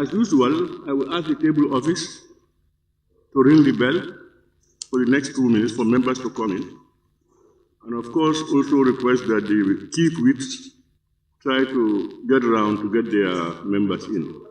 as usual, I will ask the table office to ring the bell for the next 2 minutes for members to come in. And of course, also request that the chief whips try to get around to get their members in.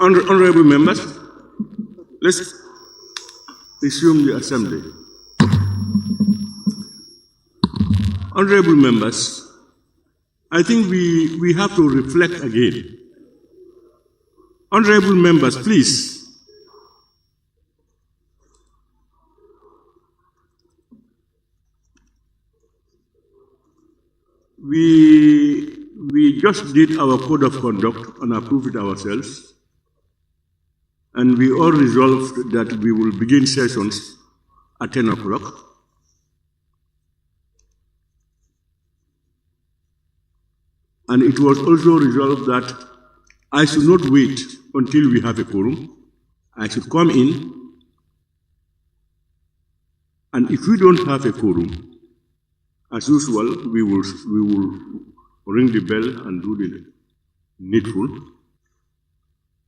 Honorable members, let's resume the assembly. Honorable members, I think we have to reflect again. Honorable members, please. We just did our code of conduct and approved it ourselves. and we all resolved that we will begin sessions at 10 o'clock. And it was also resolved that I should not wait until we have a quorum. I should come in, and if we don't have a quorum, as usual, we will ring the bell and do the needful.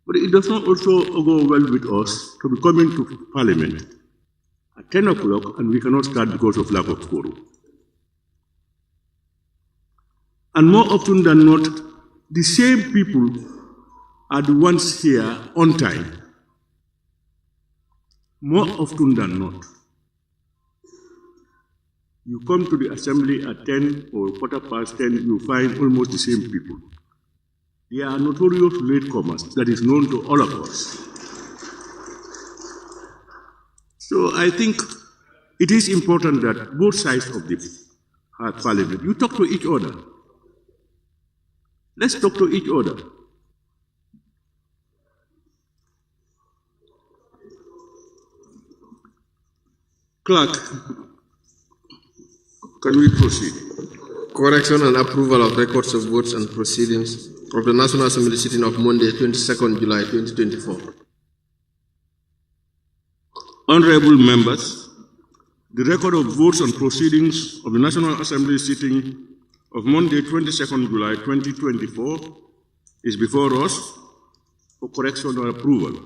But it does not also go well with us to be coming to Parliament at 10 o'clock and we cannot start because of lack of quorum. And more often than not, the same people are the ones here on time. More often than not. You come to the assembly at 10 or 10:15, you find almost the same people. They are notorious latecomers, that is known to all of us. So I think it is important that both sides of the Parliament, you talk to each other. Let's talk to each other. Clerk, can we proceed? Correction and approval of records of votes and proceedings of the National Assembly sitting of Monday, 22nd July 2024. Honorable members, the record of votes and proceedings of the National Assembly sitting of Monday, 22nd July 2024 is before us for correction or approval.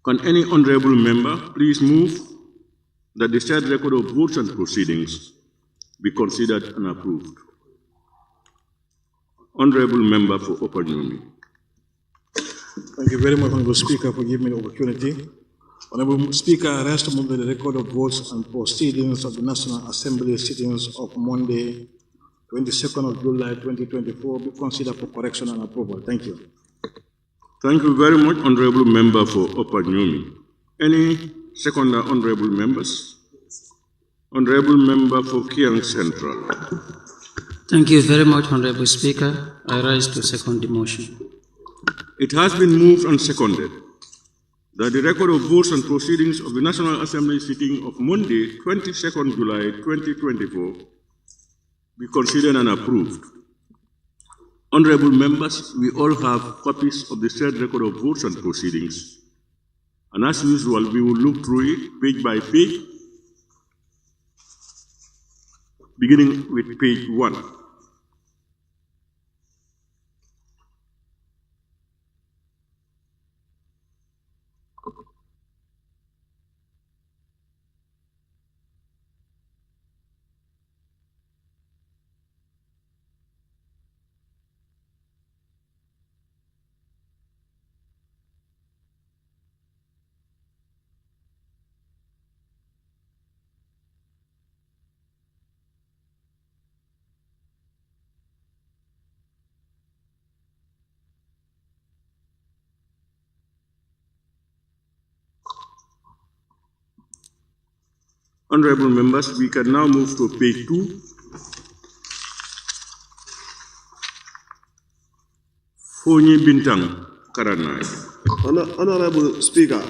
Can any honorable member please move that the said record of votes and proceedings be considered and approved? Honorable Member for Upper Nyomi. Thank you very much, Honorable Speaker, for giving me the opportunity. Honorable Speaker, I rest to move that the record of votes and proceedings of the National Assembly sittings of Monday, 22nd of July 2024 be considered for correction and approval. Thank you. Thank you very much, Honorable Member for Upper Nyomi. Any second honorable members? Honorable Member for Kiang Central. Thank you very much, Honorable Speaker. I rise to second the motion. It has been moved and seconded that the record of votes and proceedings of the National Assembly sitting of Monday, 22nd July 2024 be considered and approved. Honorable members, we all have copies of the said record of votes and proceedings. And as usual, we will look through it page by page, beginning with page 1. Honorable members, we can now move to page 2. Fonyi Bintang Karanai. Honorable Speaker,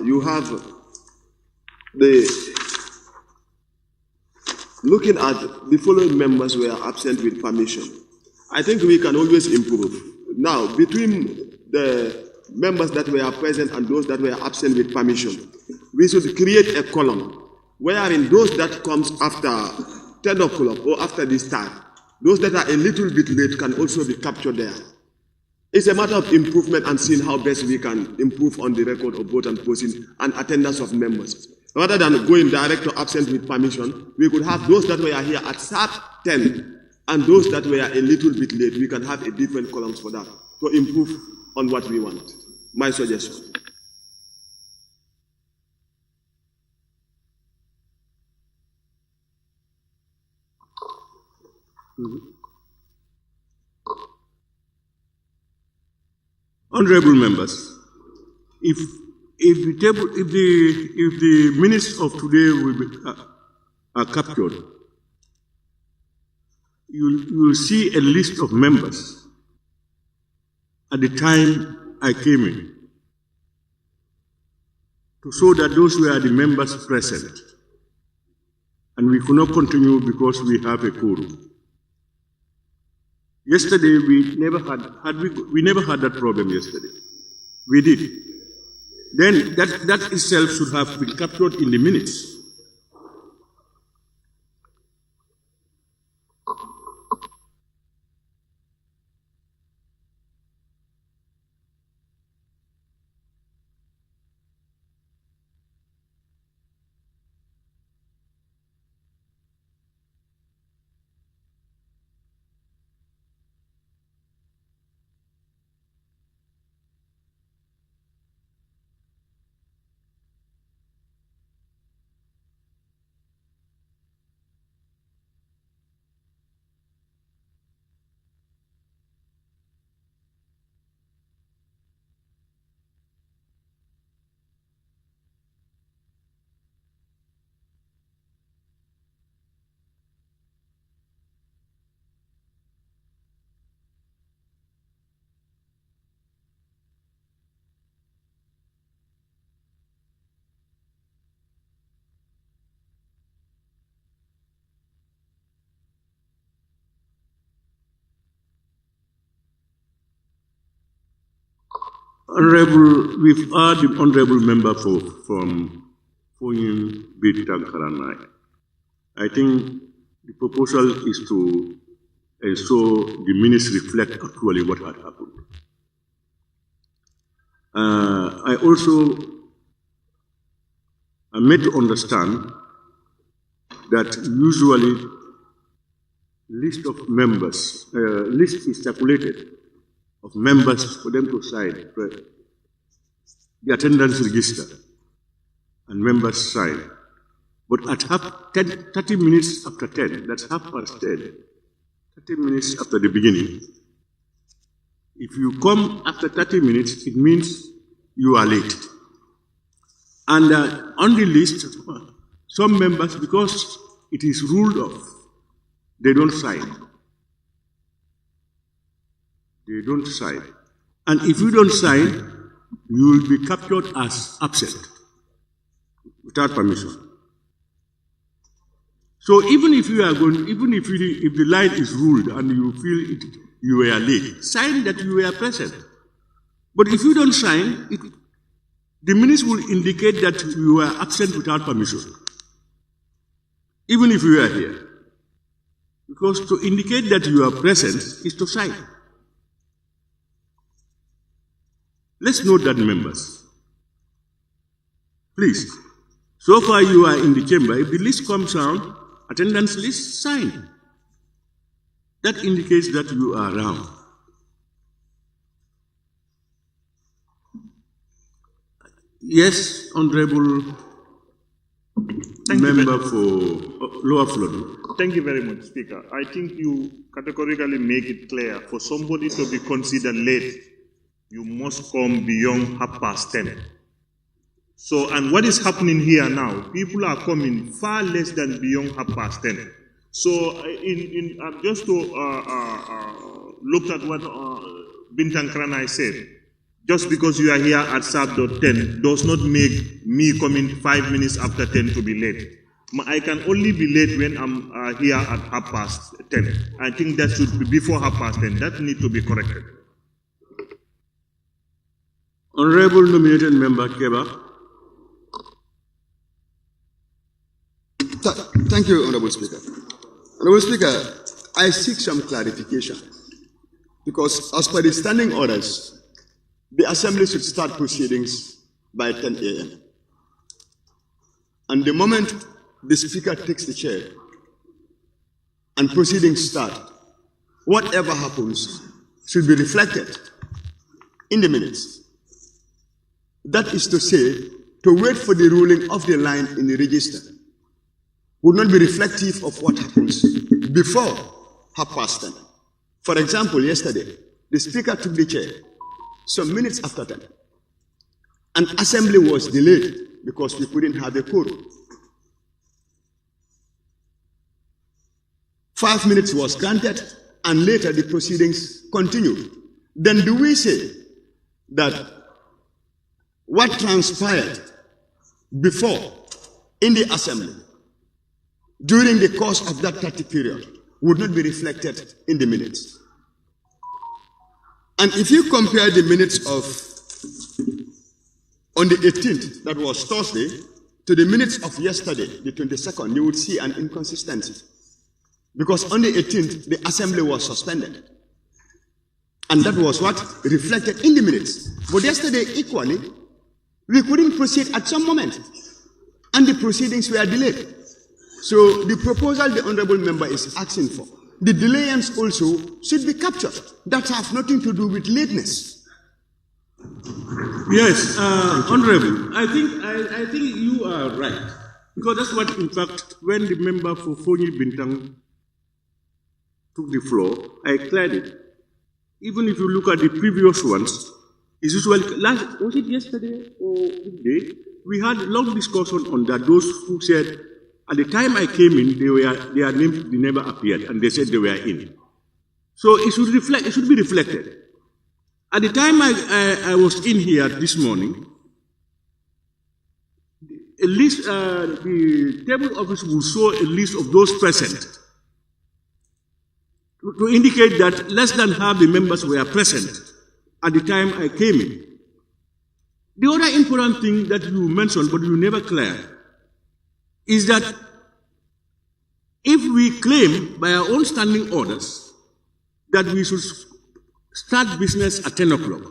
you have looking at the following members were absent with permission. I think we can always improve. Now, between the members that were present and those that were absent with permission, we should create a column wherein those that comes after 10 o'clock or after this time, those that are a little bit late can also be captured there. It's a matter of improvement and seeing how best we can improve on the record of vote and proceedings and attendance of members. Rather than going direct to absent with permission, we could have those that were here at sharp 10 and those that were a little bit late. We can have a different columns for that to improve on what we want. My suggestion. Honorable members, if the minutes of today will be, are captured, you will see a list of members at the time I came in. to show that those were the members present. And we could not continue because we have a quorum. Yesterday, we never had that problem yesterday. We did. Then that itself should have been captured in the minutes. We've heard the honorable member from Foyin Bitankaranai. I think the proposal is to ensure the minutes reflect actually what had happened. I made to understand that usually list of members, list is circulated of members for them to sign the attendance register, and members sign. But at 30 minutes after 10, that's 10:30, 30 minutes after the beginning, if you come after 30 minutes, it means you are late. And on the list, some members, because it is ruled off, they don't sign. They don't sign. And if you don't sign, you will be captured as absent without permission. So even if you are going, if the line is ruled and you feel you were late, sign that you were present. But if you don't sign, the minutes will indicate that you were absent without permission, even if you are here. Because to indicate that you are present is to sign. Let's note that, members. Please, so far you are in the chamber. If the list comes out, attendance list, sign. That indicates that you are around. Yes, Honorable Member for Lower Florida. Thank you very much, Speaker. I think you categorically make it clear for somebody to be considered late, you must come beyond 10:30. So, and what is happening here now, people are coming far less than beyond 10:30. So, just to look at what Bintankranai said, just because you are here at sharp.10 does not make me coming 5 minutes after 10 to be late. I can only be late when I'm here at 10:30. I think that should be before 10:30. That needs to be corrected. Honorable nominated member Keba. Thank you, Honorable Speaker. Honorable Speaker, I seek some clarification because as per the standing orders, the Assembly should start proceedings by 10 a.m. And the moment the Speaker takes the chair and proceedings start, whatever happens should be reflected in the minutes. That is to say, to wait for the ruling of the line in the register would not be reflective of what happens before 10:30. For example, yesterday, the Speaker took the chair some minutes after 10, and Assembly was delayed because we couldn't have a quorum. 5 minutes was granted, and later the proceedings continued. Then do we say that what transpired before in the assembly during the course of that 30 period would not be reflected in the minutes. And if you compare the minutes of on the 18th, that was Thursday, to the minutes of yesterday, the 22nd, you would see an inconsistency. Because on the 18th, the assembly was suspended. And that was what reflected in the minutes. But yesterday, equally, we couldn't proceed at some moment. And the proceedings were delayed. So the proposal the honorable member is asking for, the delayance also should be captured. That have nothing to do with lateness. Yes, Honorable, I think you are right. Because that's what, in fact, when the member for Fonyi Bintang took the floor, I cleared it. Even if you look at the previous ones, it's usually, was it yesterday or today? We had a long discussion on that. Those who said, at the time I came in, their names never appeared, and they said they were in. So it should reflect. It should be reflected. At the time I was in here this morning, a list, the table office will show a list of those present to indicate that less than half the members were present at the time I came in. The other important thing that you mentioned, but you never cleared, is that if we claim by our own standing orders that we should start business at 10 o'clock,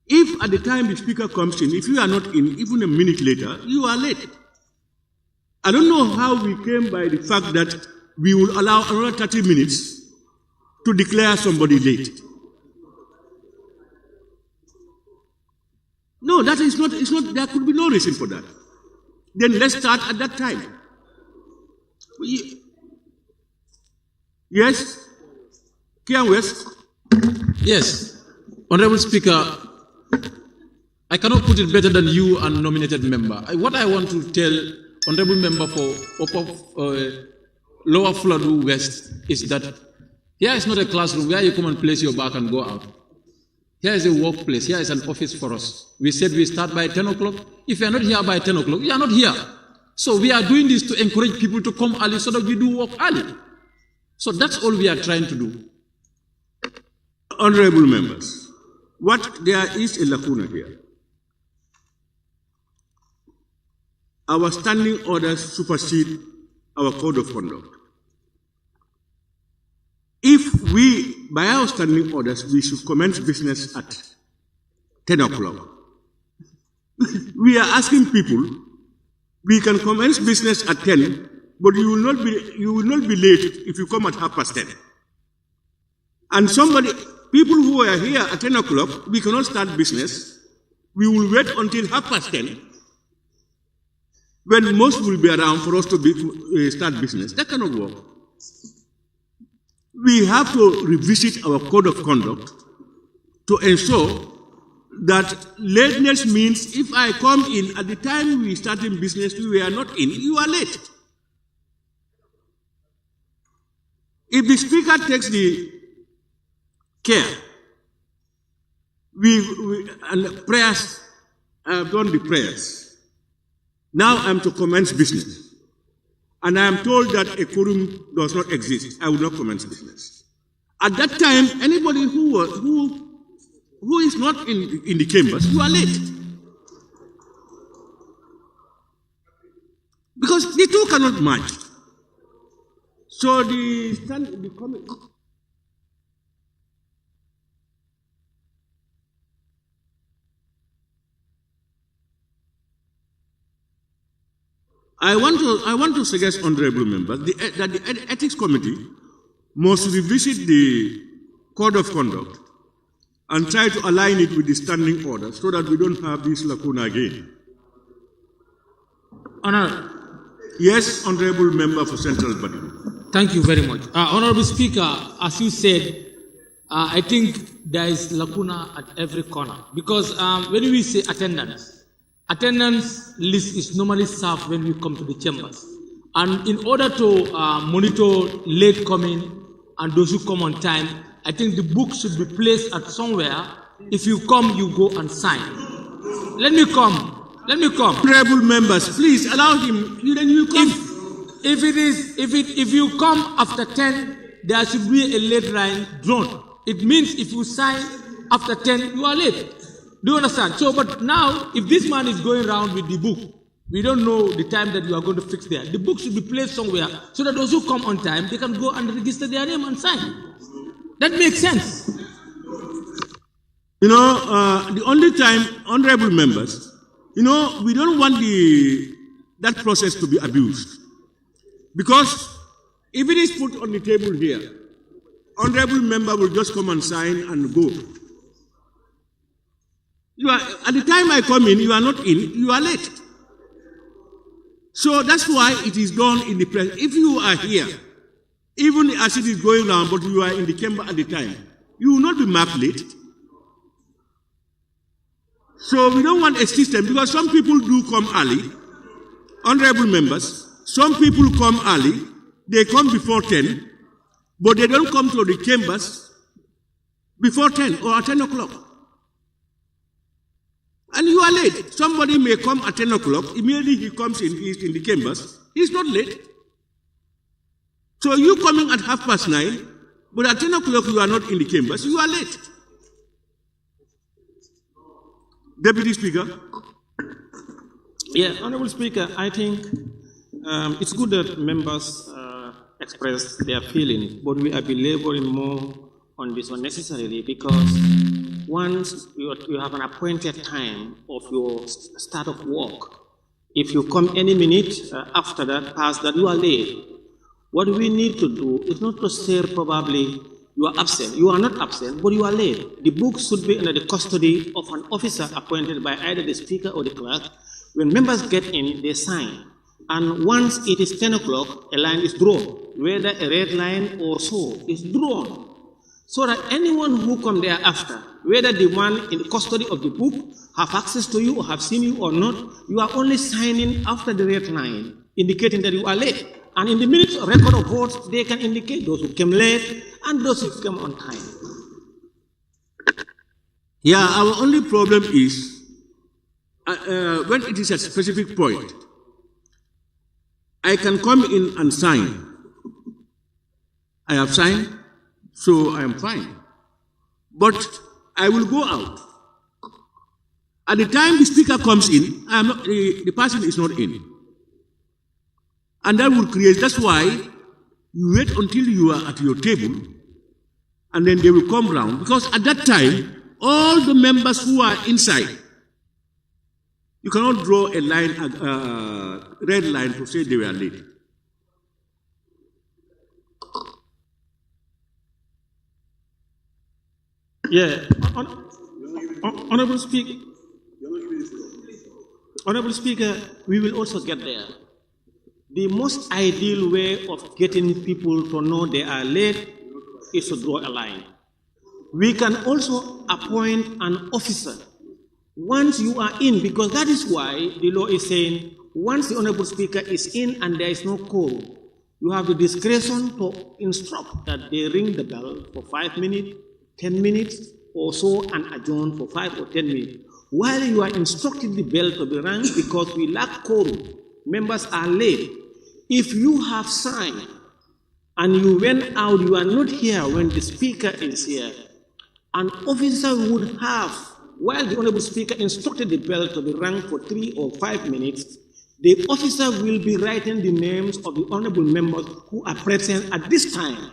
if at the time the speaker comes in, if you are not in, even a minute later, you are late. I don't know how we came by the fact that we will allow another 30 minutes to declare somebody late. No, that is not, it's not, there could be no reason for that. Then let's start at that time. Yes? Kian West? Yes. Honorable Speaker, I cannot put it better than you and nominated member. What I want to tell Honorable Member for Lower Flood West is that here is not a classroom where you come and place your bag and go out. Here is a workplace. Here is an office for us. We said we start by 10 o'clock. If you are not here by 10 o'clock, you are not here. So we are doing this to encourage people to come early so that we do work early. So that's all we are trying to do. Honorable members, there is a lacuna here. Our standing orders supersede our code of conduct. If we, by our standing orders, we should commence business at 10 o'clock, we are asking people, we can commence business at 10, but you will not be late if you come at 10:30. And people who are here at 10 o'clock, we cannot start business. We will wait until 10:30, when most will be around for us to start business. That cannot work. We have to revisit our code of conduct to ensure that lateness means if I come in at the time we started business, we are not in, you are late. If the speaker takes the care, and prayers, I have done the prayers. Now I'm to commence business. And I am told that a quorum does not exist. I will not commence business. At that time, anybody who is not in the chambers, you are late. Because the two cannot match. So the comment. I want to suggest, honorable members, that the Ethics Committee must revisit the Code of Conduct and try to align it with the standing order so that we don't have this lacuna again. Honor. Yes, honorable member for Central Body. Thank you very much. Honorable Speaker, as you said, I think there is lacuna at every corner. Because when we say attendance list is normally served when we come to the chambers. And in order to monitor late coming and those who come on time, I think the book should be placed at somewhere. If you come, you go and sign. Let me come. Let me come. Honorable members, please allow him. Then you come. If you come after 10, there should be a late line drawn. It means if you sign after 10, you are late. Do you understand? So, but now, if this man is going around with the book, we don't know the time that you are going to fix there. The book should be placed somewhere so that those who come on time, they can go and register their name and sign. That makes sense. You know, the only time, honorable members, you know, we don't want that process to be abused. Because if it is put on the table here, honorable member will just come and sign and go. At the time I come in, you are not in, you are late. So that's why it is done in the press. If you are here, even as it is going around, but you are in the chamber at the time, you will not be marked late. So we don't want a system, because some people do come early, honorable members, some people come early, they come before 10, but they don't come to the chambers before 10 or at 10 o'clock. And you are late. Somebody may come at 10 o'clock, immediately he comes in, he's in the chambers, he's not late. So you coming at 9:30, but at 10 o'clock you are not in the chambers, you are late. Deputy Speaker. Yeah, Honorable Speaker, I think it's good that members express their feelings, but we are belaboring more on this unnecessarily, because once you have an appointed time of your start of work, if you come any minute after that, past that, you are late. What we need to do is not to say probably you are absent. You are not absent, but you are late. The book should be under the custody of an officer appointed by either the Speaker or the clerk. When members get in, they sign. And once it is 10 o'clock, a line is drawn, whether a red line or so is drawn, so that anyone who come thereafter, whether the one in the custody of the book have access to you or have seen you or not, you are only signing after the red line, indicating that you are late. And in the minutes of record of votes, they can indicate those who came late and those who came on time. Yeah, our only problem is when it is a specific point, I can come in and sign. I have signed, so I am fine. But I will go out. At the time the speaker comes in, the person is not in. And that will create, that's why you wait until you are at your table, and then they will come round. Because at that time, all the members who are inside, you cannot draw a line, red line to say they were late. Yeah, Honorable Speaker, we will also get there. The most ideal way of getting people to know they are late is to draw a line. We can also appoint an officer once you are in, because that is why the law is saying once the Honorable Speaker is in and there is no quorum, you have the discretion to instruct that they ring the bell for 5 minutes, 10 minutes or so, and adjourn for 5 or 10 minutes. While you are instructing the bell to be rung, because we lack quorum, members are late. If you have signed and you went out, you are not here when the Speaker is here, an officer would have, while the Honorable Speaker instructed the bell to be rung for 3 or 5 minutes, the officer will be writing the names of the honorable members who are present at this time.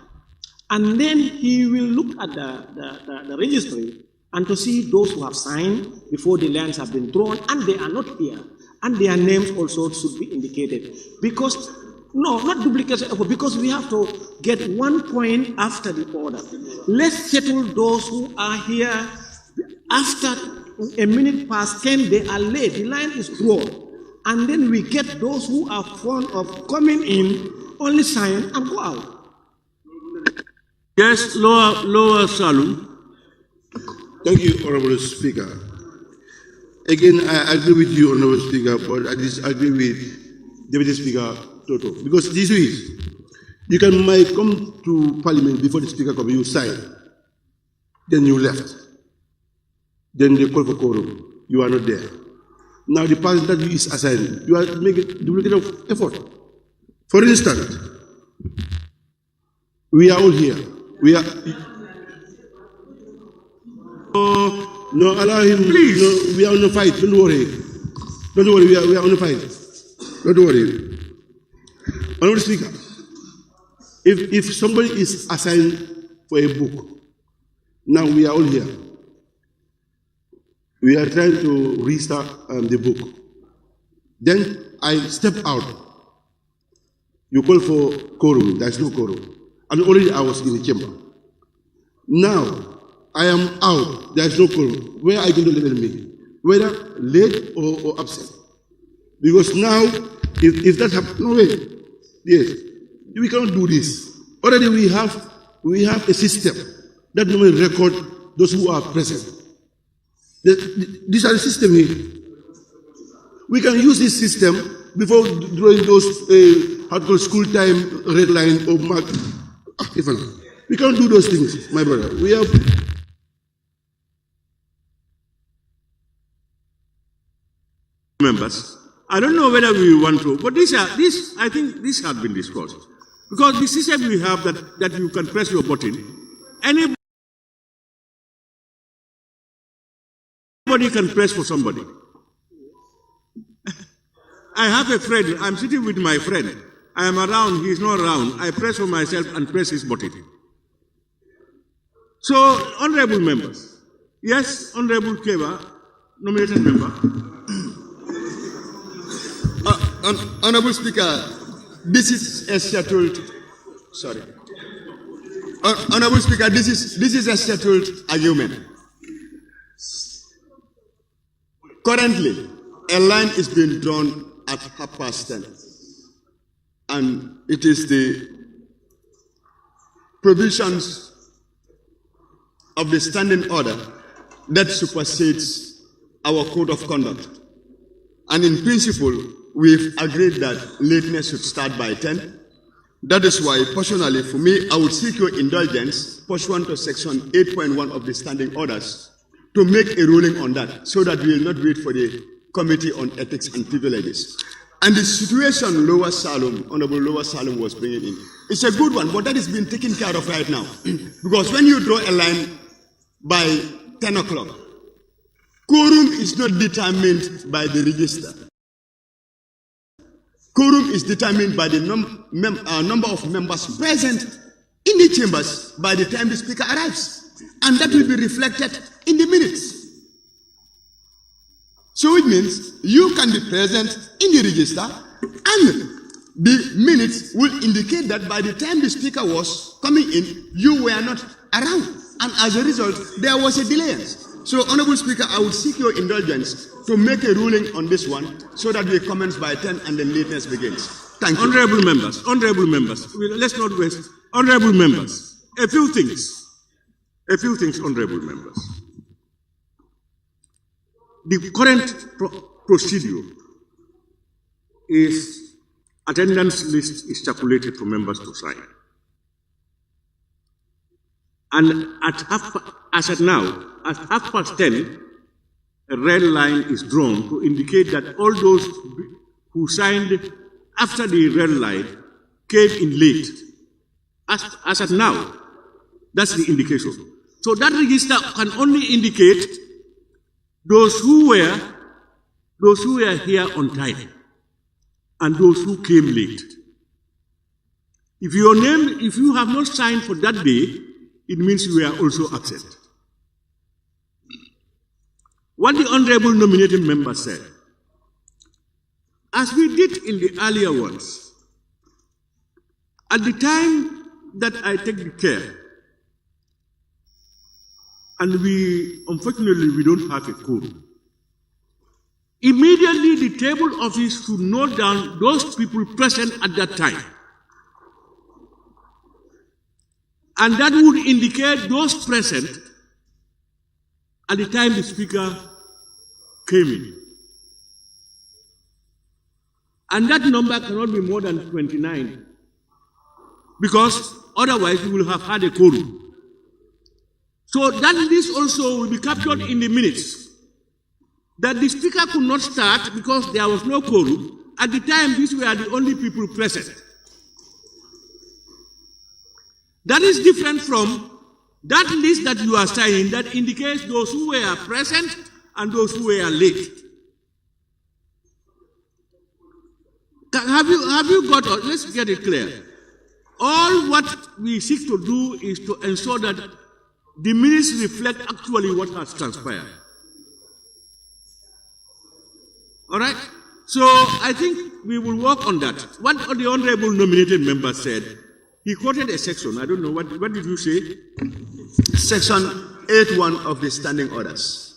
And then he will look at the registry and to see those who have signed before the lines have been drawn and they are not here. And their names also should be indicated. Because, no, not duplication, because we have to get 1 point after the order. Let's settle those who are here after a minute past 10, they are late, the line is drawn. And then we get those who are fond of coming in, only sign and go out. Yes, lower Salum. Thank you, Honorable Speaker. Again, I agree with you, Honorable Speaker, but I disagree with Deputy Speaker Toto. Because this is, you might come to Parliament before the Speaker comes, you sign, then you left. Then they call for quorum. You are not there. Now the person that is assigned, you are making duplicate of effort. For instance, we are all here. We are. No, allow him. Please. No, we are on a fight. Don't worry. Don't worry. We are on a fight. Don't worry. Honorable Speaker, if somebody is assigned for a book, now we are all here. We are trying to restart the book. Then I step out. You call for quorum. There is no quorum. And already I was in the chamber. Now I am out. There is no quorum. Where are you going to level me? Whether late or absent? Because now, if that happens, no way. Yes, we cannot do this. Already we have a system that normally record those who are present. These are the system here. We can use this system before drawing those hardcore school time red line or mark. We can't do those things, my brother. We have. Members, I don't know whether we want to, but I think this has been discussed. Because the system we have that you can press your button, anybody can press for somebody. I have a friend, I'm sitting with my friend. I am around, he's not around. I press for myself and press his button. So, honorable members, yes, Honorable Keva, nominated member. Honorable Speaker, this is a scheduled, Honorable Speaker, this is a scheduled argument. Currently, a line is being drawn at 10:30, and it is the provisions of the standing order that supersedes our code of conduct. And in principle, we've agreed that lateness should start by 10. That is why, personally, for me, I would seek your indulgence, pursuant to section 8.1 of the standing orders, to make a ruling on that, so that we will not wait for the Committee on Ethics and Privileges. And the situation Lower Salem, Honorable Lower Salem was bringing in, it's a good one, but that is being taken care of right now. Because when you draw a line by 10 o'clock, quorum is not determined by the register. Quorum is determined by the number of members present in the chambers by the time the Speaker arrives. And that will be reflected in the minutes. So it means you can be present in the register and the minutes will indicate that by the time the Speaker was coming in, you were not around. And as a result, there was a delay. So, Honorable Speaker, I would seek your indulgence to make a ruling on this one so that we commence by 10 and the lateness begins. Thank you. Honorable members, let's not waste. Honorable members, a few things, honorable members. The current procedure is attendance list is circulated for members to sign. And as at now, at 10:30, a red line is drawn to indicate that all those who signed after the red line came in late. As at now, that's the indication. So that register can only indicate those who were here on time and those who came late. If you have not signed for that day, it means you were also absent. What the honorable nominated member said, as we did in the earlier ones, at the time that I take the care, and unfortunately, we don't have a quorum. Immediately, the table office should note down those people present at that time. And that would indicate those present at the time the Speaker came in. And that number cannot be more than 29, because otherwise we will have had a quorum. So that list also will be captured in the minutes. that the speaker could not start because there was no quorum. At the time, these were the only people present. That is different from that list that you are signing that indicates those who were present and those who were late. Have you got, let's get it clear. All what we seek to do is to ensure that the minutes reflect actually what has transpired. All right? So I think we will work on that. What the honorable nominated member said, he quoted a section. I don't know, what did you say? Section 8.1 of the standing orders.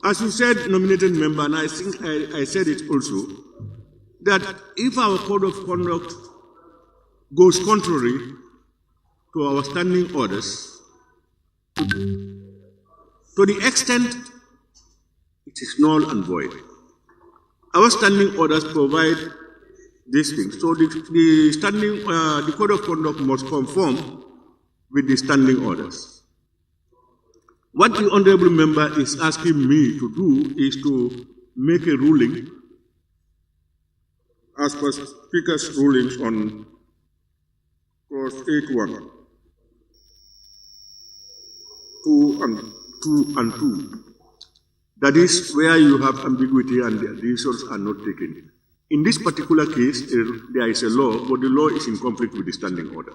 As you said, nominated member, and I think I said it also, that if our code of conduct goes contrary to our standing orders, to the extent it is null and void. Our standing orders provide these things. So the code of conduct must conform with the standing orders. What the honorable member is asking me to do is to make a ruling as per Speaker's rulings on clause 8.1, 2 and 2. That is where you have ambiguity and the decisions are not taken. In this particular case, there is a law, but the law is in conflict with the standing order.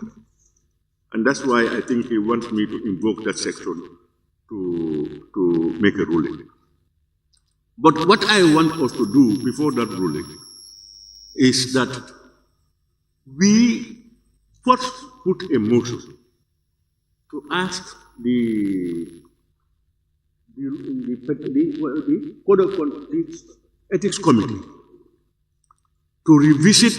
And that's why I think he wants me to invoke that section to make a ruling. But what I want us to do before that ruling is that we first put a motion to ask the Code of Conduct Ethics Committee to revisit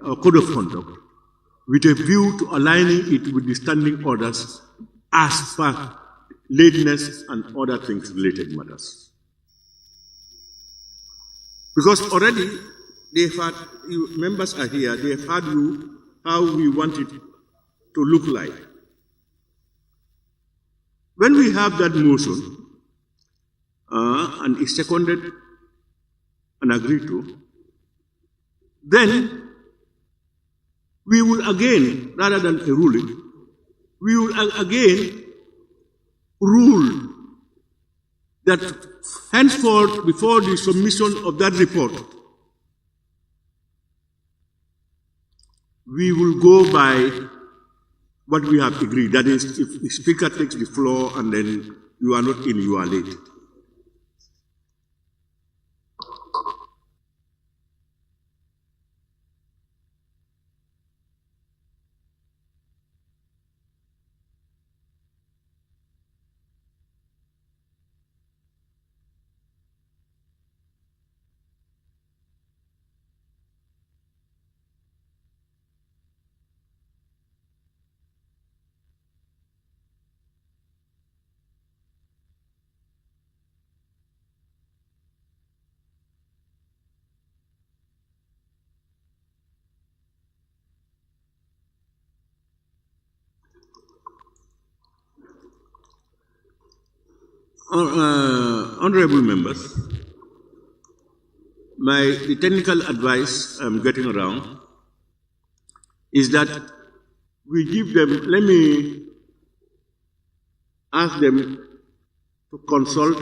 our Code of Conduct with a view to aligning it with the standing orders as per lateness and other things related matters. Because already they've had, members are here, they've had how we want it to look like. When we have that motion, and is seconded and agreed to, then we will again, rather than a ruling, we will again rule that henceforth, before the submission of that report, we will go by what we have agreed. That is, if the speaker takes the floor and then you are not in, you are late. Honorable members, the technical advice I'm getting around is that we give them, let me ask them to consult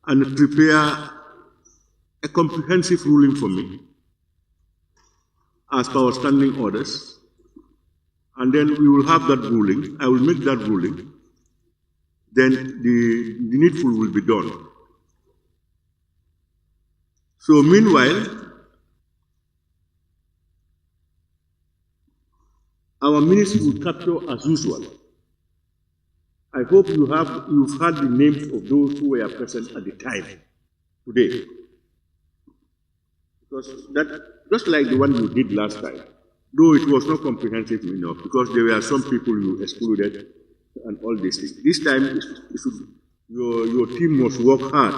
and prepare a comprehensive ruling for me as per our standing orders, and then we will have that ruling. I will make that ruling. Then the needful will be done. So meanwhile, I our minutes will capture as usual. I hope you've heard the names of those who were present at the time today. Because that, just like the one you did last time, though it was not comprehensive enough, because there were some people you excluded and all these things. This time, your team must work hard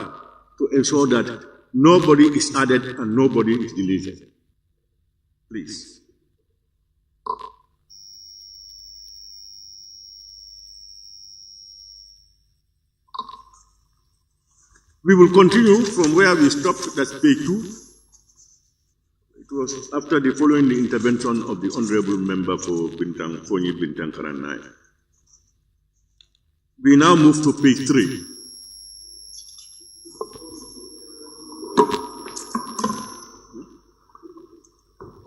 to ensure that nobody is added and nobody is deleted. Please. We will continue from where we stopped, that's page 2. It was after the following the intervention of the Honorable Member for Fonyi Bintang Karanai. We now move to page 3.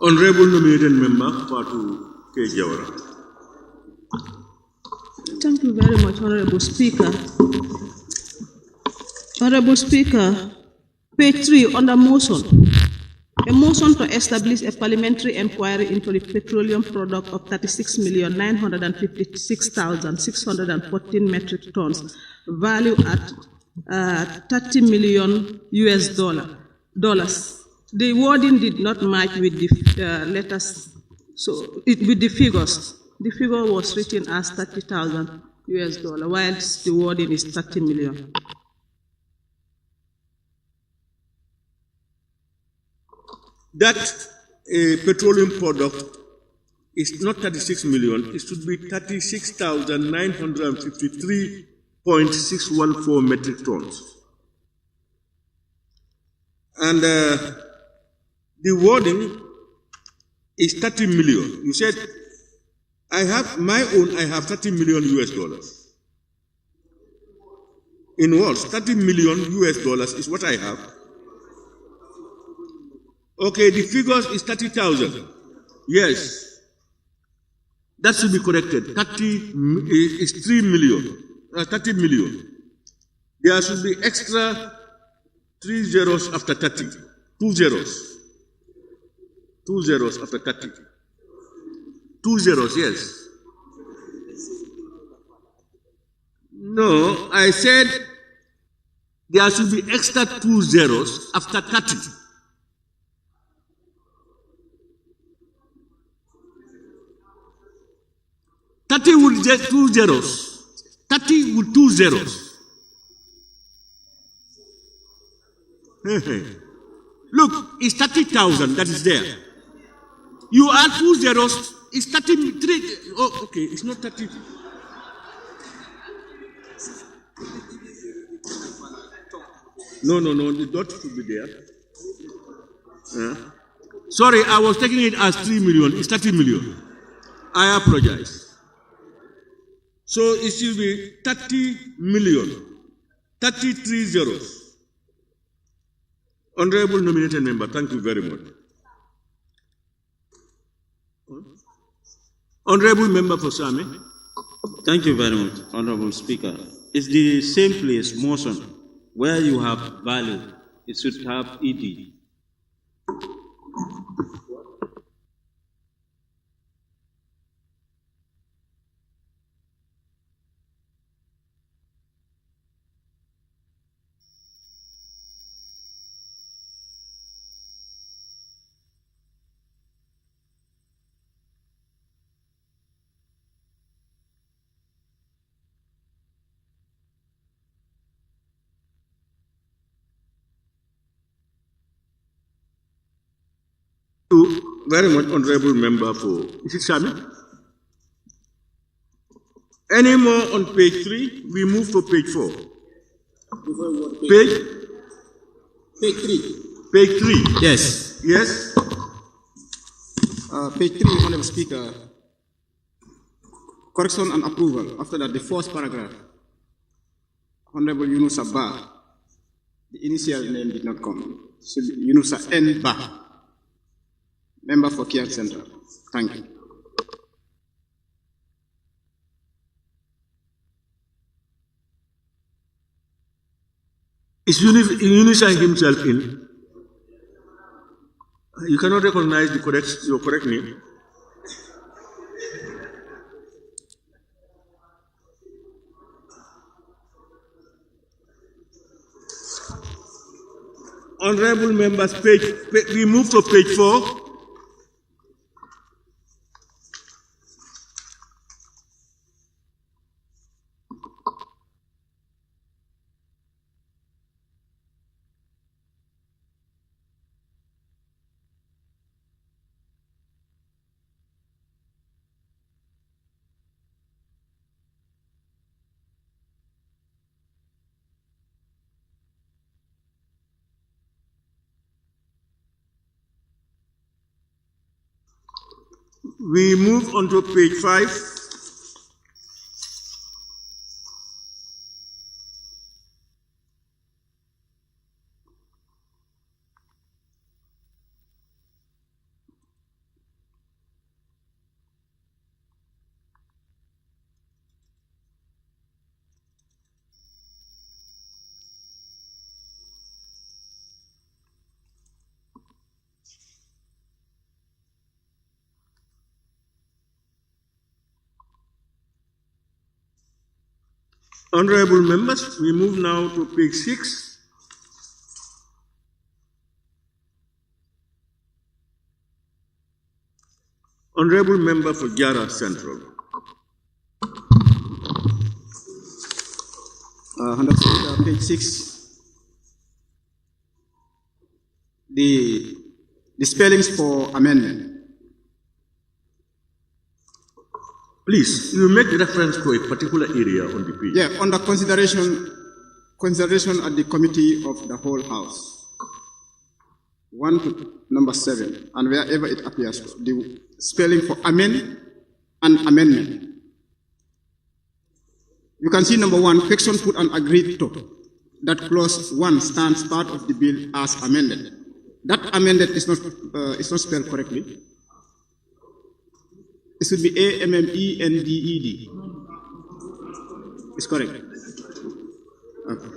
Honorable nominated member, Fatu K. Jawara. Thank you very much, Honorable Speaker. Honorable Speaker, page 3 under motion. A motion to establish a parliamentary inquiry into the petroleum product of 36,956,614 metric tons, value at $30 million US. The wording did not match with the letters, with the figures. The figure was written as 30,000 US dollar, whilst the wording is 30 million. That petroleum product is not 36 million, it should be 36,953.614 metric tons. And the wording is 30 million. You said, I have 30 million US dollars. In words, 30 million US dollars is what I have. Okay, the figures is 30,000. Yes. That should be corrected. 30 is 3 million. 30 million. There should be extra 3 zeros after 30. 2 zeros. 2 zeros after 30. 2 zeros, yes. No, I said there should be extra 2 zeros after 30. With 2 zeros. 30 with 2 zeros. Look, it's 30,000 that is there. You add 2 zeros, it's 33. Oh, okay, it's not 30. No, the dot should be there. Sorry, I was taking it as 3 million. It's 30 million. I apologize. So it should be 30 million, 33 zeros. Honorable nominated member, thank you very much. Honorable member for Sami. Thank you very much, Honorable Speaker. It's the same place, motion, where you have value. It should have ED. Thank you very much, honorable member for. Is it Sami? Any more on page 3? We move to page 4. Page 3. Page 3. Yes. Yes. Page 3, Honorable Speaker. Correction and approval. After that, the first paragraph. Honorable Yunusa Ba. The initial name did not come. So Yunusa N. Ba. Member for Kiak Center. Thank you. Is Yunusa himself in? You cannot recognize your correct name. Honorable members, we move to page 4. We move on to page 5. Honorable members, we move now to page 6. Honorable member for Jara Central. Page 6. The spellings for amendment. Please, you make reference to a particular area on the page. Yeah, under consideration at the committee of the whole house. 1 to number 7, and wherever it appears, the spelling for amend and amendment. You can see number 1, question put and agreed to. That clause 1 stands part of the bill as amended. That amended is not spelled correctly. It should be A-M-M-E-N-D-E-D. It's correct. Okay.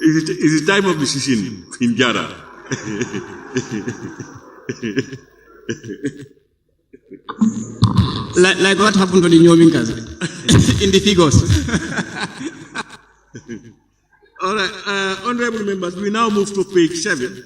It's the time of decision in Jara. like what happened to the Nyobinkas in the figures. All right, honorable members, we now move to page 7.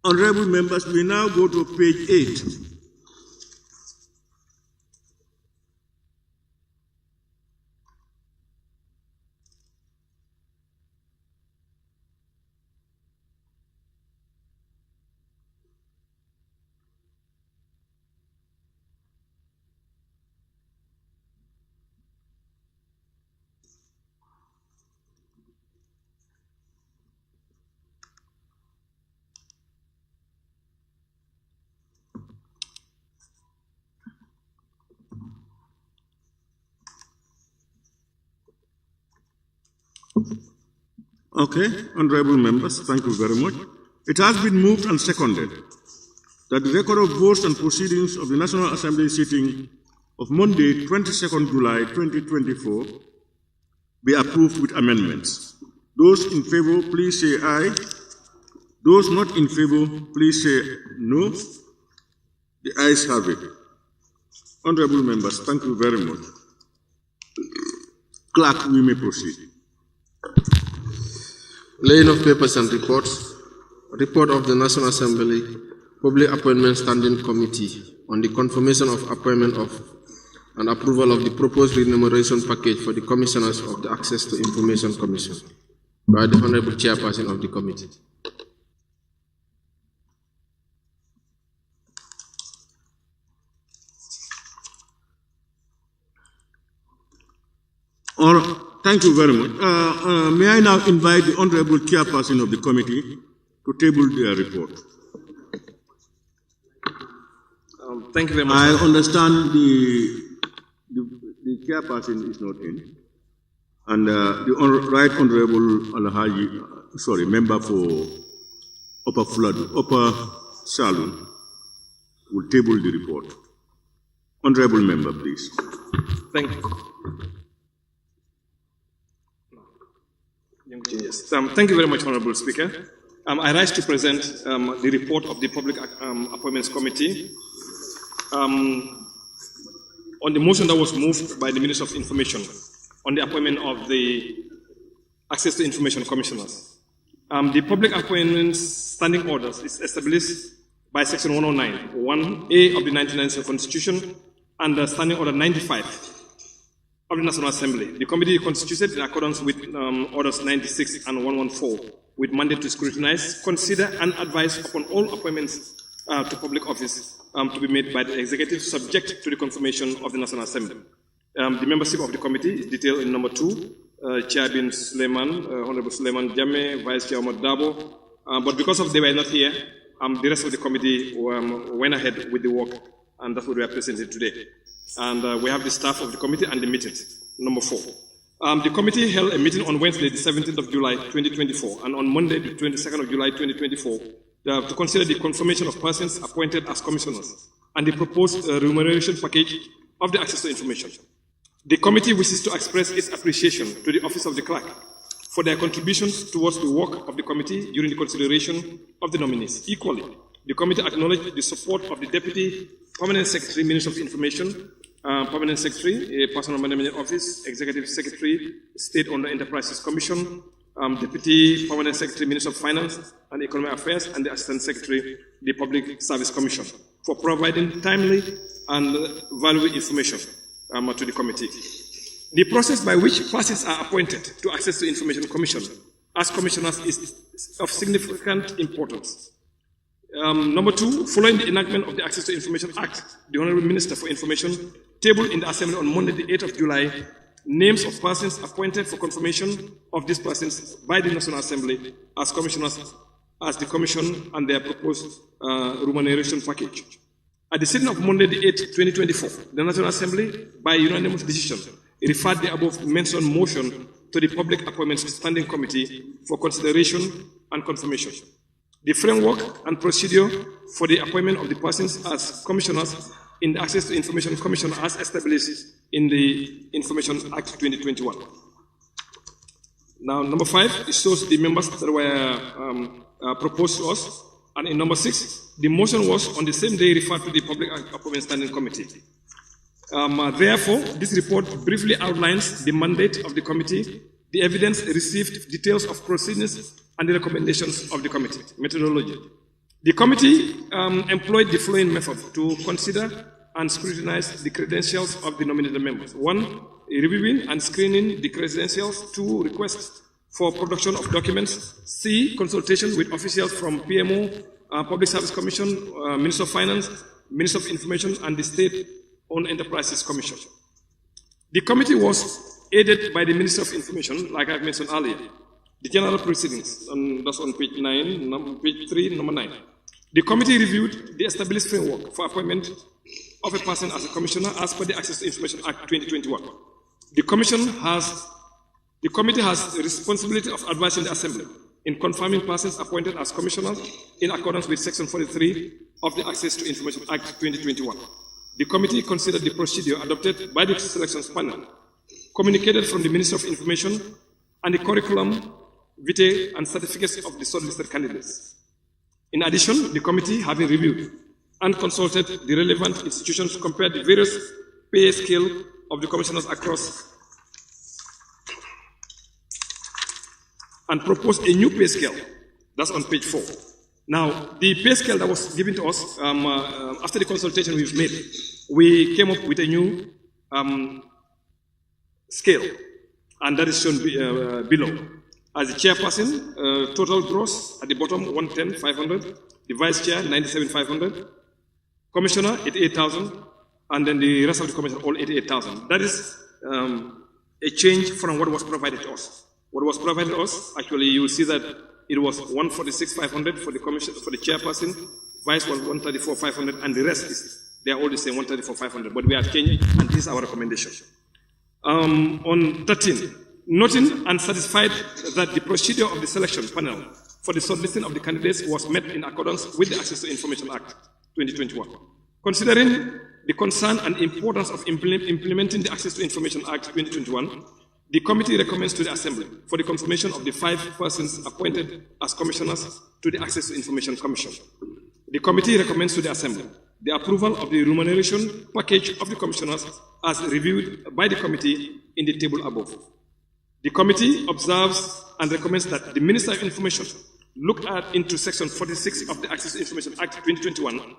Honorable members, we now go to page 8. Okay, honorable members, thank you very much. It has been moved and seconded that the record of votes and proceedings of the National Assembly sitting of Monday, 22nd July 2024 be approved with amendments. Those in favor, please say aye. Those not in favor, please say no. The ayes have it. Honorable members, thank you very much. Clerk, we may proceed. Laying of papers and reports. Report of the National Assembly Public Appointment Standing Committee on the confirmation of appointment of and approval of the proposed remuneration package for the commissioners of the Access to Information Commission by the Honorable Chairperson of the committee. Thank you very much. May I now invite the Honorable Chairperson of the committee to table their report. Thank you very much. I understand the chairperson is not in. And the Right Honorable Alhaji, member for Upper Saloon will table the report. Honorable member, please. Thank you. Thank you very much, Honorable Speaker. I rise to present the report of the Public Appointments Committee on the motion that was moved by the Minister of Information on the appointment of the Access to Information Commissioners. The Public Appointments Standing Orders is established by Section 109, 1A of the 1997 Constitution, and Standing Order 95 of the National Assembly. The committee constituted in accordance with Orders 96 and 114, with mandate to scrutinize, consider, and advise upon all appointments to public office to be made by the executive, subject to the confirmation of the National Assembly. The membership of the committee is detailed in number 2, Chair bin Suleiman, Honorable Suleiman Jammeh, Vice Chair Ahmad Dabo, but because of they were not here, the rest of the committee went ahead with the work, and that's what we are presenting today. And we have the staff of the committee and the meetings. Number 4. The committee held a meeting on Wednesday, the 17th of July, 2024, and on Monday, the 22nd of July, 2024, to consider the confirmation of persons appointed as commissioners and the proposed remuneration package of the Access to Information. The committee wishes to express its appreciation to the Office of the Clerk for their contributions towards the work of the committee during the consideration of the nominees. Equally, the committee acknowledged the support of the Deputy Permanent Secretary, Minister of Information, Permanent Secretary, Personal Management Office, Executive Secretary, State-Owned Enterprises Commission, Deputy Permanent Secretary, Minister of Finance and Economic Affairs, and the Assistant Secretary, the Public Service Commission, for providing timely and valuable information to the committee. The process by which persons are appointed to Access to Information Commission as commissioners is of significant importance. Number 2, following the enactment of the Access to Information Act, the Honorable Minister for Information tabled in the Assembly on Monday, the 8th of July, names of persons appointed for confirmation of these persons by the National Assembly as commissioners as the Commission and their proposed remuneration package. At the sitting of Monday, the 8th, 2024, the National Assembly, by unanimous decision, referred the above mentioned motion to the Public Appointments Standing Committee for consideration and confirmation. The framework and procedure for the appointment of the persons as commissioners in the Access to Information Commission as established in the Information Act 2021. Now, number 5, it shows the members that were proposed to us. And in number 6, the motion was on the same day referred to the Public Appointment Standing Committee. Therefore, this report briefly outlines the mandate of the committee, the evidence received, details of proceedings, and the recommendations of the committee. Methodology. The committee employed the following method to consider and scrutinize the credentials of the nominated members. 1, reviewing and screening the credentials. 2, requests for production of documents. C, consultation with officials from PMO, Public Service Commission, Minister of Finance, Minister of Information, and the State-Owned Enterprises Commission. The committee was aided by the Minister of Information, like I mentioned earlier. The general proceedings, that's on page 9, page 3, number 9. The committee reviewed the established framework for appointment of a person as a commissioner as per the Access to Information Act 2021. The committee has the responsibility of advising the Assembly in confirming persons appointed as commissioners in accordance with Section 43 of the Access to Information Act 2021. The committee considered the procedure adopted by the selections panel, communicated from the Minister of Information, and the curriculum vitae and certificates of the shortlisted candidates. In addition, the committee, having reviewed and consulted the relevant institutions, compared the various pay scale of the commissioners across and proposed a new pay scale. That's on page 4. Now, the pay scale that was given to us after the consultation we've made, we came up with a new scale, and that is shown below. As the chairperson, total gross at the bottom 110,500, the vice chair 97,500, commissioner 88,000, and then the rest of the commissioner all 88,000. That is a change from what was provided to us. What was provided to us, actually, you will see that it was 146,500 for the commission, for the chairperson, vice was 134,500, and the rest is, they are all the same, 134,500, but we have changed, and this is our recommendation. On 13, noting and satisfied that the procedure of the selection panel for the shortlisting of the candidates was met in accordance with the Access to Information Act 2021. Considering the concern and importance of implementing the Access to Information Act 2021, the committee recommends to the Assembly for the confirmation of the 5 persons appointed as commissioners to the Access to Information Commission. The committee recommends to the Assembly the approval of the remuneration package of the commissioners as reviewed by the committee in the table above. The committee observes and recommends that the Minister of Information look into Section 46 of the Access to Information Act 2021,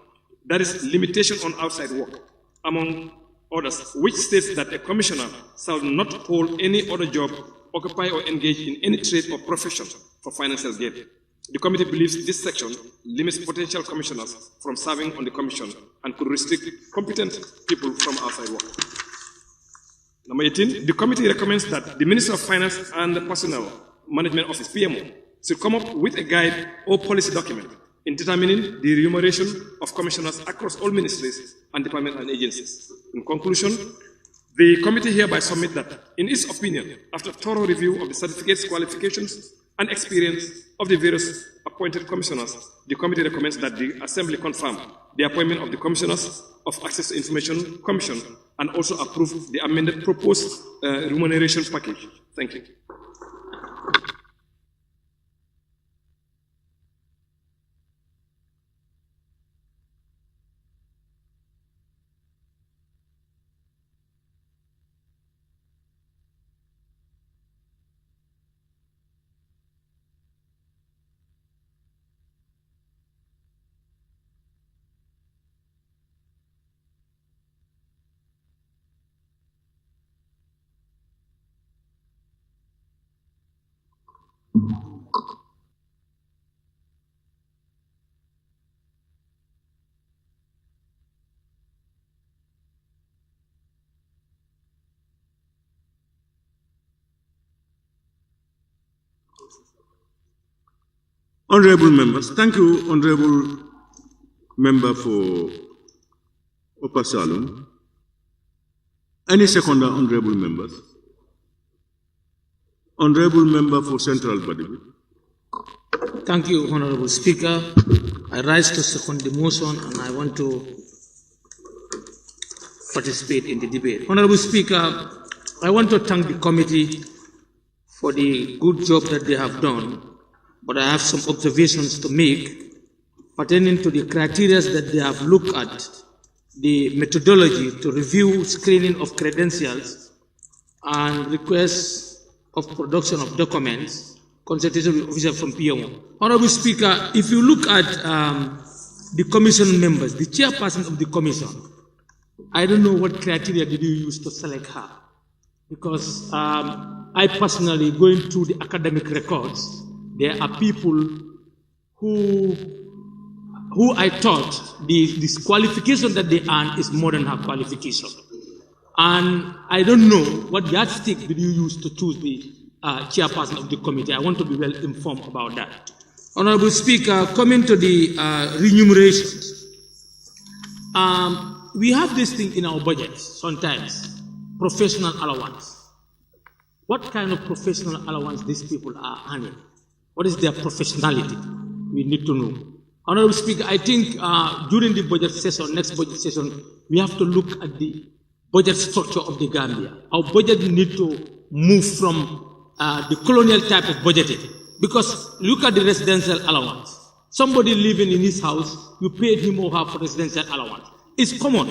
that is limitation on outside work, among others, which states that a commissioner shall not hold any other job, occupy or engage in any trade or profession for financial gain. The committee believes this section limits potential commissioners from serving on the commission and could restrict competent people from outside work. Number 18, the committee recommends that the Minister of Finance and the Personnel Management Office, PMO, should come up with a guide or policy document in determining the remuneration of commissioners across all ministries and departments and agencies. In conclusion, the committee hereby submit that, in its opinion, after thorough review of the certificates, qualifications, and experience of the various appointed commissioners, the committee recommends that the Assembly confirm the appointment of the commissioners of Access to Information Commission and also approve the amended proposed remuneration package. Thank you. Honorable members, thank you, Honorable Member for Upper Salon. Any seconder, Honorable members? Honorable Member for Central Badibi. Thank you, Honorable Speaker. I rise to second the motion and I want to participate in the debate. Honorable Speaker, I want to thank the committee for the good job that they have done, but I have some observations to make pertaining to the criteria that they have looked at, the methodology to review screening of credentials and requests of production of documents, consultation with officials from PMO. Honorable Speaker, if you look at the commission members, the chairperson of the commission, I don't know what criteria did you use to select her, because I personally, going through the academic records, there are people who I thought the qualification that they earn is more than her qualification. And I don't know what yardstick did you use to choose the chairperson of the committee. I want to be well informed about that. Honorable Speaker, coming to the remunerations, we have this thing in our budgets sometimes, professional allowance. What kind of professional allowance these people are earning? What is their professionality? We need to know. Honorable Speaker, I think during the budget session, next budget session, we have to look at the budget structure of the Gambia. Our budget needs to move from the colonial type of budgeting. Because look at the residential allowance. Somebody living in his house, you paid him or her for residential allowance. It's common.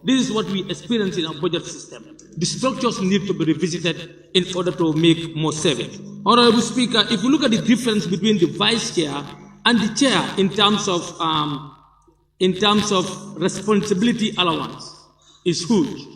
This is what we experience in our budget system. The structures need to be revisited in order to make more savings. Honorable Speaker, if you look at the difference between the vice chair and the chair in terms of responsibility allowance, is huge.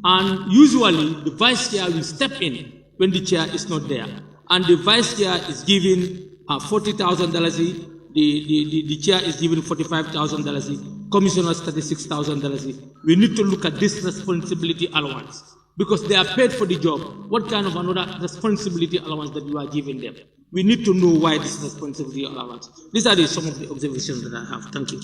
And usually the vice chair will step in when the chair is not there. And the vice chair is given $40,000. The chair is given $45,000, commissioners $36,000. We need to look at this responsibility allowance because they are paid for the job. What kind of another responsibility allowance that you are giving them? We need to know why this responsibility allowance. These are some of the observations that I have. Thank you.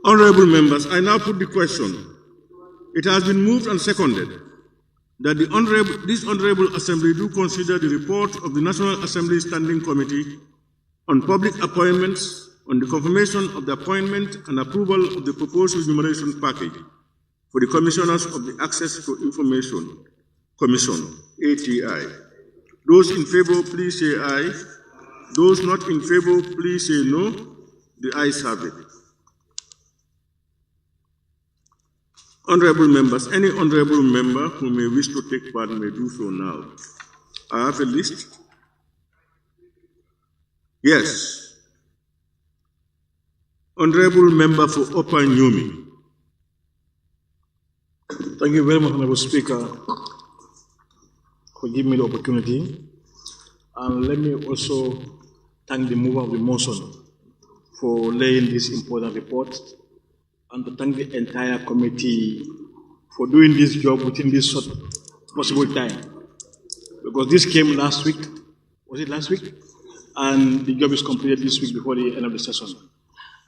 Honorable members, I now put the question. It has been moved and seconded that this Honorable Assembly do consider the report of the National Assembly Standing Committee on Public Appointments on the confirmation of the appointment and approval of the proposed remuneration package for the Commissioners of the Access to Information Commission, ATI. Those in favor, please say aye. Those not in favor, please say no. The ayes have it. Honorable members, any honorable member who may wish to take part may do so now. I have a list. Yes. Honorable member for Upper Nyumi. Thank you very much, Honorable Speaker, for giving me the opportunity. And let me also thank the mover of the motion for laying this important report, and to thank the entire committee for doing this job within this short possible time. Because this came last week, was it last week? And the job is completed this week before the end of the session.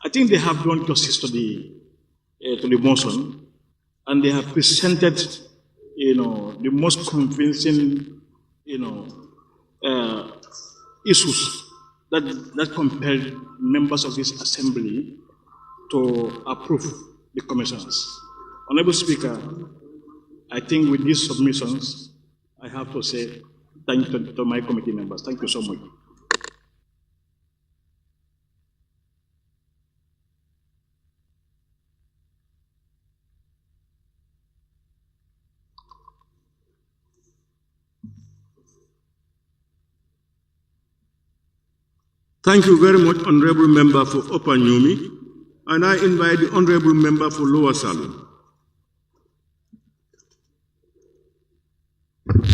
I think they have done justice to the motion, and they have presented, the most convincing, issues that compelled members of this assembly to approve the commissioners. Honorable Speaker, I think with these submissions, I have to say thank you to my committee members. Thank you so much. Thank you very much, Honorable Member for Upper Nyumi. And I invite the Honorable Member for Lower Salon.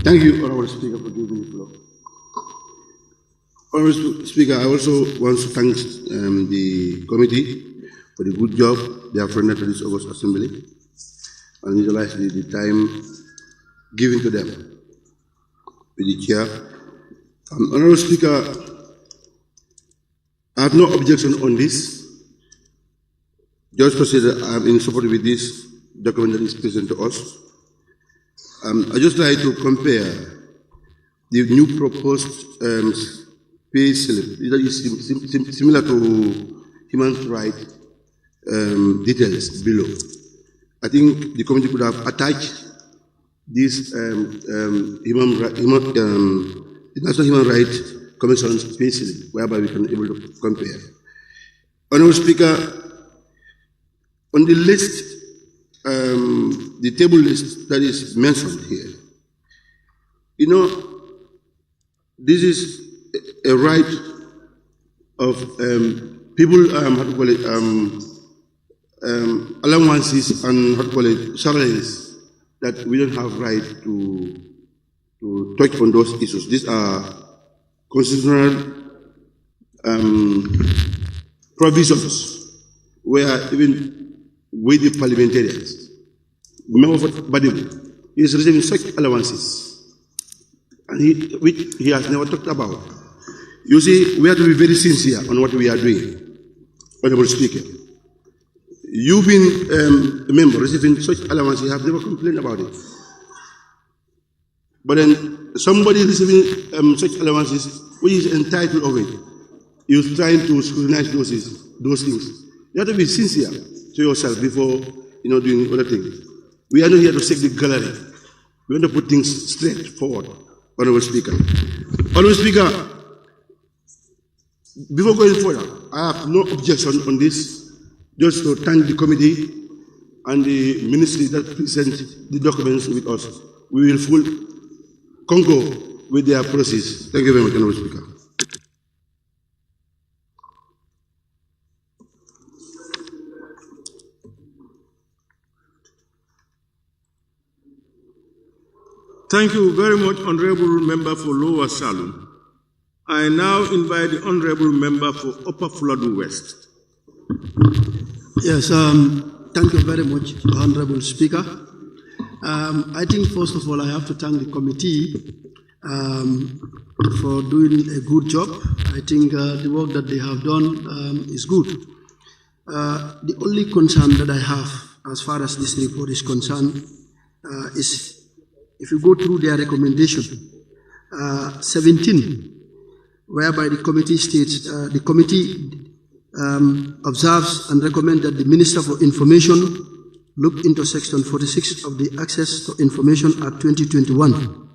Thank you, Honorable Speaker, for giving me the floor. Honorable Speaker, I also want to thank the committee for the good job they have rendered to this August Assembly and utilize the time given to them with the chair. Honorable Speaker, I have no objection on this. Just to say that I'm in support with this document that is presented to us. I just like to compare the new proposed pay slip that is similar to human rights details below. I think the committee could have attached this the National Human Rights Commission's pay slip, whereby we can be able to compare. Honorable Speaker, on the list, the table list that is mentioned here, this is a right of people, how to call it, allowances and how to call it, salaries that we don't have right to touch on those issues. These are constitutional provisions where even with the parliamentarians, member for Badibu is receiving such allowances, and which he has never talked about. You see, we have to be very sincere on what we are doing, Honorable Speaker. You've been a member receiving such allowances, you have never complained about it. But then somebody receiving such allowances, which is entitled of it, is trying to scrutinize those things. You have to be sincere to yourself before doing other things. We are not here to shake the gallery. We want to put things straight forward, Honorable Speaker. Honorable Speaker, before going further, I have no objection on this, just to thank the committee and the ministry that present the documents with us. We will concur with their process. Thank you very much, Honorable Speaker. Thank you very much, Honorable Member for Lower Salem. I now invite the Honorable Member for Upper Flood West. Yes, thank you very much, Honorable Speaker. I think, first of all, I have to thank the committee for doing a good job. I think the work that they have done is good. The only concern that I have as far as this report is concerned is if you go through their recommendation, 17, whereby the committee states, the committee observes and recommends that the Minister for Information look into Section 46 of the Access to Information Act 2021,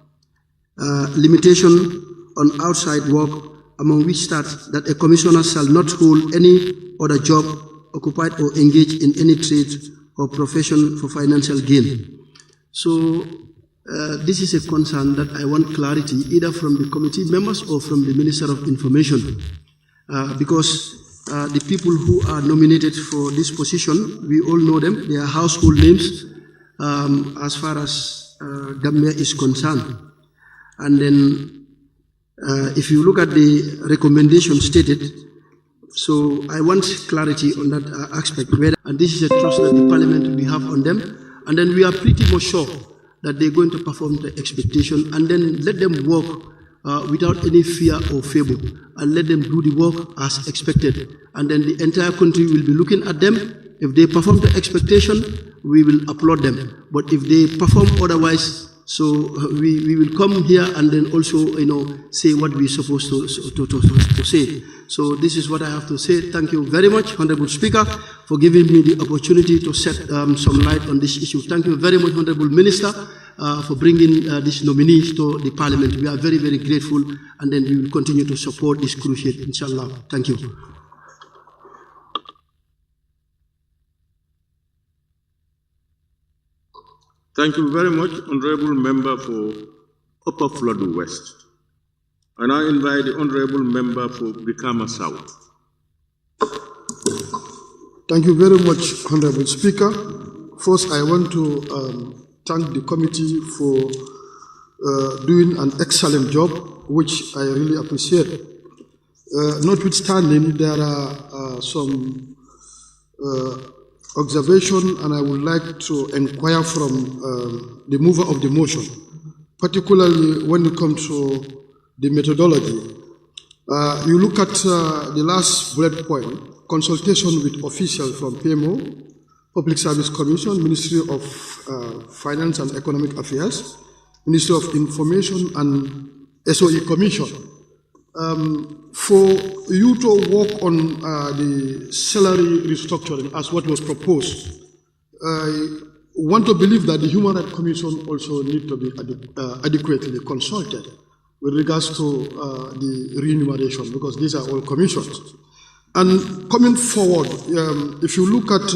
limitation on outside work, among which starts that a commissioner shall not hold any other job, occupied or engage in any trade or profession for financial gain. So this is a concern that I want clarity either from the committee members or from the Minister of Information, because the people who are nominated for this position, we all know them, they are household names as far as Gambia is concerned. And then if you look at the recommendation stated, so I want clarity on that aspect, and this is a trust that the Parliament we have on them, and then we are pretty much sure that they're going to perform the expectation, and then let them work without any fear or favor, and let them do the work as expected. And then the entire country will be looking at them. If they perform the expectation, we will applaud them. But if they perform otherwise, so we will come here and then also, say what we're supposed to say. So this is what I have to say. Thank you very much, Honorable Speaker, for giving me the opportunity to shed some light on this issue. Thank you very much, Honorable Minister, for bringing these nominees to the Parliament. We are very, very grateful, and then we will continue to support this cruciate, inshallah. Thank you. Thank you very much, Honorable Member for Upper Flood West. I now invite the Honorable Member for Brikama South. Thank you very much, Honorable Speaker. First, I want to thank the committee for doing an excellent job, which I really appreciate. Notwithstanding, there are some observation, and I would like to inquire from the mover of the motion, particularly when it comes to the methodology. You look at the last bullet point, consultation with officials from PMO, Public Service Commission, Ministry of Finance and Economic Affairs, Ministry of Information, and SOE Commission. For you to work on the salary restructuring as what was proposed, I want to believe that the Human Rights Commission also need to be adequately consulted with regards to the remuneration, because these are all commissions. And coming forward, if you look at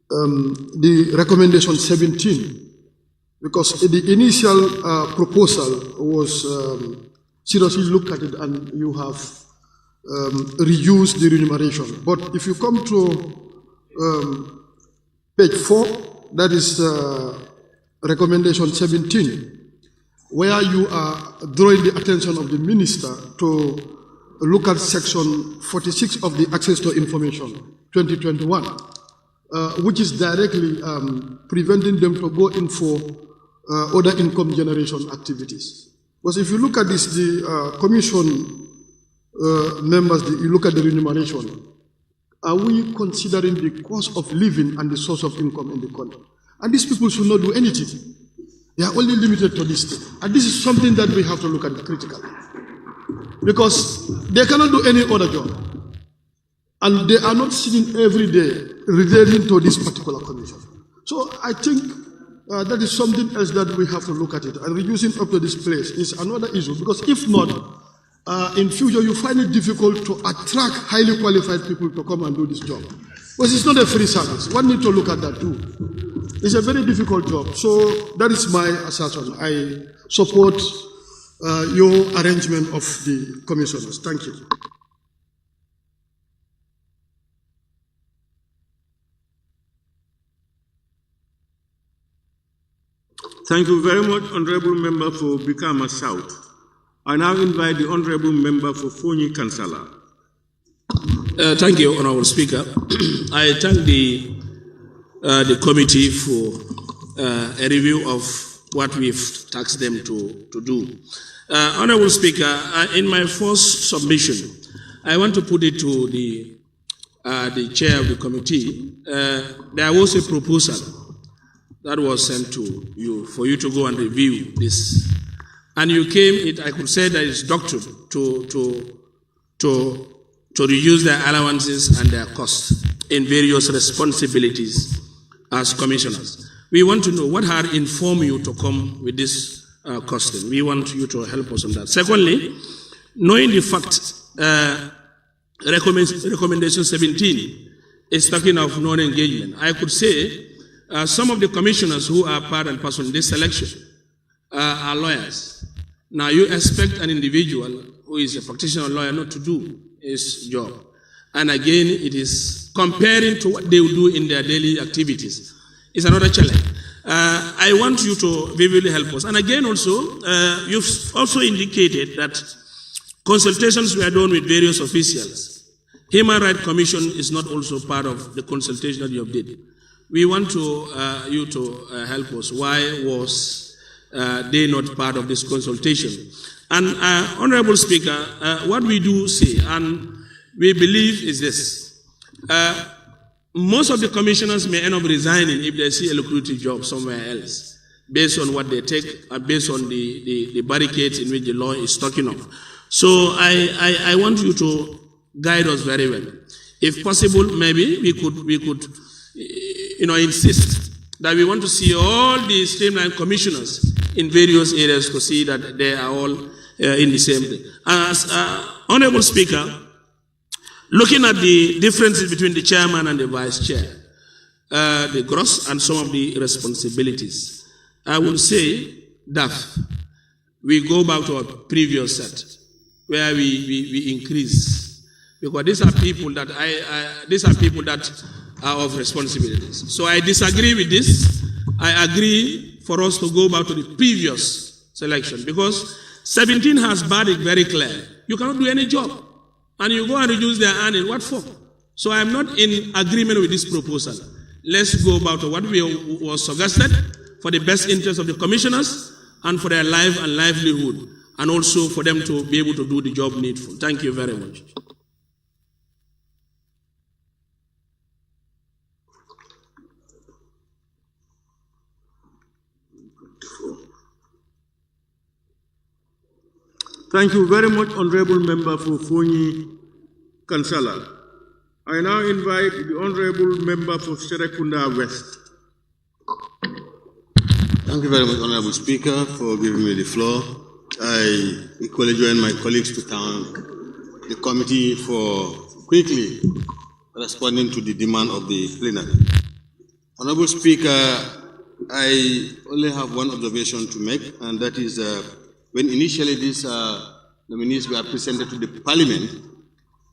the recommendation 17, because the initial proposal was seriously look at it and you have reduced the remuneration. But if you come to page 4, that is recommendation 17, where you are drawing the attention of the minister to look at section 46 of the Access to Information 2021, which is directly preventing them to go in for other income generation activities. Because if you look at this, the commission members, you look at the remuneration, are we considering the cost of living and the source of income in the country? And these people should not do anything. They are only limited to this thing. And this is something that we have to look at critically. Because they cannot do any other job. And they are not sitting every day relating to this particular commission. So I think that is something else that we have to look at it. And reducing up to this place is another issue, because if not, in future you find it difficult to attract highly qualified people to come and do this job. Because it's not a free service. One need to look at that too. It's a very difficult job. So that is my assertion. I support your arrangement of the commissioners. Thank you. Thank you very much, Honorable Member for Bikama South. I now invite the Honorable Member for Fonyi Kansala. Thank you, Honorable Speaker. I thank the committee for a review of what we've tasked them to do. Honorable Speaker, in my first submission, I want to put it to the chair of the committee. There was a proposal that was sent to you for you to go and review this. And you came, I could say that it's doctrine to reduce their allowances and their costs in various responsibilities as commissioners. We want to know what had informed you to come with this costing. We want you to help us on that. Secondly, knowing the fact, recommendation 17 is talking of non-engagement. I could say some of the commissioners who are part and parcel in this selection are lawyers. Now you expect an individual who is a practitioner lawyer not to do his job. And again, it is comparing to what they will do in their daily activities. It's another challenge. I want you to vividly help us. And again also, you've also indicated that consultations were done with various officials. Human Rights Commission is not also part of the consultation that you have did. We want you to help us. Why was they not part of this consultation? And Honorable Speaker, what we do say, and we believe is this. Most of the commissioners may end up resigning if they see a lucrative job somewhere else, based on what they take, based on the barricades in which the law is talking of. So I want you to guide us very well. If possible, maybe we could insist that we want to see all the streamlined commissioners in various areas to see that they are all in the same thing. As Honorable Speaker, looking at the differences between the chairman and the vice chair, the gross and some of the responsibilities, I will say that we go back to our previous set, where we increase, because these are people that are of responsibilities. So I disagree with this. I agree for us to go back to the previous selection, because 17 has made it very clear. You cannot do any job, and you go and reduce their earning. What for? So I am not in agreement with this proposal. Let's go back to what was suggested for the best interest of the commissioners and for their life and livelihood, and also for them to be able to do the job needful. Thank you very much. Thank you very much, Honorable Member for Fonyi Kansala. I now invite the Honorable Member for Serekunda West. Thank you very much, Honorable Speaker, for giving me the floor. I equally join my colleagues to thank the committee for quickly responding to the demand of the plenary. Honorable Speaker, I only have one observation to make, and that is when initially these nominees were presented to the Parliament,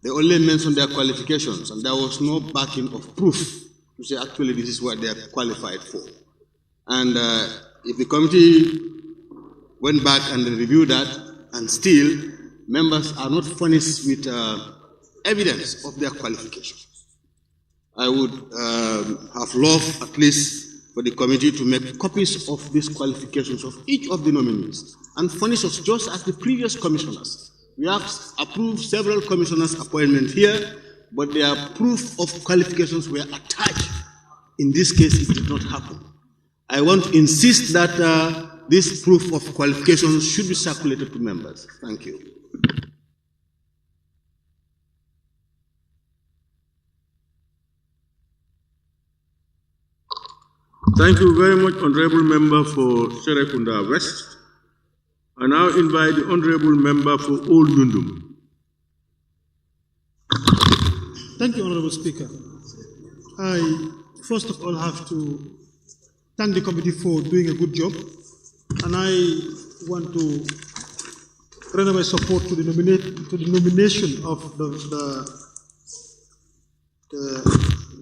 they only mentioned their qualifications, and there was no backing of proof to say actually this is what they are qualified for. And if the committee went back and reviewed that, and still members are not furnished with evidence of their qualifications, I would have loved at least for the committee to make copies of these qualifications of each of the nominees and furnish us just as the previous commissioners. We have approved several commissioners' appointments here, but their proof of qualifications were attached. In this case, it did not happen. I want to insist that this proof of qualifications should be circulated to members. Thank you. Thank you very much, Honorable Member for Serekunda West. I now invite the Honorable Member for Old Yundum. Thank you, Honorable Speaker. I first of all have to thank the committee for doing a good job, and I want to render my support to the nomination of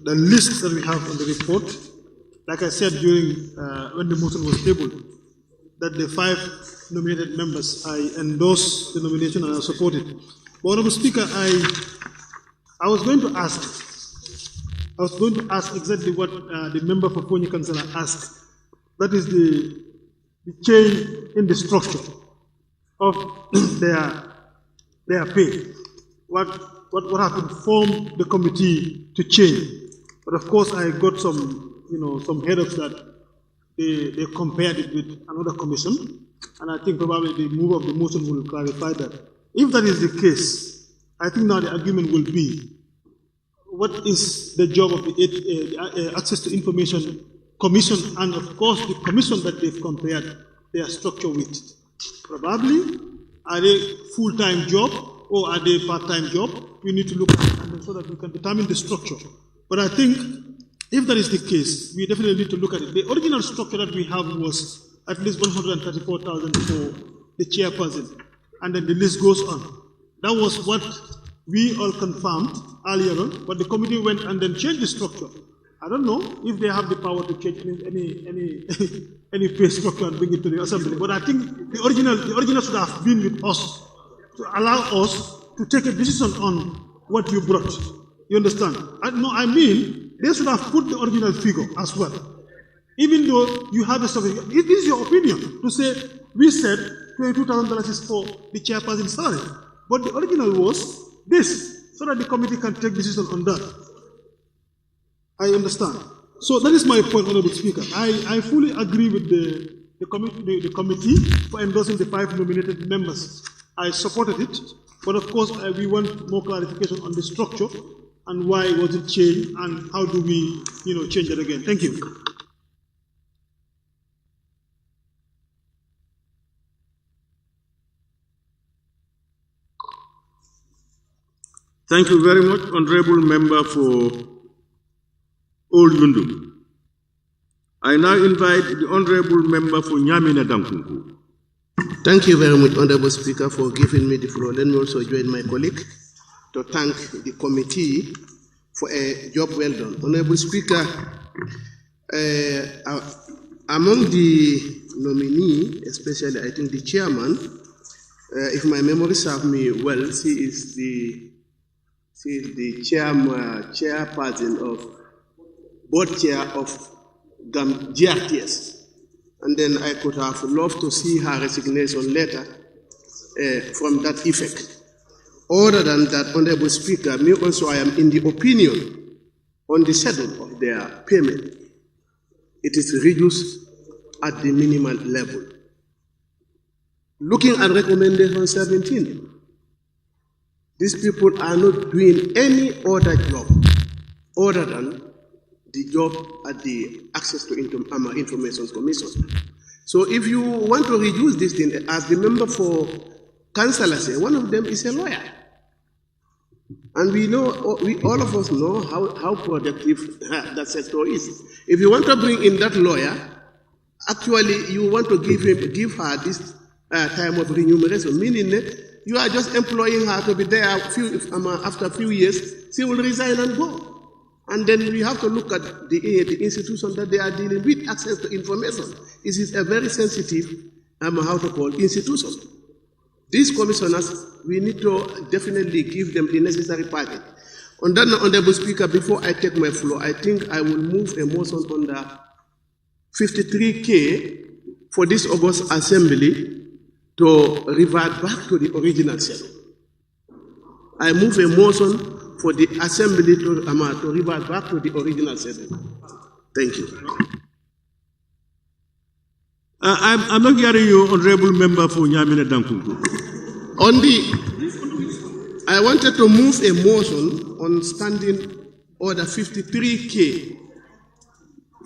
the list that we have on the report. Like I said during when the motion was tabled, that the 5 nominated members, I endorse the nomination and I support it. But Honorable Speaker, I was going to ask exactly what the member for Fonyi Councillor asked. That is the change in the structure of their pay. What have informed the committee to change? But of course, I got some head-ups that they compared it with another commission, and I think probably the move of the motion will clarify that. If that is the case, I think now the argument will be, what is the job of the Access to Information Commission, and of course the commission that they've compared their structure with? Probably, are they full-time job or are they part-time job? We need to look at it so that we can determine the structure. But I think if that is the case, we definitely need to look at it. The original structure that we have was at least 134,000 for the chairperson, and then the list goes on. That was what we all confirmed earlier on, but the committee went and then changed the structure. I don't know if they have the power to change any pay structure and bring it to the assembly, but I think the original should have been with us to allow us to take a decision on what you brought. You understand? I mean, they should have put the original figure as well. Even though you have a certificate, it is your opinion to say, we said $22,000 is for the chairperson's salary. But the original was this, so that the committee can take decision on that. I understand. So that is my point, Honorable Speaker. I fully agree with the committee for endorsing the 5 nominated members. I supported it, but of course we want more clarification on the structure and why was it changed and how do we, change it again. Thank you. Thank you very much, Honorable Member for Old Yundum. I now invite the Honorable Member for Nyamina Dankunku. Thank you very much, Honorable Speaker, for giving me the floor. Let me also join my colleague to thank the committee for a job well done. Honorable Speaker, among the nominee, especially I think the chairman, if my memory serves me well, she is the chairperson of board chair of GRTS. And then I could have loved to see her resignation letter from that effect. Other than that, Honorable Speaker, me also I am in the opinion on the schedule of their payment. It is reduced at the minimal level. Looking at recommendation 17, these people are not doing any other job other than the job at the Access to Information Commission. So if you want to reduce this thing, as the member for Councillor said, one of them is a lawyer. And we know, all of us know how productive that sector is. If you want to bring in that lawyer, actually you want to give her this time of remuneration, meaning you are just employing her to be there after a few years, she will resign and go. And then we have to look at the institution that they are dealing with, Access to Information. This is a very sensitive, institution. These commissioners, we need to definitely give them the necessary package. On that, Honorable Speaker, before I take my floor, I think I will move a motion on the 53K for this August Assembly to revert back to the original schedule. I move a motion for the Assembly to revert back to the original schedule. Thank you. I'm not hearing you, Honorable Member for Nyamina Dankunku. I wanted to move a motion on standing order 53K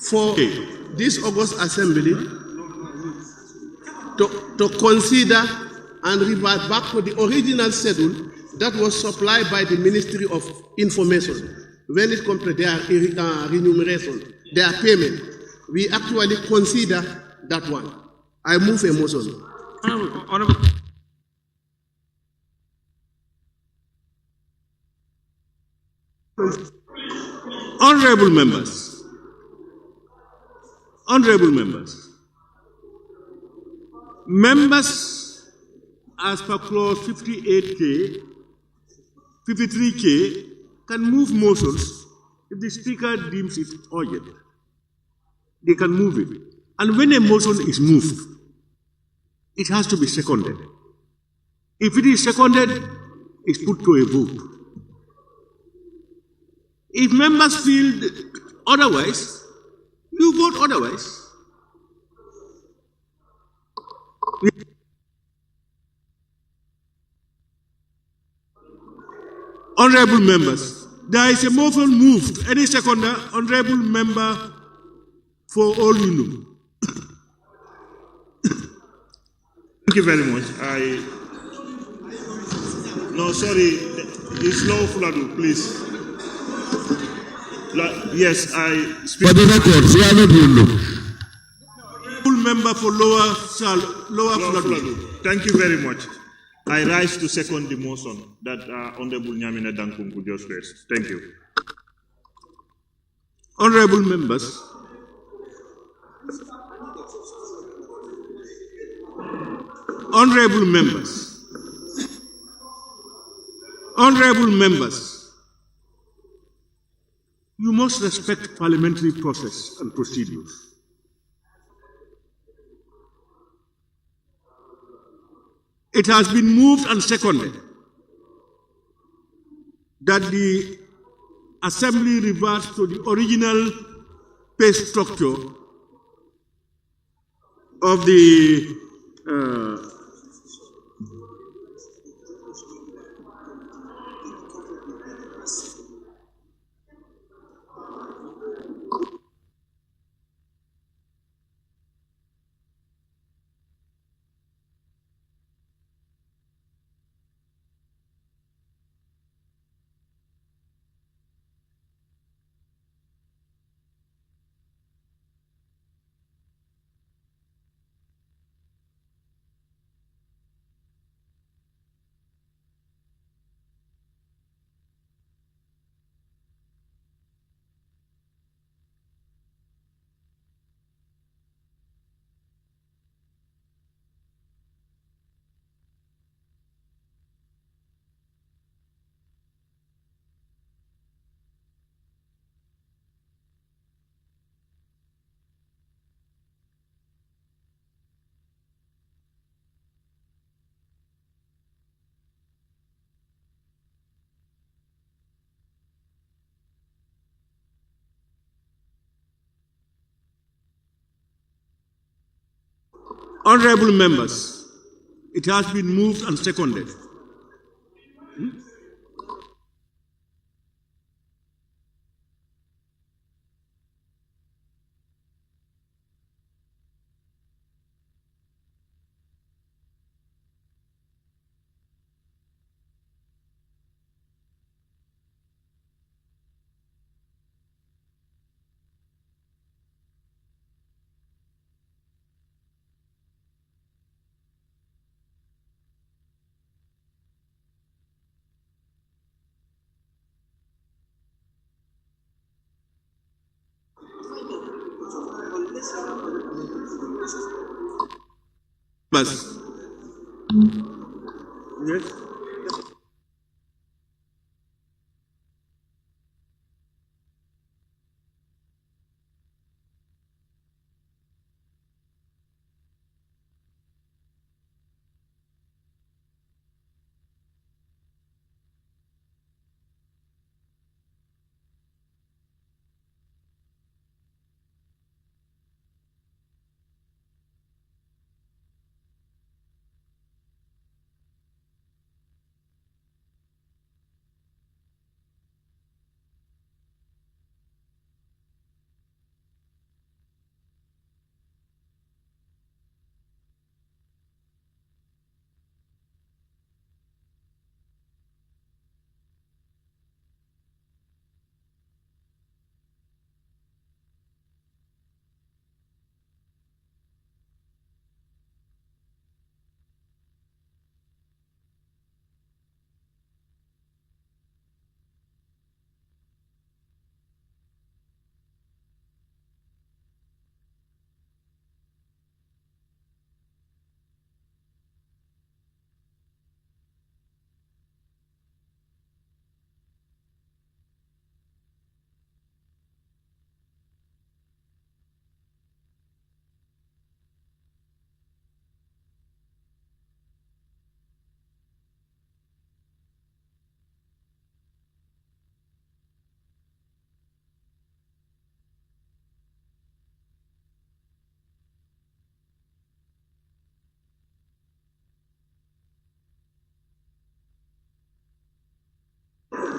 for this August Assembly to consider and revert back to the original schedule that was supplied by the Ministry of Information. when it comes to their remuneration, their payment, we actually consider that one. I move a motion. Honorable members, members as per clause 58K, 53K can move motions if the speaker deems it urgent. They can move it. And when a motion is moved, it has to be seconded. If it is seconded, it's put to a vote. If members feel otherwise, you vote otherwise. Honorable members, there is a motion moved. Any seconder, honorable member for all you know. Thank you very much. No, sorry, it's no Fuladu, please. Yes, I speak. For the record, we are not doing Full member for lower Fuladu. Thank you very much. I rise to second the motion that Honorable Nyamina Dankunku just raised. Thank you. Honorable members, you must respect parliamentary process and procedures. It has been moved and seconded that the Assembly reverts to the original pay structure of the honorable members, it has been moved and seconded. Yes.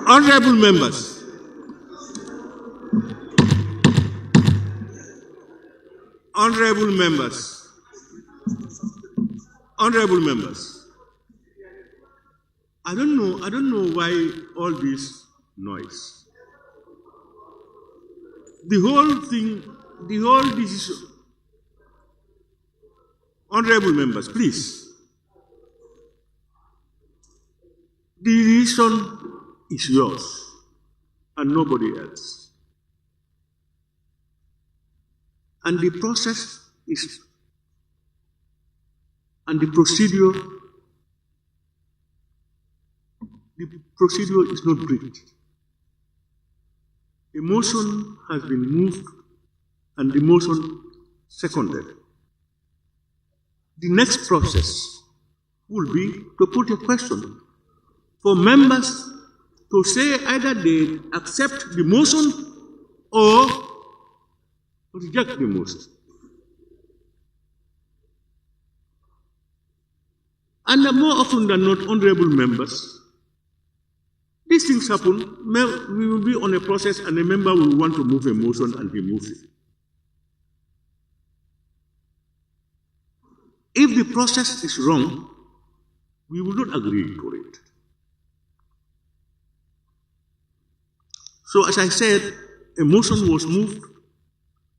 Honorable members, honorable members, honorable members, I don't know why all this noise. The whole thing, the whole decision. Honorable members, please. The decision is yours and nobody else. And the process is, and the procedure is not breached. A motion has been moved and the motion seconded. The next process will be to put a question for members to say either they accept the motion or reject the motion. And more often than not, honorable members, these things happen. We will be on a process and a member will want to move a motion and he moves it. If the process is wrong, we will not agree to it. So as I said, a motion was moved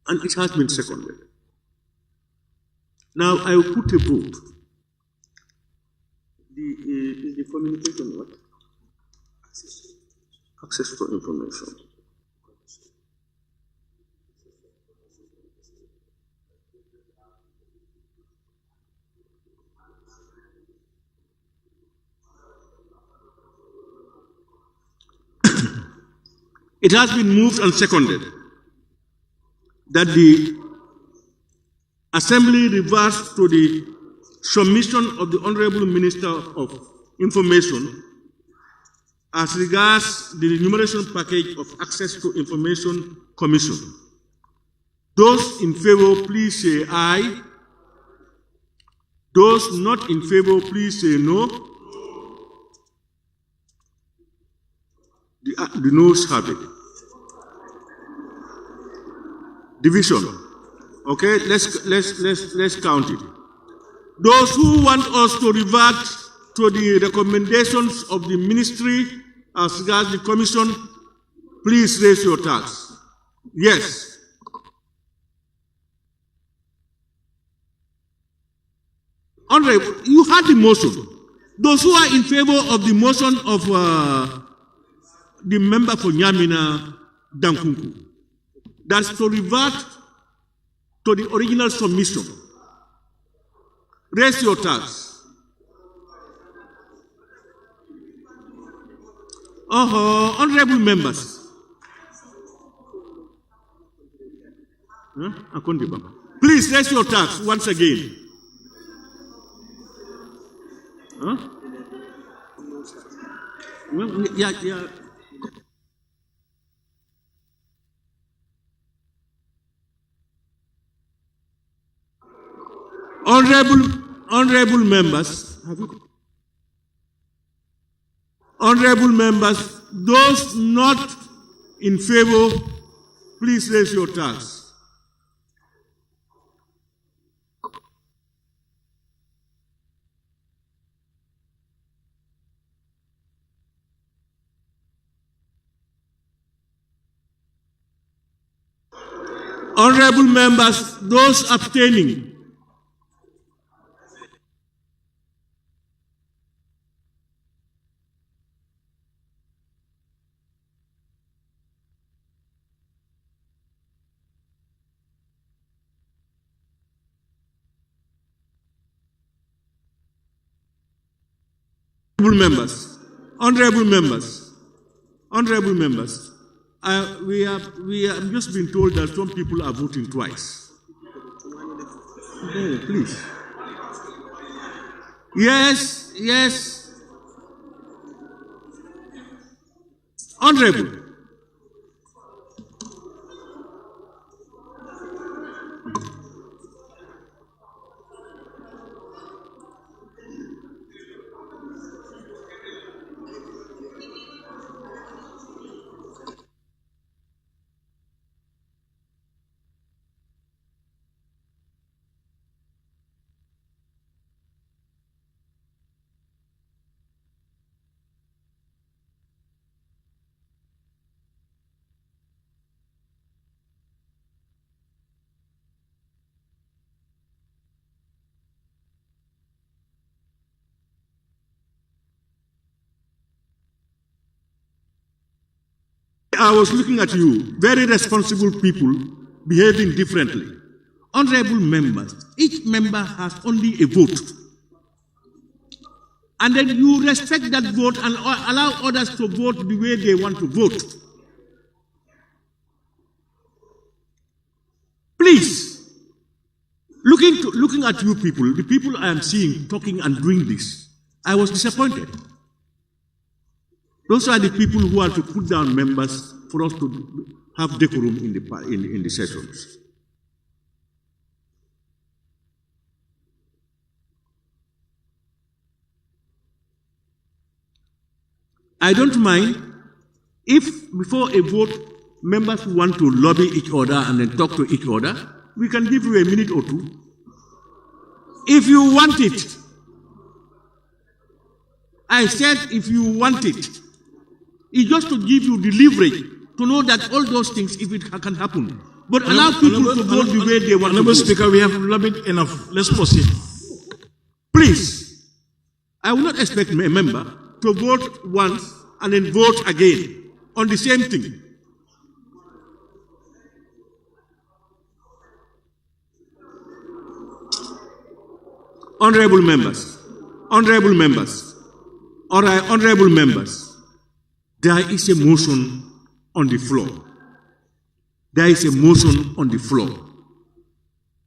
and it has been seconded. Now I will put a vote. Is the communication what? Access to information. It has been moved and seconded that the Assembly reverts to the submission of the Honorable Minister of Information as regards the remuneration package of Access to Information Commission. Those in favor, please say aye. Those not in favor, please say no. The noes have it. Division. Okay, let's count it. Those who want us to revert to the recommendations of the ministry as regards the commission, please raise your hands. Yes. Honorable, you had the motion. Those who are in favor of the motion of the member for Nyamina Dankunku, that's to revert to the original submission. Raise your hands. Honorable members. Please raise your hands once again. Yeah. Honorable members, those not in favor, please raise your hands. Honorable members, those abstaining. Honorable members, we have just been told that some people are voting twice. Please. Yes. Honorable. I was looking at you, very responsible people behaving differently. Honorable members, each member has only a vote. And then you respect that vote and allow others to vote the way they want to vote. Please, looking at you people, the people I am seeing talking and doing this, I was disappointed. Those are the people who are to put down members for us to have decorum in the sessions. I don't mind if before a vote, members who want to lobby each other and then talk to each other, we can give you a minute or two. If you want it, I said if you want it, it's just to give you the leverage to know that all those things, if it can happen. But allow people to vote the way they want to vote. Speaker, we have lobbied enough. Let's proceed. Please, I will not expect a member to vote once and then vote again on the same thing. Honorable members, all right, honorable members, there is a motion on the floor. There is a motion on the floor.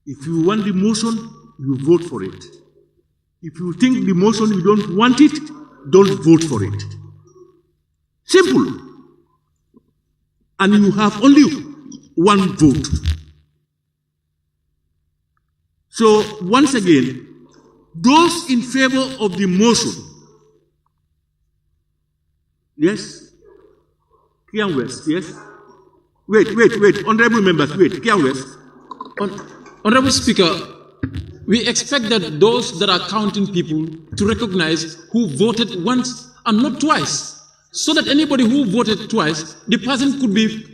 If you want the motion, you vote for it. If you think the motion you don't want it, don't vote for it. Simple. And you have only one vote. So once again, those in favor of the motion, yes? Kian West, yes? Wait, honorable members, wait, Kian West. Honorable Speaker, we expect that those that are counting people to recognize who voted once and not twice, so that anybody who voted twice, the person could be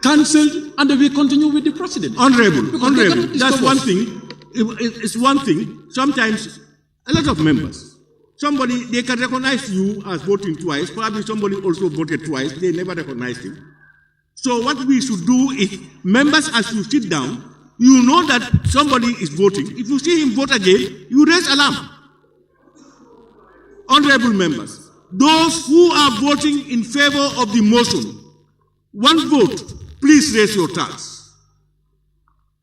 cancelled and we continue with the precedent. Honorable, that's one thing. It's one thing. Sometimes, a lot of members, somebody, they can recognize you as voting twice. Probably somebody also voted twice. They never recognized him. So what we should do is, members, as you sit down, you know that somebody is voting. If you see him vote again, you raise alarm. Honorable members, those who are voting in favor of the motion, one vote, please raise your tax.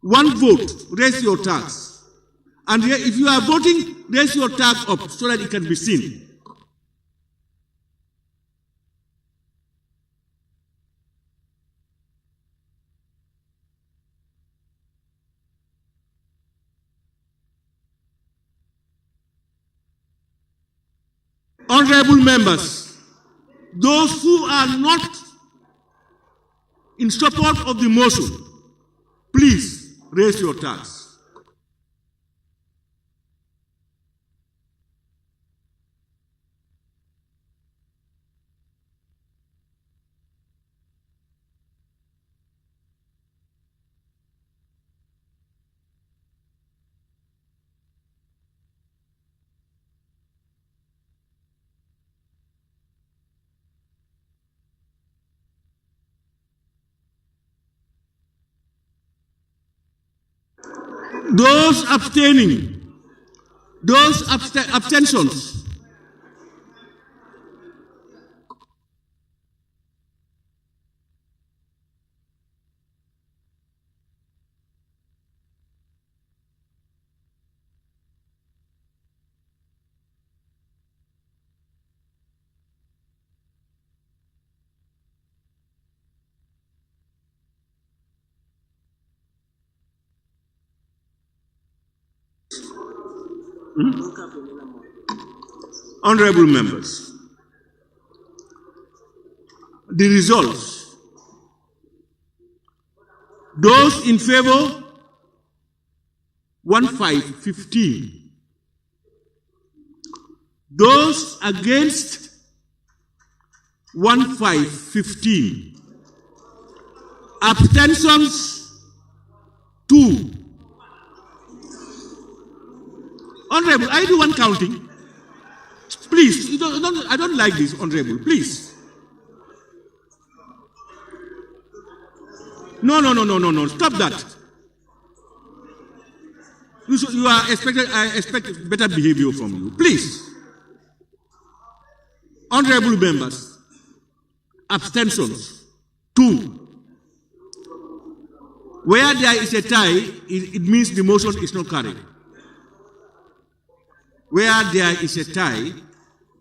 One vote, raise your tax. And if you are voting, raise your tax up so that it can be seen. Honorable members, those who are not in support of the motion, please raise your tax. Those abstaining, abstentions. Honorable members, the results. Those in favor, 1515. Those against, 1515. Abstentions, 2. Honorable, I do one counting. Please, I don't like this, Honorable, please. No. Stop that. I expect better behavior from you. Please. Honorable members, abstentions. 2. Where there is a tie, it means the motion is not carried. Where there is a tie,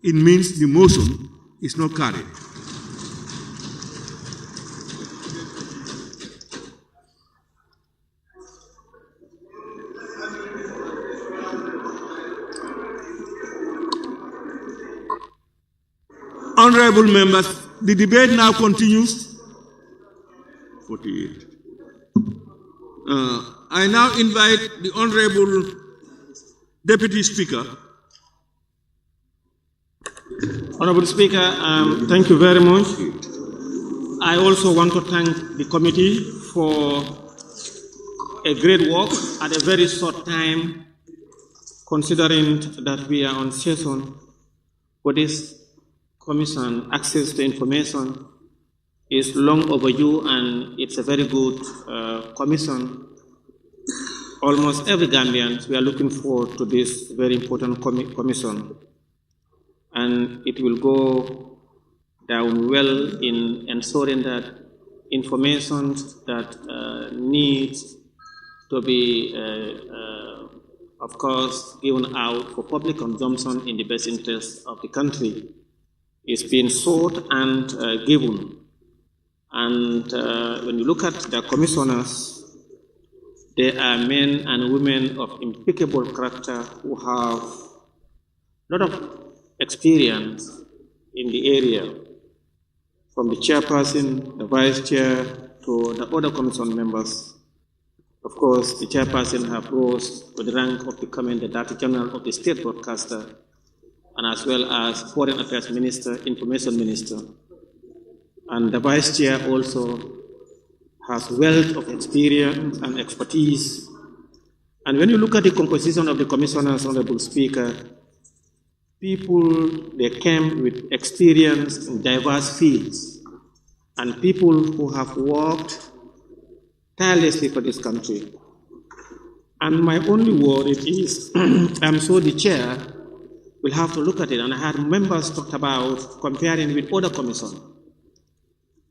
it means the motion is not carried. Honorable members, the debate now continues. 48. I now invite the Honorable Deputy Speaker. Honorable Speaker, thank you very much. I also want to thank the committee for a great work at a very short time, considering that we are on session for this commission. Access to information is long overdue, and it's a very good commission. Almost every Gambian, we are looking forward to this very important commission. And it will go down well in ensuring that information that needs to be, of course, given out for public consumption in the best interest of the country is being sought and given. And when you look at the commissioners, they are men and women of impeccable character who have a lot of experience in the area, from the chairperson, the vice chair, to the other commission members. Of course, the chairperson have rose to the rank of becoming the Director General of the State Broadcaster, and as well as Foreign Affairs Minister, Information Minister. And the vice chair also has wealth of experience and expertise. And when you look at the composition of the commissioners, Honorable Speaker, people, they came with experience in diverse fields, and people who have worked tirelessly for this country. And my only worry is, I'm sure the chair will have to look at it, and I had members talked about comparing with other commissions.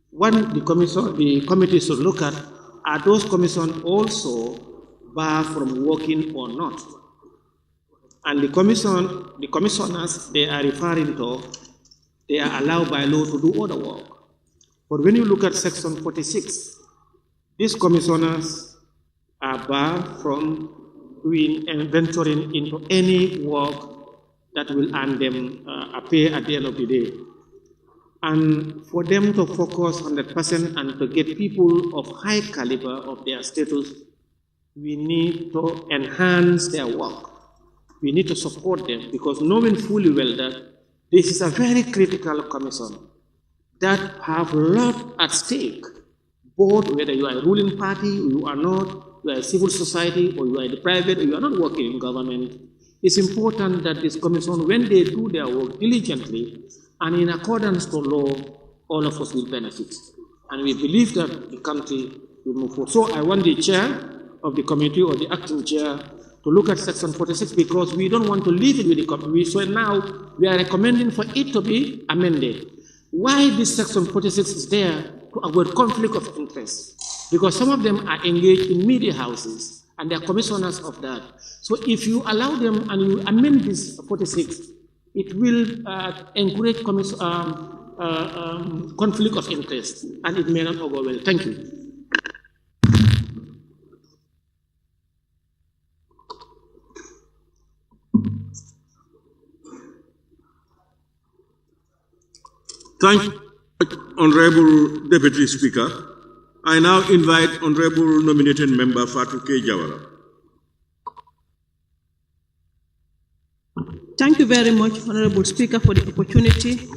One, the committee should look at, are those commissions also barred from working or not? And the commissioners they are referring to, they are allowed by law to do other work. But when you look at Section 46, these commissioners are barred from doing and venturing into any work that will earn them a pay at the end of the day. And for them to focus 100% and to get people of high caliber of their status, we need to enhance their work. We need to support them, because knowing fully well that this is a very critical commission that have a lot at stake, both whether you are a ruling party or you are not, you are a civil society or you are in the private or you are not working in government. It's important that this commission, when they do their work diligently and in accordance to law, all of us will benefit. And we believe that the country will move forward. So I want the chair of the committee or the acting chair to look at Section 46, because we don't want to leave it with the committee. So now we are recommending for it to be amended. Why this Section 46 is there? To avoid conflict of interest. Because some of them are engaged in media houses and they are commissioners of that. So if you allow them and you amend this 46, it will encourage conflict of interest, and it may not go well. Thank you. Thank you, Honorable Deputy Speaker. I now invite Honorable Nominated Member Fatou K. Jawara. Thank you very much, Honorable Speaker, for the opportunity.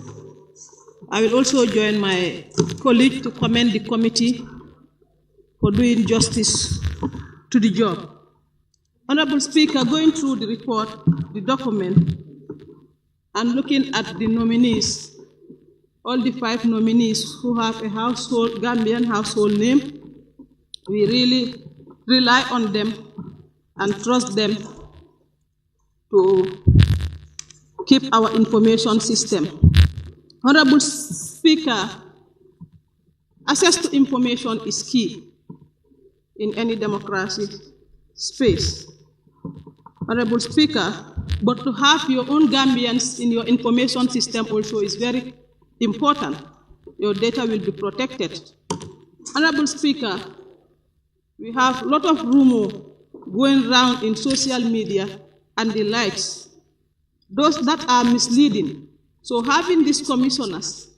I will also join my colleague to commend the committee for doing justice to the job. Honorable Speaker, going through the report, the document, and looking at the nominees, all the 5 nominees who have a Gambian household name, We really rely on them and trust them to keep our information system. Honorable Speaker, access to information is key in any democracy space. Honorable Speaker, but to have your own Gambians in your information system also is very important. Your data will be protected. Honorable Speaker, we have a lot of rumor going around in social media and the likes, those that are misleading. So having these commissioners,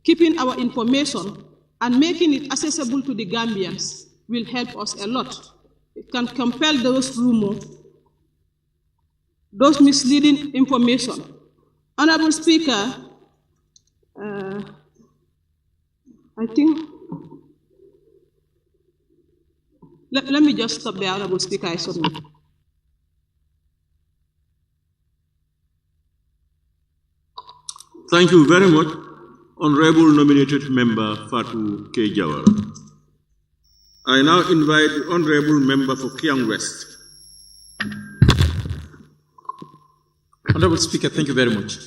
keeping our information and making it accessible to the Gambians will help us a lot. It can compel those rumors, those misleading information. Honorable Speaker, I think, let me just stop there, Honorable Speaker, I submit. Thank you very much, Honorable Nominated Member Fatu K. Jawara. I now invite the Honorable Member for Kiang West. Honorable Speaker, thank you very much.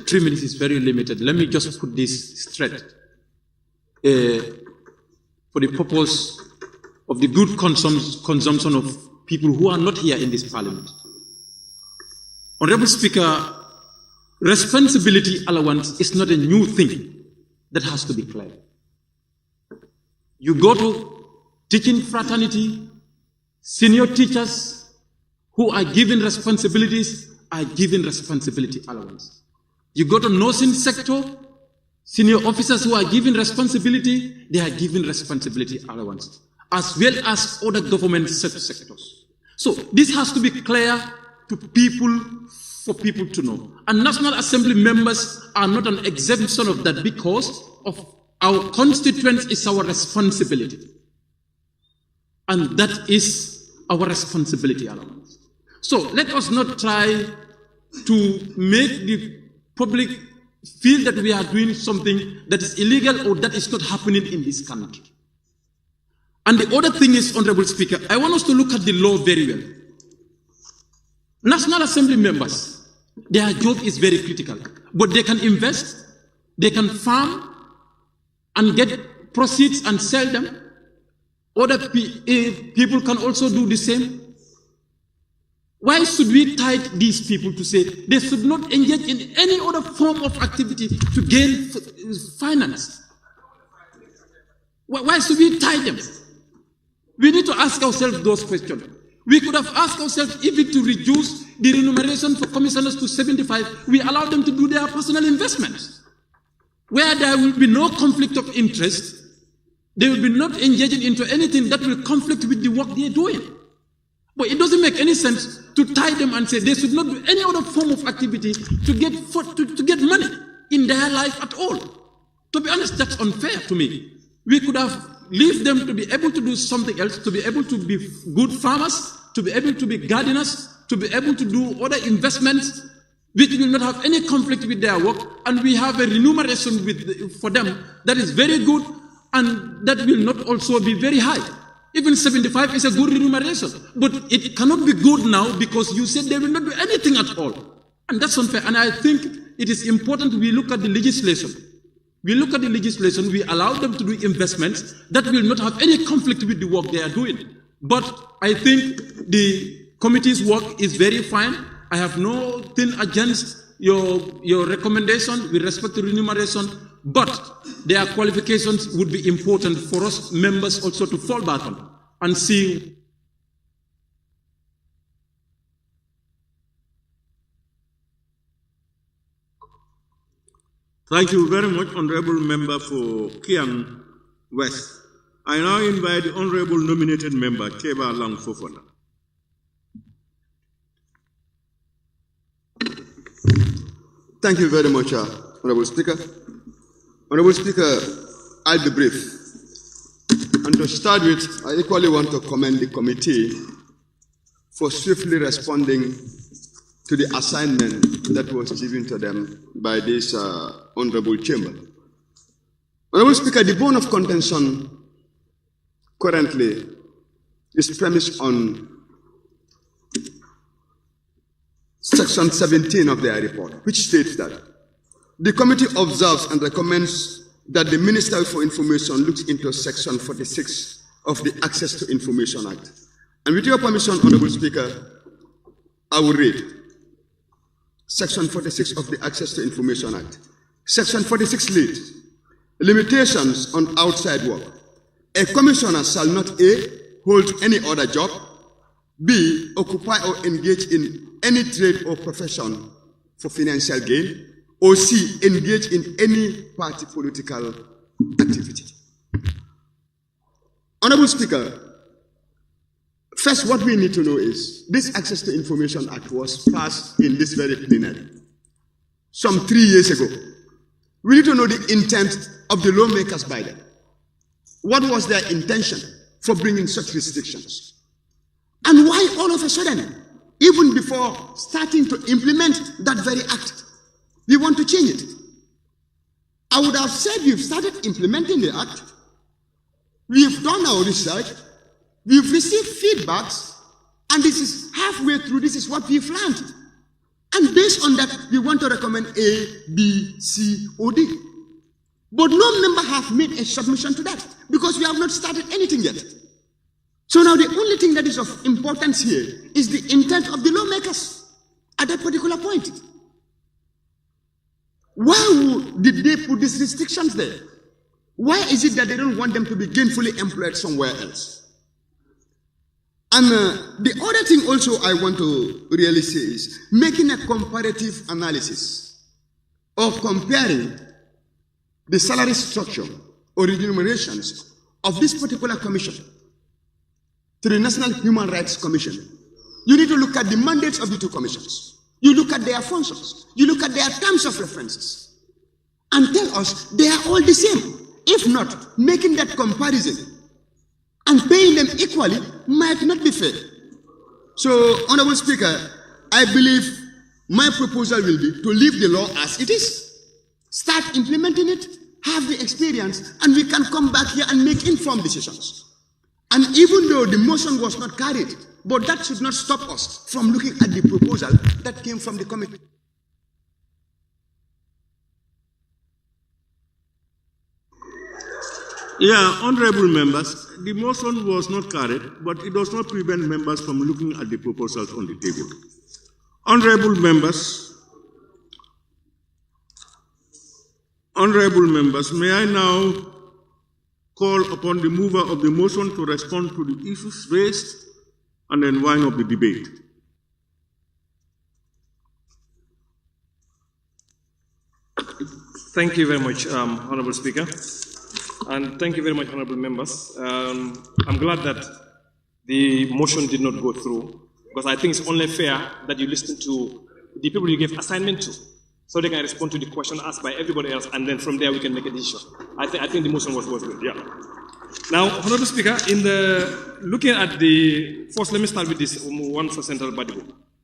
3 minutes is very limited. Let me just put this straight. For the purpose of the good consumption of people who are not here in this parliament. Honorable Speaker, responsibility allowance is not a new thing that has to be clear. You go to teaching fraternity, senior teachers who are given responsibilities are given responsibility allowance. You go to nursing sector, senior officers who are given responsibility, they are given responsibility allowance, as well as other government sectors. So this has to be clear to people, for people to know. And National Assembly members are not an exemption of that because of our constituents is our responsibility. And that is our responsibility allowance. So let us not try to make the public feel that we are doing something that is illegal or that is not happening in this country. And the other thing is, Honorable Speaker, I want us to look at the law very well. National Assembly members, their job is very critical, but they can invest, they can farm, and get proceeds and sell them. Other people can also do the same. Why should we tie these people to say they should not engage in any other form of activity to gain finance? Why should we tie them? We need to ask ourselves those questions. We could have asked ourselves, even to reduce the remuneration for commissioners to 75, we allow them to do their personal investments, where there will be no conflict of interest. They will be not engaging into anything that will conflict with the work they are doing. But it doesn't make any sense to tie them and say they should not do any other form of activity to get money in their life at all. To be honest, that's unfair to me. We could have leave them to be able to do something else, to be able to be good farmers, to be able to be gardeners, to be able to do other investments which will not have any conflict with their work, and we have a remuneration for them that is very good and that will not also be very high. Even 75 is a good remuneration, but it cannot be good now because you said they will not do anything at all. And that's unfair. And I think it is important we look at the legislation. We look at the legislation, we allow them to do investments that will not have any conflict with the work they are doing. But I think the committee's work is very fine. I have nothing against your recommendation with respect to remuneration, but their qualifications would be important for us members also to fall back on and see. Thank you very much, Honorable Member for Kiang West. I now invite the Honorable Nominated Member, Keba Lang Fofana. Thank you very much, Honorable Speaker. Honorable Speaker, I'll be brief. And to start with, I equally want to commend the committee for swiftly responding to the assignment that was given to them by this honorable chamber. Honorable Speaker, the bone of contention currently is premised on Section 17 of their report, which states that the committee observes and recommends that the Minister for Information looks into Section 46 of the Access to Information Act. And with your permission, Honorable Speaker, I will read Section 46 of the Access to Information Act. Section 46 leads limitations on outside work. A commissioner shall not A, hold any other job, B, occupy or engage in any trade or profession for financial gain, or C, engage in any party political activity. Honorable Speaker, first what we need to know is this Access to Information Act was passed in this very plenary some 3 years ago. We need to know the intent of the lawmakers by them. What was their intention for bringing such restrictions? And why all of a sudden, even before starting to implement that very act, we want to change it? I would have said we've started implementing the act, we've done our research, we've received feedbacks, and this is halfway through, this is what we've learned. And based on that, we want to recommend A, B, C, or D. But no member has made a submission to that because we have not started anything yet. So now the only thing that is of importance here is the intent of the lawmakers at that particular point. Why did they put these restrictions there? Why is it that they don't want them to be gainfully employed somewhere else? And the other thing also I want to really say is making a comparative analysis or comparing the salary structure or remunerations of this particular commission to the National Human Rights Commission. You need to look at the mandates of the two commissions. You look at their functions. You look at their terms of references and tell us they are all the same. If not, making that comparison and paying them equally might not be fair. So, Honorable Speaker, I believe my proposal will be to leave the law as it is, start implementing it, have the experience, and we can come back here and make informed decisions. And even though the motion was not carried, but that should not stop us from looking at the proposal that came from the committee. Yeah, honorable members, the motion was not carried, but it does not prevent members from looking at the proposals on the table. Honorable members, may I now call upon the mover of the motion to respond to the issues raised and then wind up the debate. Thank you very much, Honorable Speaker. And thank you very much, honorable members. I'm glad that the motion did not go through, because I think it's only fair that you listen to the people you gave assignment to, so they can respond to the question asked by everybody else, and then from there we can make a decision. I think the motion was good, yeah. Now, Honorable Speaker, looking at first let me start with this one for Central Body.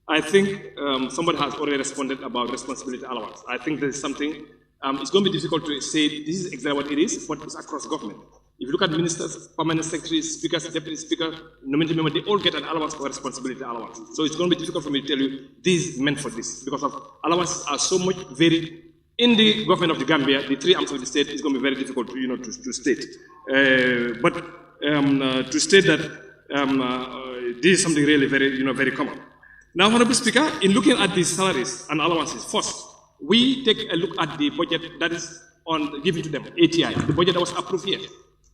I think somebody has already responded about responsibility allowance. I think there's something. It's going to be difficult to say this is exactly what it is, but it's across government. If you look at ministers, permanent secretaries, speakers, deputy speaker, nominated member, they all get an allowance for responsibility allowance. So it's going to be difficult for me to tell you this is meant for this, because of allowances are so much varied in the government of the Gambia. The three arms of the state is going to be very difficult to state. But to state that this is something really very common. Now, Honorable Speaker, in looking at these salaries and allowances, first, we take a look at the budget that is given to them, ATI, the budget that was approved here.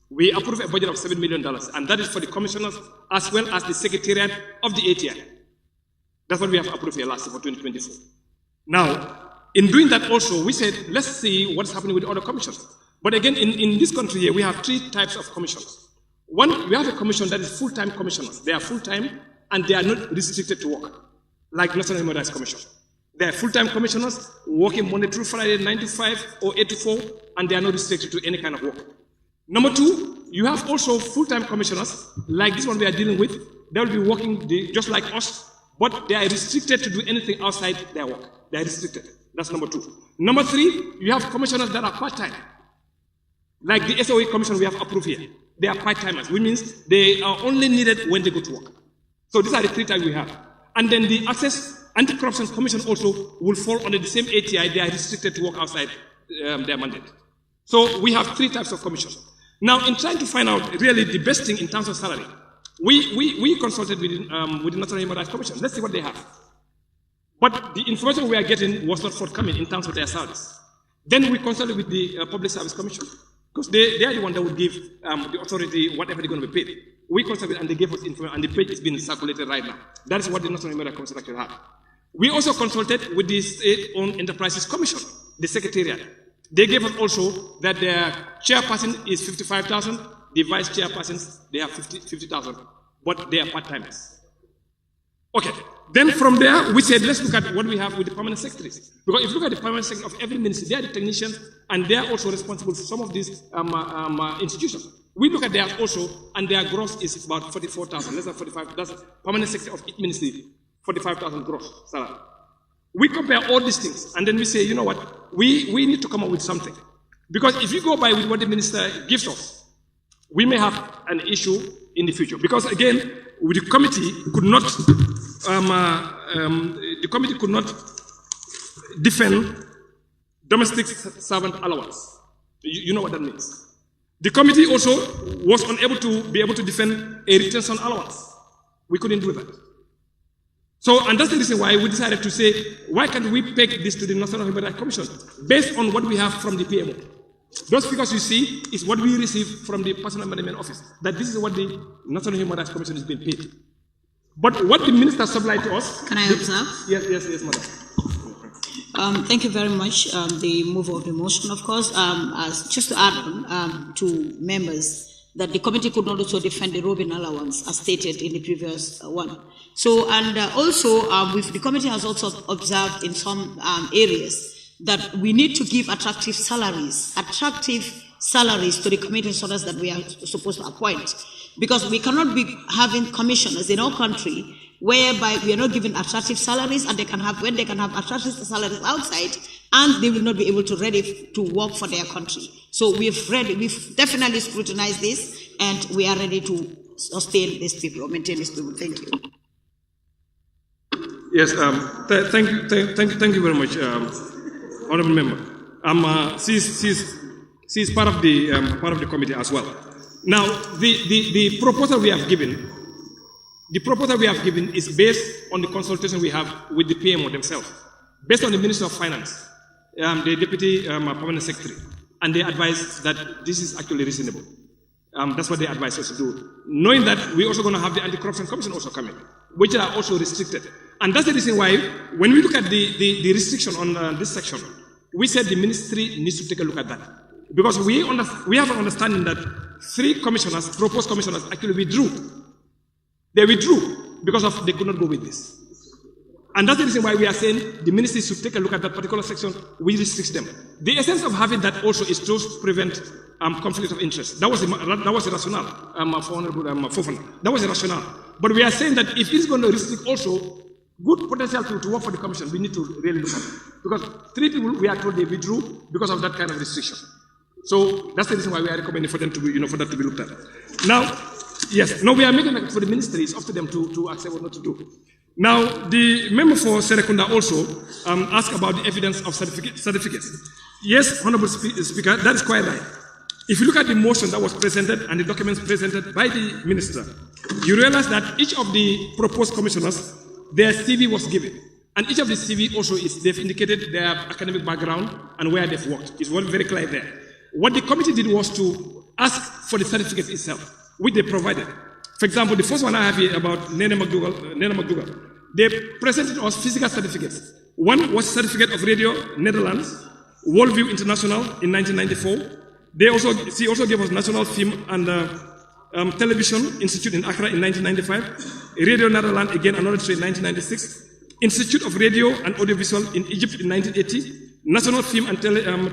We approved a budget of $7 million, and that is for the commissioners as well as the secretariat of the ATI. That's what we have approved here last year for 2024. Now, in doing that also, we said, let's see what's happening with other commissions. But again, in this country here, we have three types of commissions. One, we have a commission that is full-time commissioners. They are full-time, and they are not restricted to work, like National Human Rights Commission. They are full-time commissioners working Monday through Friday, 9 to 5 or 8 to 4, and they are not restricted to any kind of work. Number two, you have also full-time commissioners, like this one we are dealing with. They will be working just like us, but they are restricted to do anything outside their work. They are restricted. That's number two. Number three, you have commissioners that are part-time. Like the SOE commission we have approved here. They are part-timers, which means they are only needed when they go to work. So these are the 3 types we have. And then the Access Anti-Corruption Commission also will fall under the same ATI. They are restricted to work outside their mandate. So we have 3 types of commissions. Now, in trying to find out really the best thing in terms of salary, we consulted with the National Human Rights Commission. Let's see what they have. But the information we are getting was not forthcoming in terms of their salaries. Then we consulted with the Public Service Commission, because they are the one that would give the authority whatever they're going to be paid. We consulted and they gave us information, and the page is being circulated right now. That is what the National Human Rights Commission actually had. We also consulted with the State-Owned Enterprises Commission, the Secretariat. They gave us also that their chairperson is 55,000, the vice chairpersons, they have 50,000, but they are part-timers. Okay, then from there, we said, let's look at what we have with the permanent secretaries. Because if you look at the permanent secretary of every ministry, they are the technicians, and they are also responsible for some of these institutions. We look at theirs also, and their gross is about 44,000, less than 45,000. That's permanent secretary of each ministry, 45,000 gross salary. We compare all these things, and then we say, you know what, we need to come up with something. Because if you go by with what the minister gives us, we may have an issue in the future. Because again, the committee could not defend domestic servant allowance. You know what that means. The committee also was unable to defend a retention allowance. We couldn't do that. So, and that's the reason why we decided to say, why can't we peg this to the National Human Rights Commission based on what we have from the PMO? Those figures you see is what we receive from the Personal Management Office, that this is what the National Human Rights Commission is being paid. But what the minister supplied to us... Can I observe? Yes, madam. Thank you very much, the mover of the motion, of course. Just to add on to members, that the committee could not also defend the roving allowance as stated in the previous one. So, and also, the committee has also observed in some areas that we need to give attractive salaries to the commissioners that we are supposed to appoint. Because we cannot be having commissioners in our country whereby we are not giving attractive salaries, and they can have attractive salaries outside, and they will not be able to ready to work for their country. So we've definitely scrutinized this, and we are ready to sustain these people or maintain these people. Thank you. Yes, thank you very much, honourable member. She's part of the committee as well. Now, the proposal we have given. The proposal we have given is based on the consultation we have with the PMO themselves, based on the Minister of Finance, the Deputy Permanent Secretary, and they advise that this is actually reasonable. That's what they advise us to do. Knowing that we're also going to have the Anti-Corruption Commission also coming, which are also restricted. And that's the reason why, when we look at the restriction on this section, we said the ministry needs to take a look at that. Because we have an understanding that 3 commissioners, proposed commissioners, actually withdrew. They withdrew because they could not go with this. And that's the reason why we are saying the ministry should take a look at that particular section, which restricts them. The essence of having that also is to prevent conflict of interest. That was the rationale for Honorable Fofana. That was the rationale. But we are saying that if it's going to restrict also good potential to work for the commission, we need to really look at it. Because 3 people, we are told they withdrew because of that kind of restriction. So that's the reason why we are recommending for them to be, for that to be looked at. Now, yes, no, we are making it for the ministry. It's up to them to accept or not to do. Now, the member for Serekunda also asked about the evidence of certificates. Yes, Honorable Speaker, that is quite right. If you look at the motion that was presented and the documents presented by the minister, you realize that each of the proposed commissioners, their CV was given. And each of the CV also they've indicated their academic background and where they've worked. It's very clear there. What the committee did was to ask for the certificates itself, which they provided. For example, the first one I have here about Nene McDougall, they presented us physical certificates. One was certificate of Radio Netherlands, Worldview International in 1994. She also gave us National Film and Television Institute in Accra in 1995. Radio Netherlands, again, another trade in 1996. Institute of Radio and Audiovisual in Egypt in 1980. National Film and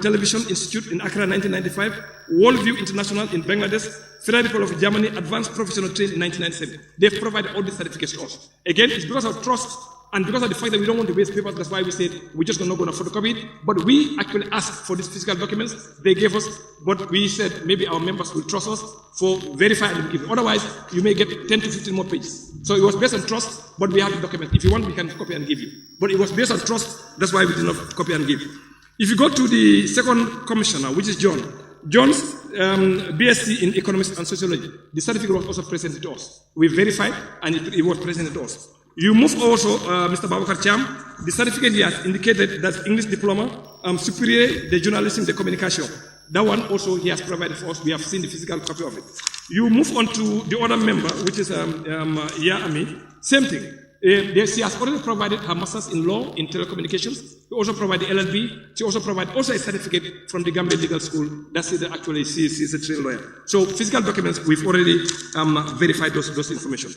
Television Institute in Accra, 1995, Worldview International in Bangladesh, Federal Republic of Germany, Advanced Professional Training in 1997. They've provided all these certificates to us. Again, it's because of trust And because of the fact that we don't want to waste papers, that's why we said we're just not going to photocopy it. But we actually asked for these physical documents. They gave us, but we said maybe our members will trust us for verify and give. Otherwise, you may get 10 to 15 more pages. So it was based on trust, but we have the document. If you want, we can copy and give you. But it was based on trust, that's why we did not copy and give. If you go to the second commissioner, which is John's BSc in Economics and Sociology, the certificate was also presented to us. We verified, and it was presented to us. You move also, Mr. Babakar Cham, the certificate he has indicated that's English diploma, superior de journalism de communication. That one also he has provided for us. We have seen the physical copy of it. You move on to the other member, which is Ami. Same thing. She has already provided her master's in law in telecommunications. She also provided LLB. She also provided a certificate from the Gambia Legal School that says that actually she is a trained lawyer. So physical documents, we've already verified those information.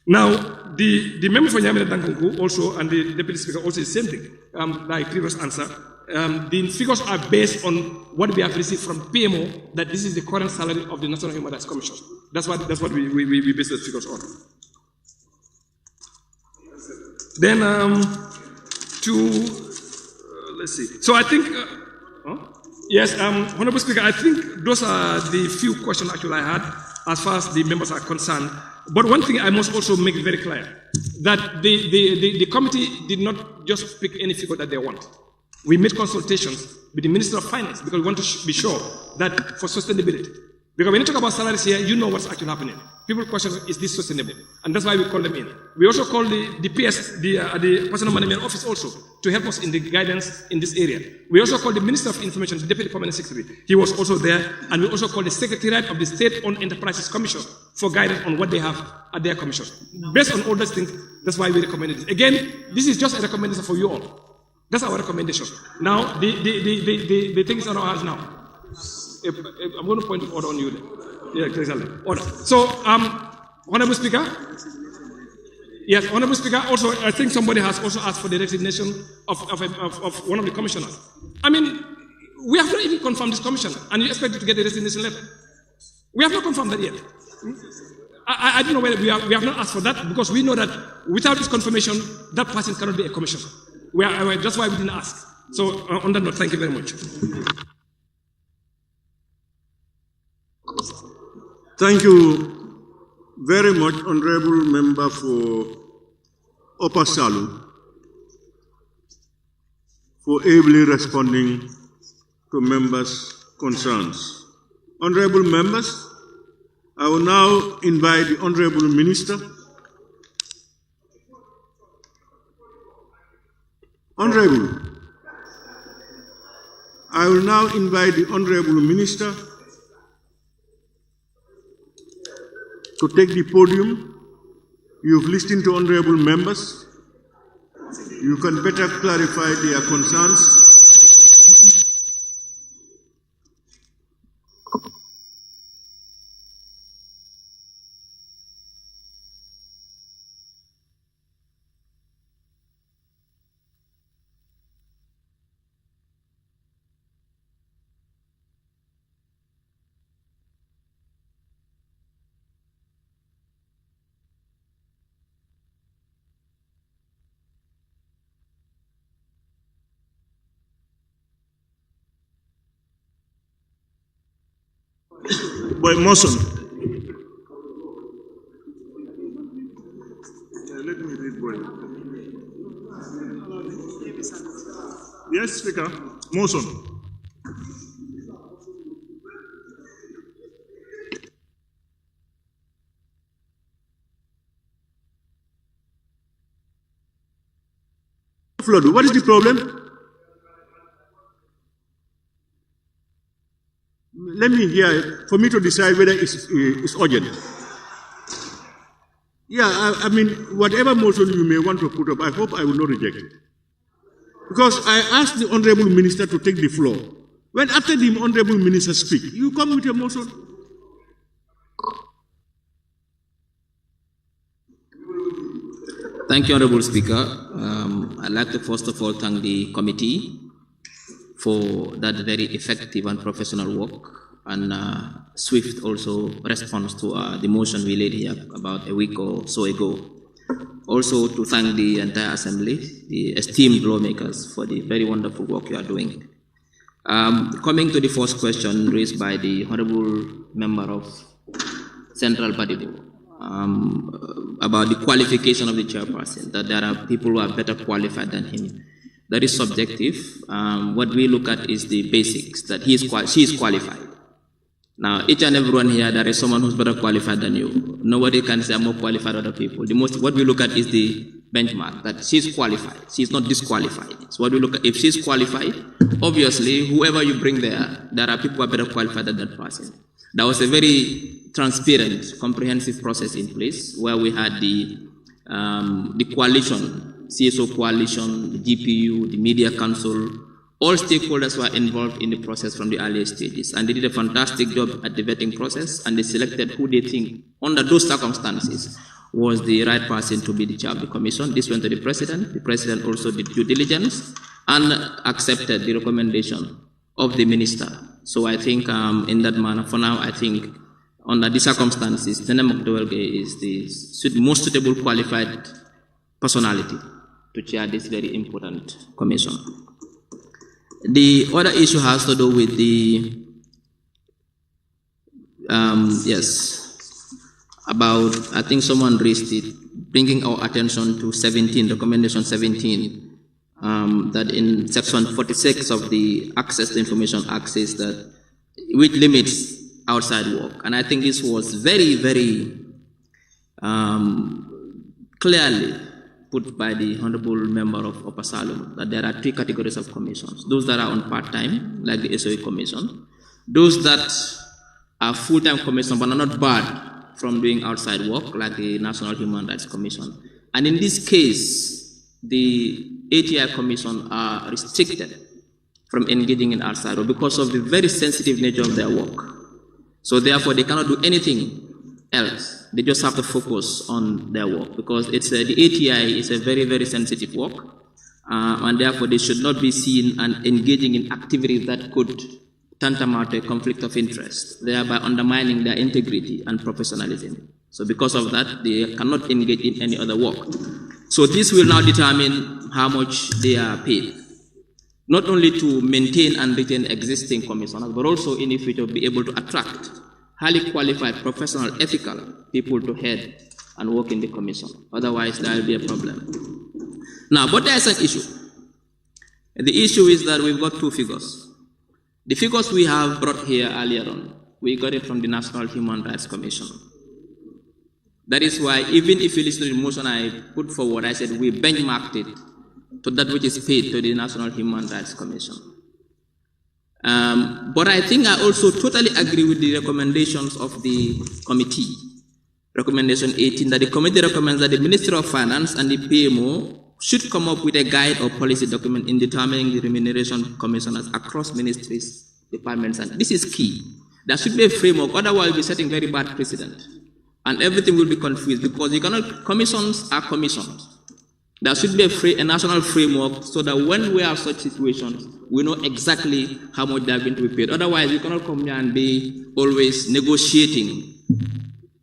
Now, the member for Nyamina Dankunku also, and the deputy speaker also is the same thing, like previous answer. The figures are based on what we have received from PMO, that this is the current salary of the National Human Rights Commission. That's what we base those figures on. Then, let's see. So I think, yes, Honorable Speaker, I think those are the few questions actually I had as far as the members are concerned. But one thing I must also make very clear, that the committee did not just pick any figure that they want. We made consultations with the Minister of Finance because we want to be sure that for sustainability. Because when you talk about salaries here, you know what's actually happening. People question, is this sustainable? And that's why we call them in. We also call the PS, the Personal Management Office also, to help us in the guidance in this area. We also call the Minister of Information, the Deputy Permanent Secretary. He was also there. And we also call the Secretariat of the State-Owned Enterprises Commission for guidance on what they have at their commission. Based on all those things, that's why we recommended it. Again, this is just a recommendation for you all. That's our recommendation. Now, the things are ours now. I'm going to point to order on you then. Yeah, exactly. Order. So, Honorable Speaker. Yes, Honorable Speaker. Also, I think somebody has also asked for the resignation of one of the commissioners. I mean, we have not even confirmed this commissioner, and you expect to get a resignation letter. We have not confirmed that yet. I don't know whether we have not asked for that because we know that without this confirmation, that person cannot be a commissioner. That's why we didn't ask. So, on that note, thank you very much. Thank you very much, Honorable Member for Upper Salu, for ably responding to members' concerns. Honorable members, I will now invite the Honorable Minister. Honorable, I will now invite the Honorable Minister to take the podium. You've listened to honorable members. You can better clarify their concerns. Boy Moson. Let me read boy. Yes, Speaker. Moson. Flood, what is the problem? Let me hear it for me to decide whether it's urgent. Yeah, I mean, whatever motion you may want to put up, I hope I will not reject it. Because I asked the Honorable Minister to take the floor. When after the Honorable Minister speak, you come with a motion. Thank you, Honorable Speaker. I'd like to first of all thank the committee for that very effective and professional work and swift also response to the motion we laid here about a week or so ago. Also to thank the entire assembly, the esteemed lawmakers for the very wonderful work you are doing. Coming to the first question raised by the honorable member of Central Badibu, about the qualification of the chairperson, that there are people who are better qualified than him. That is subjective. What we look at is the basics, that she is qualified. Now, each and everyone here, there is someone who's better qualified than you. Nobody can say I'm more qualified than other people. What we look at is the benchmark, that she's qualified. She's not disqualified. So what we look at, if she's qualified, obviously, whoever you bring there are people who are better qualified than that person. There was a very transparent, comprehensive process in place where we had the coalition, CSO coalition, the GPU, the media council. All stakeholders were involved in the process from the earliest stages, and they did a fantastic job at the vetting process, and they selected who they think, under those circumstances, was the right person to be the chair of the commission. This went to the president. The president also did due diligence and accepted the recommendation of the minister. So I think in that manner, for now, I think under the circumstances, Nene McDowell is the most suitable qualified personality to chair this very important commission. The other issue has to do with the, about, I think someone raised it, bringing our attention to 17, recommendation 17, that in section 46 of the Access to Information Act says that, which limits outside work. And I think this was very, very clearly put by the honorable member of Upper Salem, that there are three categories of commissions. Those that are on part-time, like the SOE commission. Those that are full-time commission but are not barred from doing outside work, like the National Human Rights Commission. And in this case, the ATI commission are restricted from engaging in outside work because of the very sensitive nature of their work. So therefore, they cannot do anything else. They just have to focus on their work because it's the ATI is a very, very sensitive work, and therefore they should not be seen and engaging in activities that could tantamount to a conflict of interest, thereby undermining their integrity and professionalism. So because of that, they cannot engage in any other work. So this will now determine how much they are paid, not only to maintain and retain existing commissioners, but also in the future be able to attract highly qualified, professional, ethical people to head and work in the commission. Otherwise, there will be a problem. Now, but there's an issue. The issue is that we've got two figures. The figures we have brought here earlier on, we got it from the National Human Rights Commission. That is why, even if you listen to the motion I put forward, I said we benchmarked it to that which is paid to the National Human Rights Commission. But I think I also totally agree with the recommendations of the committee. Recommendation 18, that the committee recommends that the Ministry of Finance and the PMO should come up with a guide or policy document in determining the remuneration of commissioners across ministries, departments, and this is key. There should be a framework, otherwise we'll be setting very bad precedent. And everything will be confused because you cannot, commissions are commissioned. There should be a national framework so that when we have such situations, we know exactly how much they are going to be paid. Otherwise, you cannot come here and be always negotiating,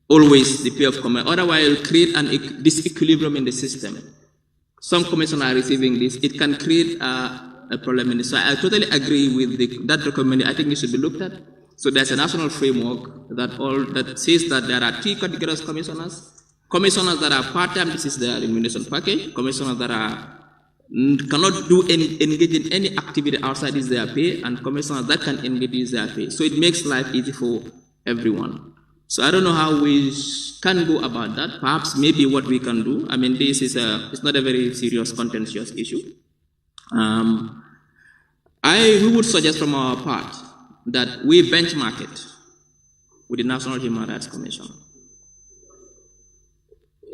always the pay of commissioners. Otherwise, it will create an disequilibrium in the system. Some commissioners are receiving this. It can create a problem in this. So I totally agree with that recommendation. I think it should be looked at. So there's a national framework that says that there are three categories of commissioners. Commissioners that are part-time, this is their remuneration package. Commissioners that cannot engage in any activity outside is their pay, and commissioners that can engage is their pay. So it makes life easy for everyone. So I don't know how we can go about that. Perhaps maybe what we can do, I mean, this is it's not a very serious contentious issue. We would suggest from our part that we benchmark it with the National Human Rights Commission.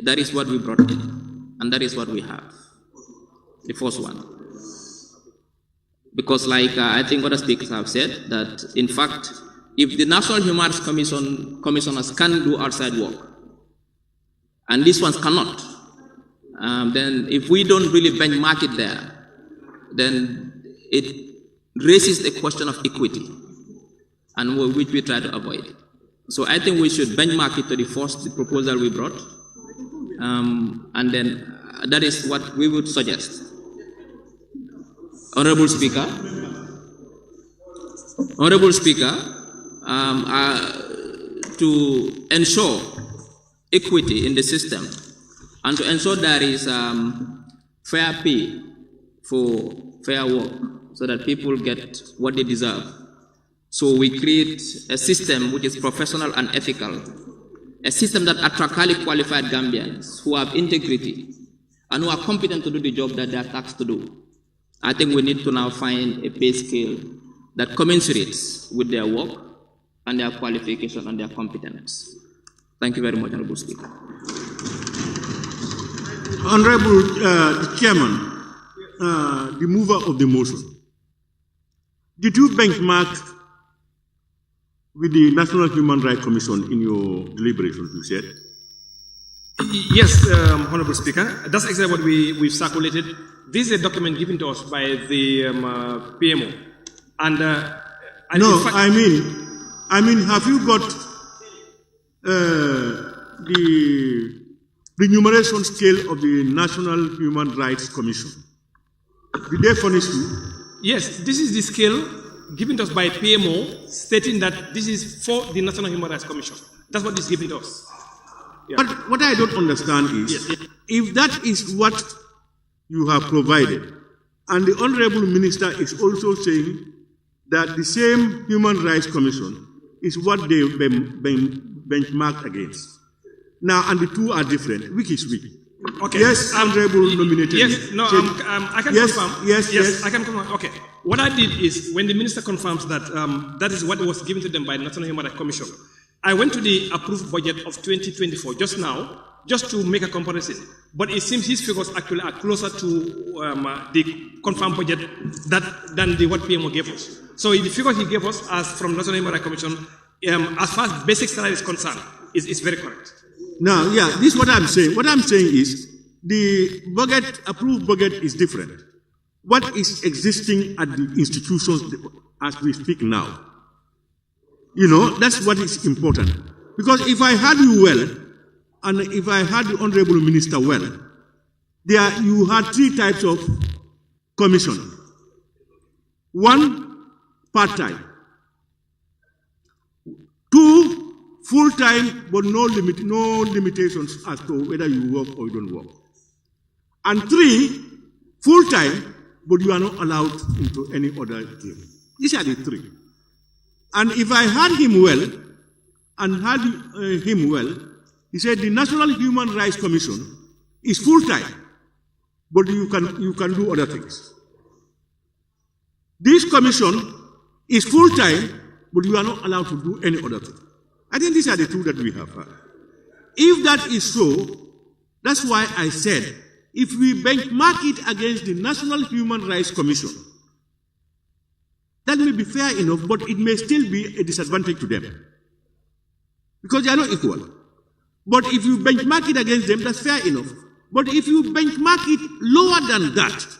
That is what we brought in, and that is what we have, the first one. Because like I think other speakers have said, that in fact, if the National Human Rights commissioners can do outside work, and these ones cannot, then if we don't really benchmark it there, then it raises the question of equity, and which we try to avoid. So I think we should benchmark it to the first proposal we brought, and then that is what we would suggest. Honorable Speaker, to ensure equity in the system and to ensure there is fair pay for fair work so that people get what they deserve. So we create a system which is professional and ethical, a system that attracts highly qualified Gambians who have integrity and who are competent to do the job that they are tasked to do. I think we need to now find a pay scale that commensurates with their work and their qualification and their competence. Thank you very much, Honorable Speaker. Honorable Chairman, the mover of the motion, did you benchmark with the National Human Rights Commission in your deliberations, you said? Yes, Honorable Speaker. That's exactly what we've circulated. This is a document given to us by the PMO. And no, I mean, have you got the remuneration scale of the National Human Rights Commission? Did they furnish you? Yes, this is the scale given to us by PMO, stating that this is for the National Human Rights Commission. That's what is given to us. Yeah. But what I don't understand is, if that is what you have provided, and the Honorable Minister is also saying that the same Human Rights Commission is what they benchmarked against. Now, and the two are different. Which is which? Okay. Yes, Honorable nominated. Yes, no, I can confirm. Yes, I can confirm. Okay. What I did is, when the Minister confirms that that is what was given to them by the National Human Rights Commission, I went to the approved budget of 2024 just now, just to make a comparison. But it seems his figures actually are closer to the confirmed budget than what PMO gave us. So the figures he gave us as from National Human Rights Commission, as far as basic salary is concerned, is very correct. Now, yeah, this is what I'm saying. What I'm saying is the budget, approved budget is different. What is existing at the institutions as we speak now? You know, that's what is important. Because if I had you well, and if I had the Honorable Minister well, you had three types of commission. One, part-time. Two, full-time, but no limitations as to whether you work or you don't work. And three, full-time, but you are not allowed into any other game. These are the three. And if I had him well, he said the National Human Rights Commission is full-time, but you can do other things. This commission is full-time, but you are not allowed to do any other thing. I think these are the two that we have. If that is so, that's why I said, if we benchmark it against the National Human Rights Commission, that may be fair enough, but it may still be a disadvantage to them. Because they are not equal. But if you benchmark it against them, that's fair enough. But if you benchmark it lower than that,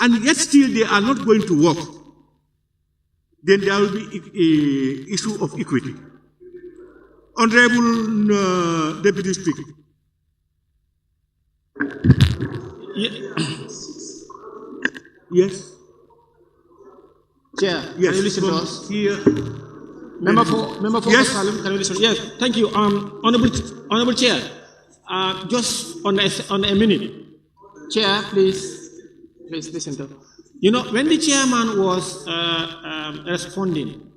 and yet still they are not going to work, then there will be an issue of equity. Honorable Deputy Speaker. Yes. Chair, yes. Can you listen to us? Here. Member for yes. Salim, can you listen? Yes, thank you. Honorable Chair, just on a minute. Chair, please listen to. You know, when the chairman was responding,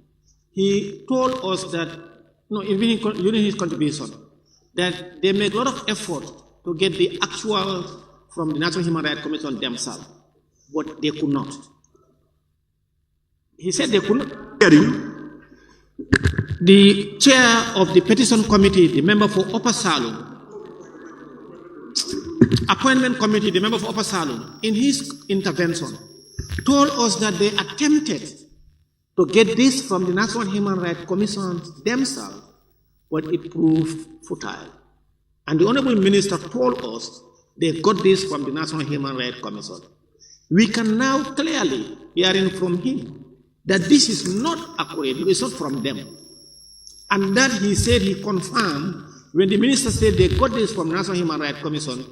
he told us that, during his contribution, that they make a lot of effort to get the actual from the National Human Rights Commission themselves, but they could not. He said they could not. The chair of the petition committee, the member for Upper Salon, appointment committee, the member for Upper Salon, in his intervention, told us that they attempted to get this from the National Human Rights Commission themselves, but it proved futile. And the Honorable Minister told us they got this from the National Human Rights Commission. We can now clearly, hearing from him, that this is not accurate, it is not from them. And that he said he confirmed When the minister said they got this from National Human Rights Commission,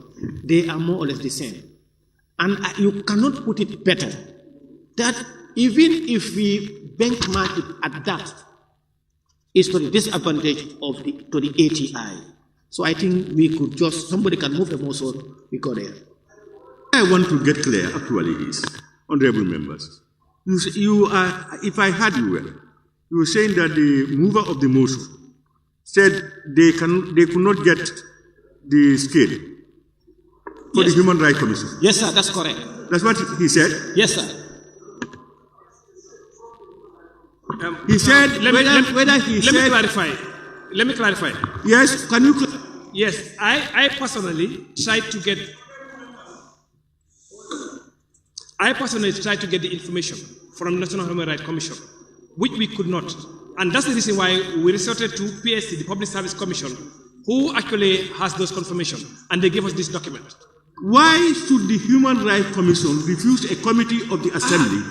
they are more or less the same. And you cannot put it better. That even if we benchmark it at that, it's to the disadvantage of to the ATI. So I think we could just, somebody can move the motion, we go there. I want to get clear, actually, is, honorable members, you are, if I heard you well, you were saying that the mover of the motion said they could not get the scale for the Human Rights Commission. Yes, sir, that's correct. That's what he said? Yes, sir. He said, let me clarify. Yes, can you? Yes, I personally tried to get the information from the National Human Rights Commission, which we could not. And that's the reason why we resorted to PSC, the Public Service Commission, who actually has those confirmations, and they gave us this document. Why should the Human Rights Commission refuse a committee of the Assembly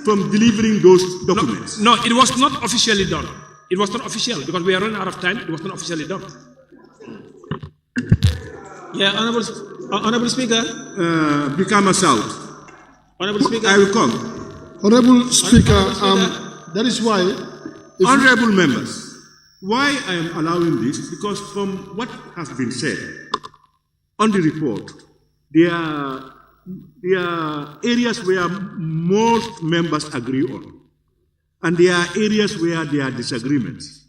from delivering those documents? No, it was not officially done. It was not official because we are running out of time. It was not officially done. Yeah, Honorable Speaker. Brikama South. Honorable Speaker. I will come. Honorable Speaker, that is why. Honorable members, why I am allowing this, because from what has been said on the report, there are areas where most members agree on, and there are areas where there are disagreements.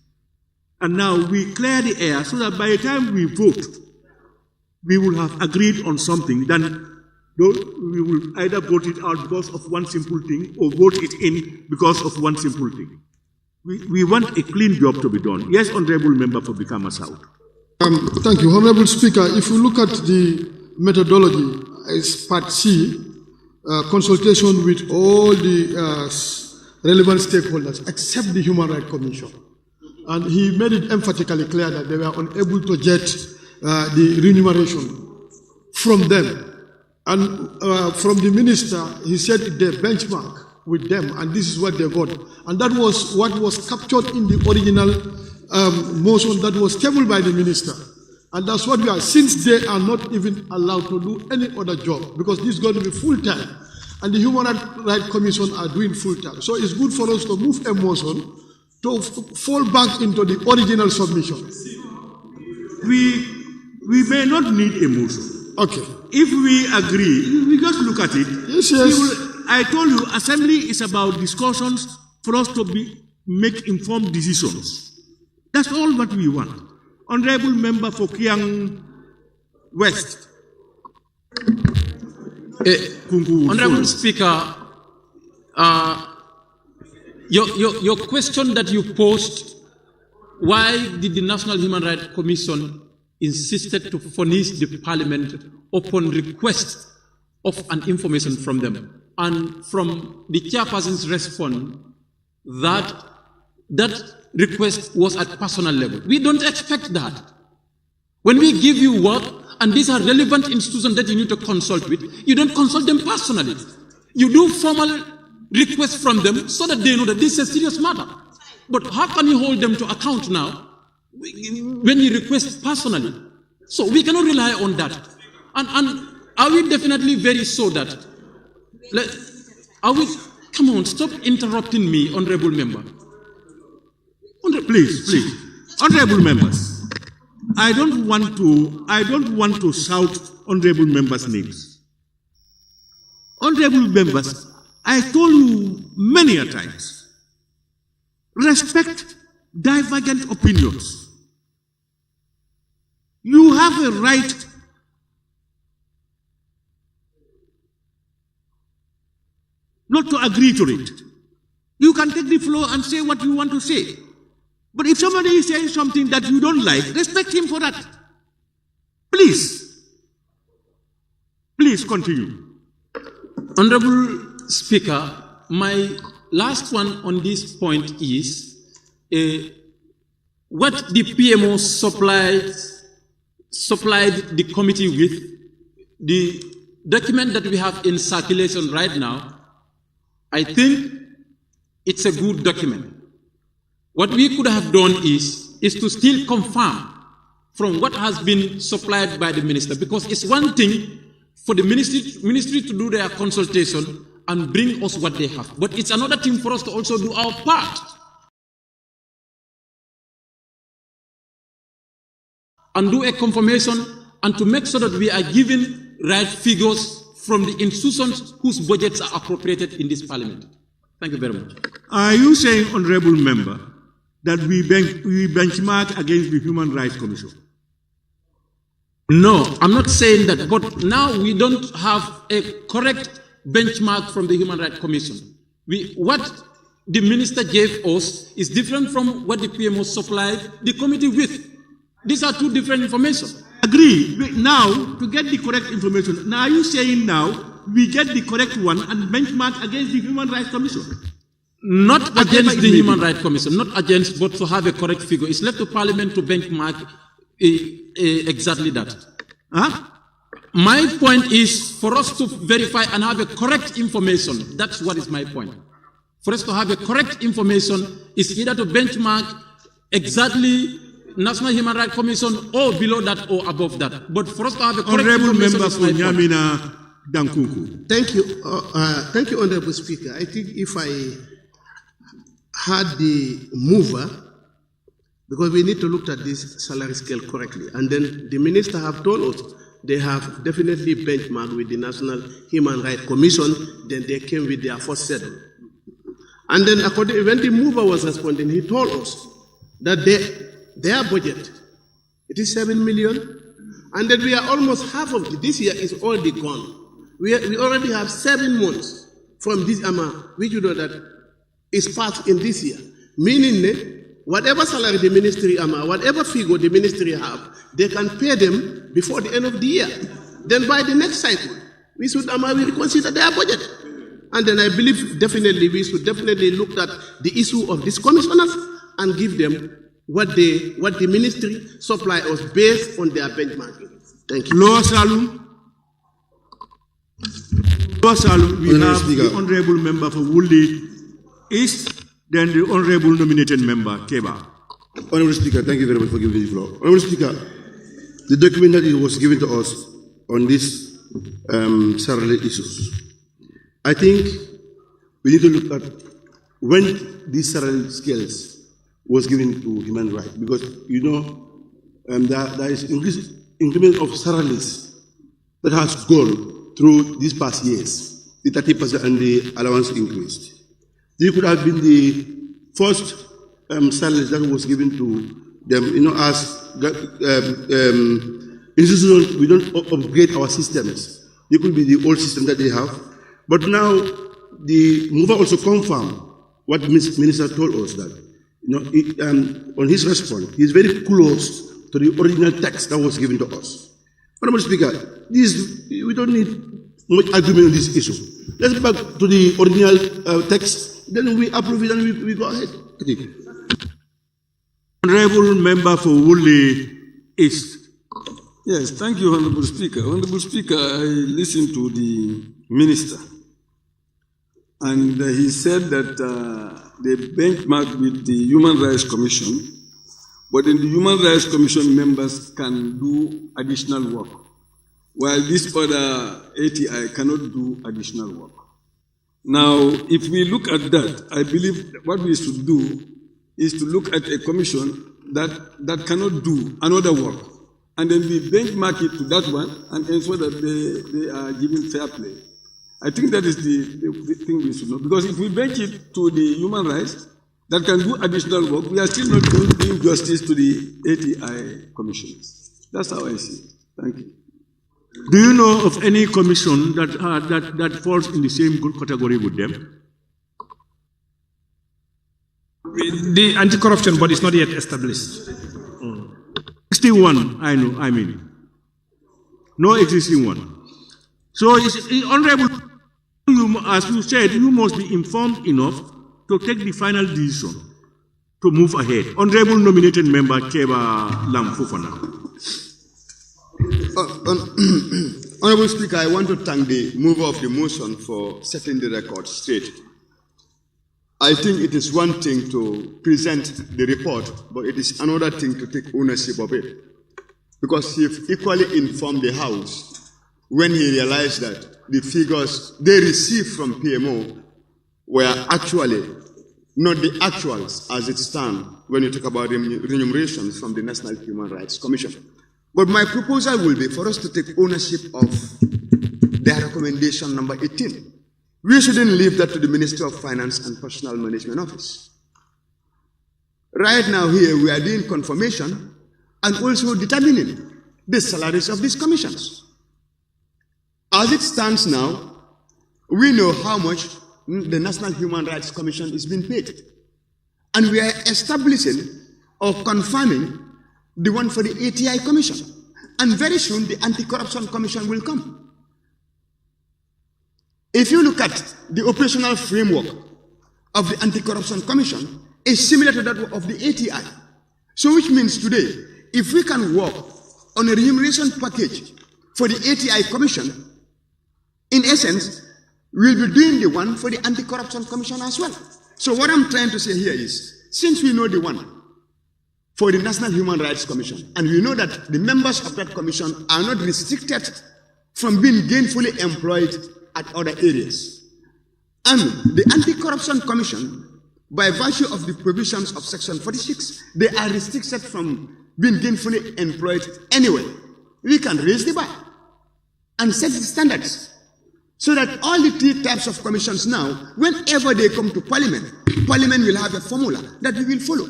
And now we clear the air so that by the time we vote, we will have agreed on something, then we will either vote it out because of one simple thing or vote it in because of one simple thing. We want a clean job to be done. Yes, Honorable Member for Brikama South. Thank you, Honorable Speaker. If you look at the methodology, as Part C, consultation with all the relevant stakeholders except the Human Rights Commission. And he made it emphatically clear that they were unable to get the remuneration from them. And from the minister, he said they benchmark with them, and this is what they got. And that was what was captured in the original motion that was tabled by the minister. And that's what we are, since they are not even allowed to do any other job, because this is going to be full-time, and the Human Rights Commission are doing full-time. So it's good for us to move a motion to fall back into the original submission. We may not need a motion. Okay. If we agree, we just look at it. Yes, yes. I told you, Assembly is about discussions for us to make informed decisions. That's all what we want. Honorable Member for Kiang West. Honorable Speaker, your question that you posed, why did the National Human Rights Commission insisted to furnish the Parliament upon request of an information from them? And from the chairperson's response, that request was at personal level. We don't expect that. When we give you work, and these are relevant institutions that you need to consult with, you don't consult them personally. You do formal requests from them so that they know that this is a serious matter. But how can you hold them to account now when you request personally? So we cannot rely on that. And are we definitely very sure that? Come on, stop interrupting me, Honorable Member. Please. Honorable members, I don't want to shout honorable members' names. Honorable members, I told you many a times, respect divergent opinions. You have a right not to agree to it. You can take the floor and say what you want to say. But if somebody is saying something that you don't like, respect him for that. Please. Please continue. Honorable Speaker, my last one on this point is what the PMO supplied the committee with, the document that we have in circulation right now. I think it's a good document. What we could have done is to still confirm from what has been supplied by the minister, because it's one thing for the ministry to do their consultation and bring us what they have, but it's another thing for us to also do our part and do a confirmation and to make sure that we are giving right figures from the institutions whose budgets are appropriated in this parliament. Thank you very much. Are you saying, honorable member, that we benchmark against the Human Rights Commission? No, I'm not saying that, but now we don't have a correct benchmark from the Human Rights Commission. What the minister gave us is different from what the PMO supplied the committee with. These are two different information. Agree. Now, to get the correct information, now are you saying now we get the correct one and benchmark against the Human Rights Commission? Not against the Human Rights Commission, not against, but to have a correct figure. It's left to Parliament to benchmark exactly that. Huh? My point is for us to verify and have a correct information. That's what is my point. For us to have a correct information is either to benchmark exactly National Human Rights Commission or below that or above that. But for us to have a correct Honorable information Member is my for point. Nyamina Dankunku. Thank you, Honorable Speaker. I think if I had the mover, because we need to look at this salary scale correctly, and then the minister have told us they have definitely benchmarked with the National Human Rights Commission, then they came with their first schedule. And then when the mover was responding, he told us that their budget, it is 7 million, and that we are almost half of it. This year is already gone. We already have 7 months from this amount, which you know that is part in this year. Meaning, whatever salary the ministry whatever figure the ministry have, they can pay them before the end of the year. Then by the next cycle, we should reconsider their budget. And then I believe definitely we should definitely look at the issue of these commissioners and give them what the ministry supply us based on their benchmarking. Thank you. Lower Salum. Lower Salum, we have the honorable member for Woolly East, then the honorable nominated member, Keba. Honorable Speaker, thank you very much for giving me the floor. Honorable Speaker, the document that was given to us on these salary issues, I think we need to look at when these salary scales was given to human rights, because you know there is increment of salaries that has gone through these past years, the 30% and the allowance increased. They could have been the first salaries that was given to them, you know, as institutions, we don't upgrade our systems. They could be the old system that they have. But now, the mover also confirmed what the minister told us that, you know, on his response, he is very close to the original text that was given to us. Honorable Speaker, we don't need much argument on this issue. Let's go back to the original text, then we approve it and we go ahead. Honorable member for Woolly East. Yes, thank you, Honorable Speaker. Honorable Speaker, I listened to the minister, and he said that they benchmarked with the Human Rights Commission, but then the Human Rights Commission members can do additional work, while this other ATI cannot do additional work. Now, if we look at that, I believe what we should do is to look at a commission that cannot do another work, and then we benchmark it to that one and ensure that they are given fair play. I think that is the thing we should know, because if we bench it to the human rights that can do additional work, we are still not doing justice to the ATI commissioners. That's how I see it. Thank you. Do you know of any commission that falls in the same category with them? The anti-corruption body is not yet established. 61, I mean. No existing one. So, Honorable, as you said, you must be informed enough to take the final decision to move ahead. Honorable nominated member Keba Lamfufana. Honorable Speaker, I want to thank the mover of the motion for setting the record straight. I think it is one thing to present the report, but it is another thing to take ownership of it. because he equally informed the House when he realized that the figures they received from PMO were actually not the actuals as it stands when you talk about remunerations from the National Human Rights Commission. But my proposal will be for us to take ownership of their recommendation number 18. We shouldn't leave that to the Ministry of Finance and Personnel Management Office. Right now here we are doing confirmation and also determining the salaries of these commissions. As it stands now, we know how much the National Human Rights Commission is being paid. And we are establishing or confirming the one for the ATI Commission. And very soon the Anti-Corruption Commission will come. If you look at the operational framework of the Anti-Corruption Commission, it's similar to that of the ATI. So which means today, if we can work on a remuneration package for the ATI Commission, in essence, we'll be doing the one for the Anti-Corruption Commission as well. So what I'm trying to say here is, since we know the one for the National Human Rights Commission, and we know that the members of that commission are not restricted from being gainfully employed at other areas, and the Anti-Corruption Commission, by virtue of the provisions of Section 46, they are restricted from being gainfully employed anyway. We can raise the bar and set the standards so that all the three types of commissions now, whenever they come to Parliament, Parliament will have a formula that we will follow.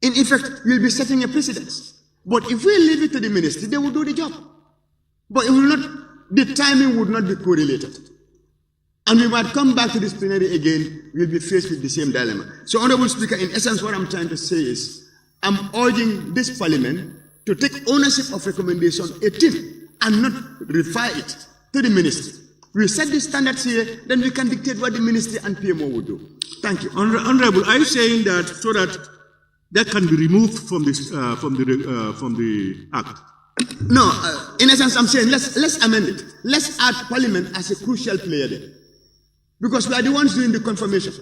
In effect, we will be setting a precedence. But if we leave it to the ministry, they will do the job. But it will not, the timing would not be correlated. And we might come back to this plenary again, we'll be faced with the same dilemma. So, Honorable Speaker, in essence, what I'm trying to say is, I'm urging this Parliament to take ownership of recommendation 18 and not refer it to the ministry. We set the standards here, then we can dictate what the ministry and PMO will do. Thank you. Honorable, are you saying that so that can be removed from this from the act? No, in essence, I'm saying let's amend it. Let's add Parliament as a crucial player there, because we are the ones doing the confirmation.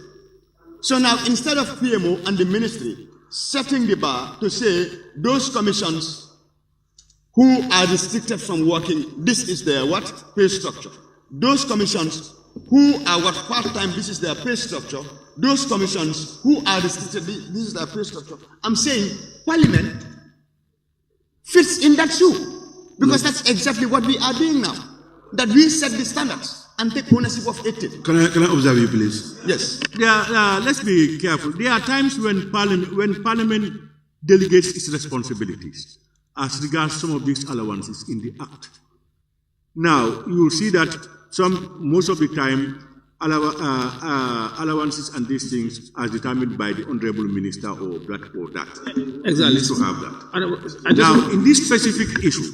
So now, instead of PMO and the ministry setting the bar to say those commissions who are restricted from working, this is their what? Pay structure. Those commissions who are what part-time, this is their pay structure. Those commissions who are restricted, this is their pay structure. I'm saying Parliament fits in that shoe, because that's exactly what we are doing now. That we set the standards and take ownership of it. Can I observe you, please? Yes. Let's be careful. There are times when Parliament delegates its responsibilities as regards some of these allowances in the Act. Now, you will see that most of the time, allowances and these things are determined by the Honorable Minister or that. Exactly. We need to have that. Now, in this specific issue,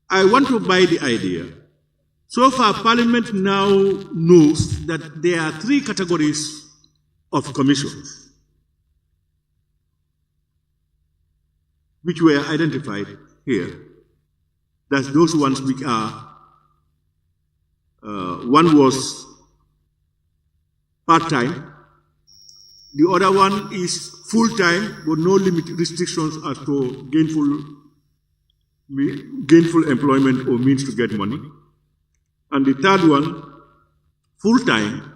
I want to buy the idea. So far, Parliament now knows that there are three categories of commissions which were identified here. That's those ones which are, one was part-time, the other one is full-time, but no restrictions as to gainful employment or means to get money. And the third one, full-time,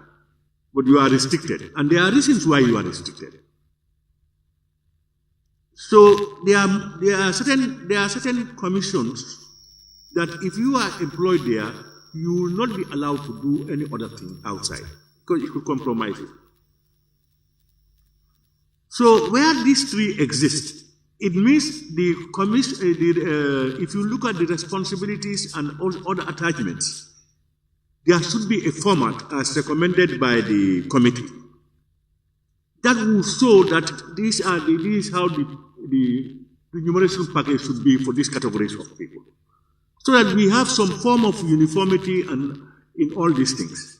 but you are restricted. And there are reasons why you are restricted. So there are certain commissions that if you are employed there, you will not be allowed to do any other thing outside, because it could compromise it. So where these three exist, it means the commission, if you look at the responsibilities and all other attachments, there should be a format as recommended by the committee that will show that this is how the remuneration package should be for these categories of people, so that we have some form of uniformity and in all these things,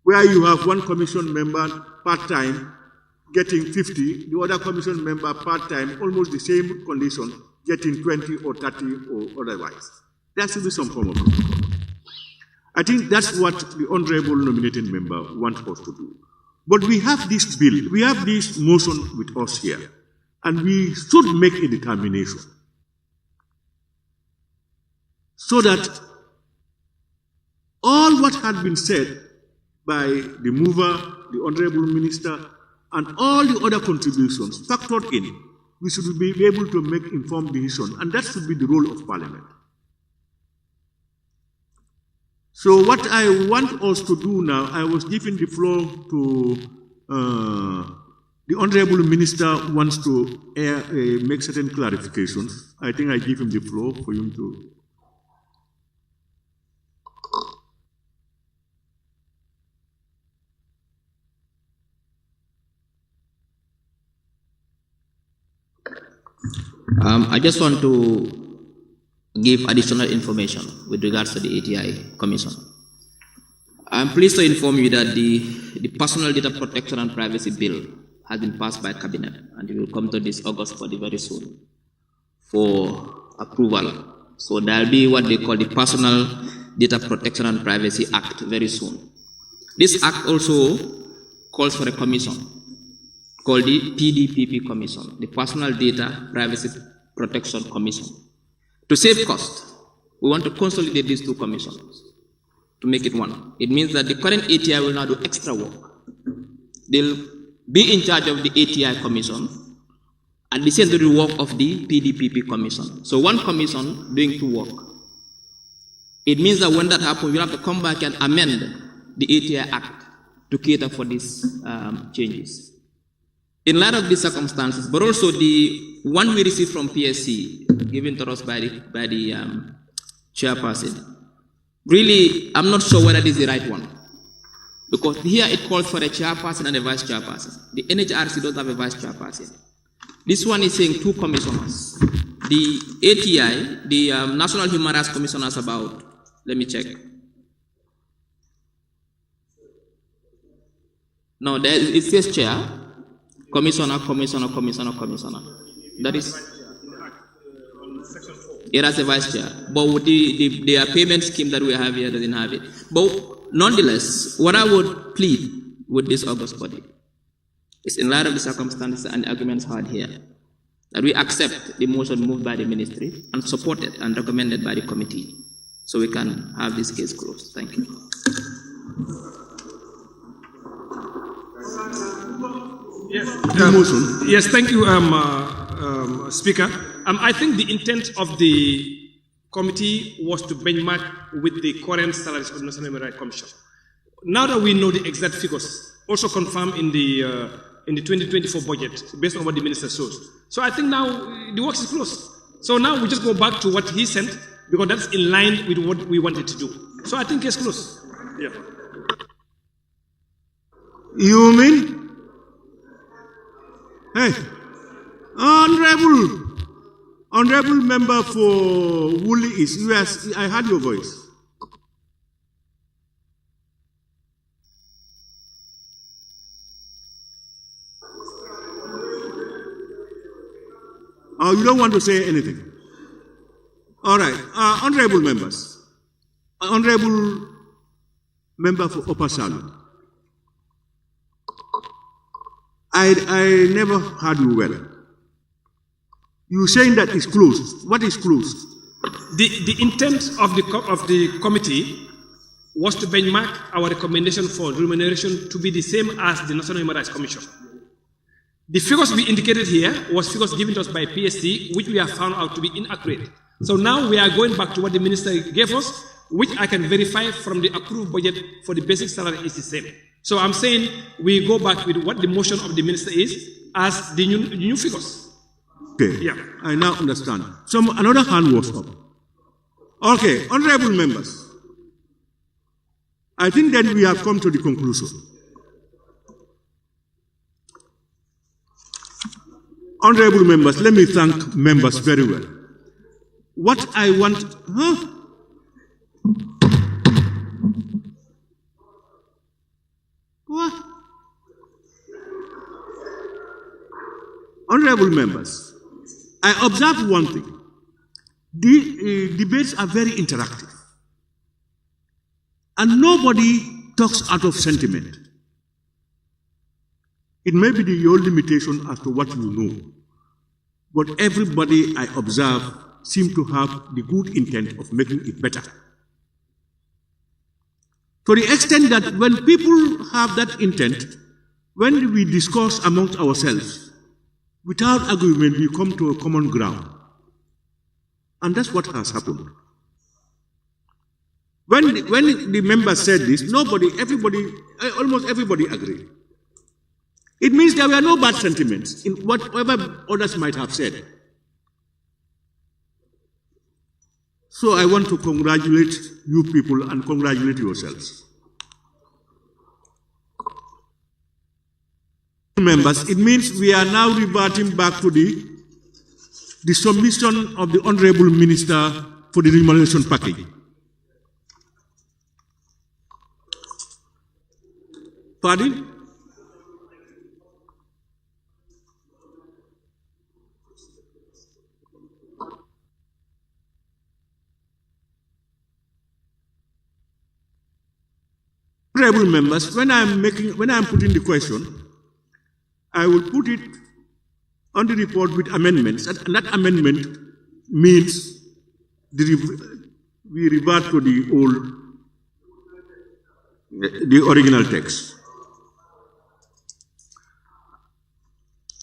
where you have one commission member part-time getting 50, the other commission member part-time, almost the same condition, getting 20 or 30 or otherwise. There should be some form of it. I think that's what the honorable nominated member wants us to do. But we have this bill, we have this motion with us here, and we should make a determination. so that all what had been said by the mover, the Honorable Minister, and all the other contributions factored in, we should be able to make informed decisions, and that should be the role of Parliament. So what I want us to do now, I was giving the floor to the Honorable Minister wants to make certain clarifications. I think I give him the floor for him to. I just want to give additional information with regards to the ATI Commission. I'm pleased to inform you that the Personal Data Protection and Privacy Bill has been passed by Cabinet, and it will come to this August body very soon for approval. So there will be what they call the Personal Data Protection and Privacy Act very soon. This act also calls for a commission called the PDPP Commission, the Personal Data Privacy Protection Commission. To save cost, we want to consolidate these two commissions to make it one. It means that the current ATI will now do extra work. They'll be in charge of the ATI Commission and listen to the work of the PDPP Commission. So one commission doing two work. It means that when that happens, we'll have to come back and amend the ATI Act to cater for these changes. In light of these circumstances, but also the one we received from PSC, given to us by the chairperson, really, I'm not sure whether this is the right one. Because here it calls for a chairperson and a vice chairperson. The NHRC doesn't have a vice chairperson. This one is saying two commissioners. The ATI, the National Human Rights Commission, has about, let me check. No, it says chair, commissioner. That is, it has a vice chair. But with the payment scheme that we have here doesn't have it. But nonetheless, what I would plead with this August body is, in light of the circumstances and the arguments heard here, that we accept the motion moved by the ministry and supported and recommended by the committee, so we can have this case closed. Thank you. Yes, thank you, Speaker. I think the intent of the committee was to benchmark with the current salaries of the National Human Rights Commission. Now that we know the exact figures, also confirmed in the 2024 budget, based on what the minister shows. So I think now the work is closed. So now we just go back to what he sent, because that's in line with what we wanted to do. So I think it's closed. Yeah. You mean? Hey, honorable member for Woolly East, US, I heard your voice. Oh, you don't want to say anything? All right, honorable members. Honorable member for Upper Salu. I never heard you well. You saying that it's closed. What is closed? The intent of the committee was to benchmark our recommendation for remuneration to be the same as the National Human Rights Commission. The figures we indicated here was figures given to us by PSC, which we have found out to be inaccurate. So now we are going back to what the minister gave us, which I can verify from the approved budget for the basic salary is the same. So I'm saying we go back with what the motion of the minister is as the new figures. Okay, yeah, I now understand. So another hand was up. Okay, honorable members, I think that we have come to the conclusion. Honorable members, let me thank members very well. What I want, What? Honorable members, I observed one thing. The debates are very interactive. And nobody talks out of sentiment. It may be your limitation as to what you know. But everybody I observe seem to have the good intent of making it better. To the extent that when people have that intent, when we discuss amongst ourselves, without argument, we come to a common ground. And that's what has happened. When the members said this, almost everybody agreed. It means there were no bad sentiments in whatever others might have said. So I want to congratulate you people and congratulate yourselves. Members, it means we are now reverting back to the submission of the Honorable Minister for the remuneration package. Pardon? Honorable members, when I'm putting the question, I will put it on the report with amendments, and that amendment means we revert to the original text.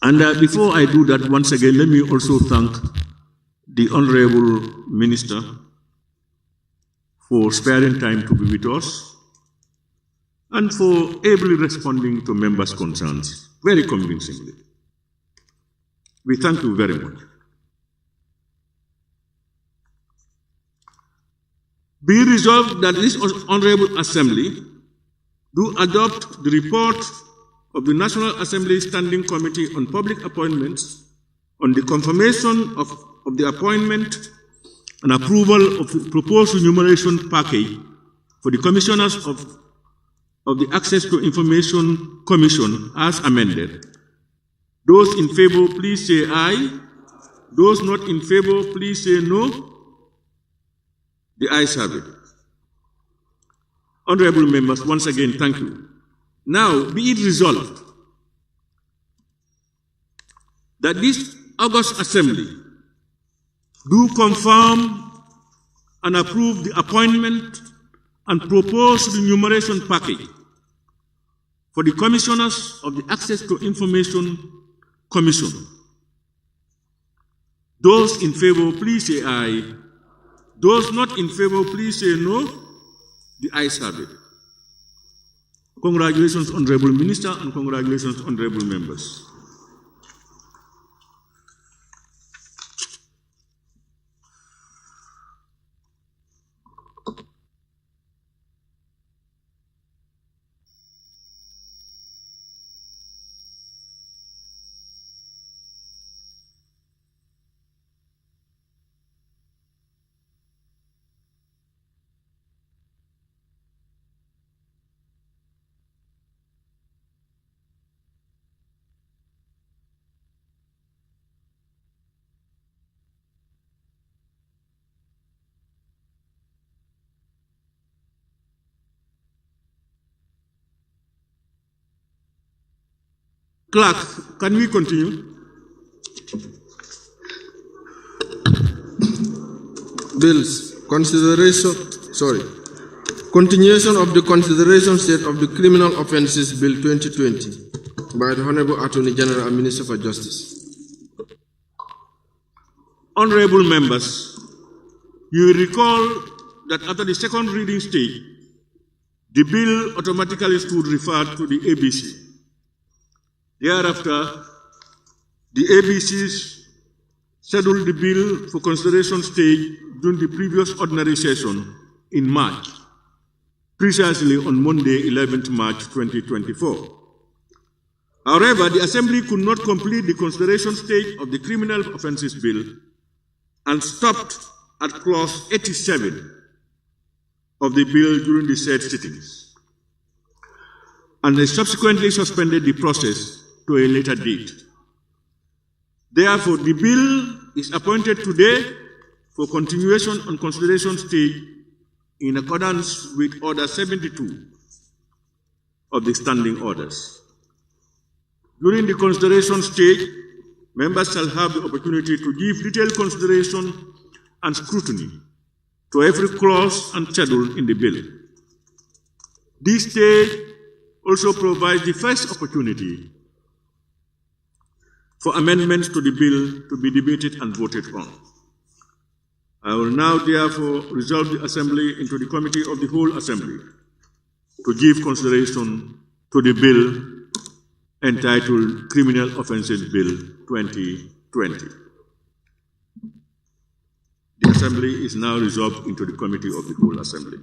And before I do that, once again, let me also thank the Honorable Minister for sparing time to be with us and for ably responding to members' concerns very convincingly. We thank you very much. Be resolved that this Honorable Assembly do adopt the report of the National Assembly Standing Committee on Public Appointments on the confirmation of the appointment and approval of the proposed remuneration package for the commissioners of the Access to Information Commission as amended. Those in favor, please say aye. Those not in favor, please say no. The ayes have it. Honorable members, once again, thank you. Now, be it resolved that this August Assembly do confirm and approve the appointment and proposed remuneration package for the commissioners of the Access to Information Commission. Those in favor, please say aye. Those not in favor, please say no. The ayes have it. Congratulations, Honorable Minister, and congratulations, Honorable Members. Clerk, can we continue? Bills. Continuation of the consideration state of the Criminal Offences Bill 2020 by the Honorable Attorney General and Minister for Justice. Honorable members, you will recall that after the second reading stage, the bill automatically stood referred to the ABC. Thereafter, the ABCs scheduled the bill for consideration stage during the previous ordinary session in March, precisely on Monday, 11th March 2024. However, the Assembly could not complete the consideration stage of the Criminal Offences Bill and stopped at clause 87 of the bill during the said sittings, and they subsequently suspended the process to a later date. Therefore, the bill is appointed today for continuation on consideration stage in accordance with Order 72 of the Standing Orders. During the consideration stage, members shall have the opportunity to give detailed consideration and scrutiny to every clause and schedule in the bill. This stage also provides the first opportunity for amendments to the bill to be debated and voted on. I will now therefore resolve the Assembly into the Committee of the Whole Assembly to give consideration to the bill entitled Criminal Offences Bill 2020. The Assembly is now resolved into the Committee of the Whole Assembly.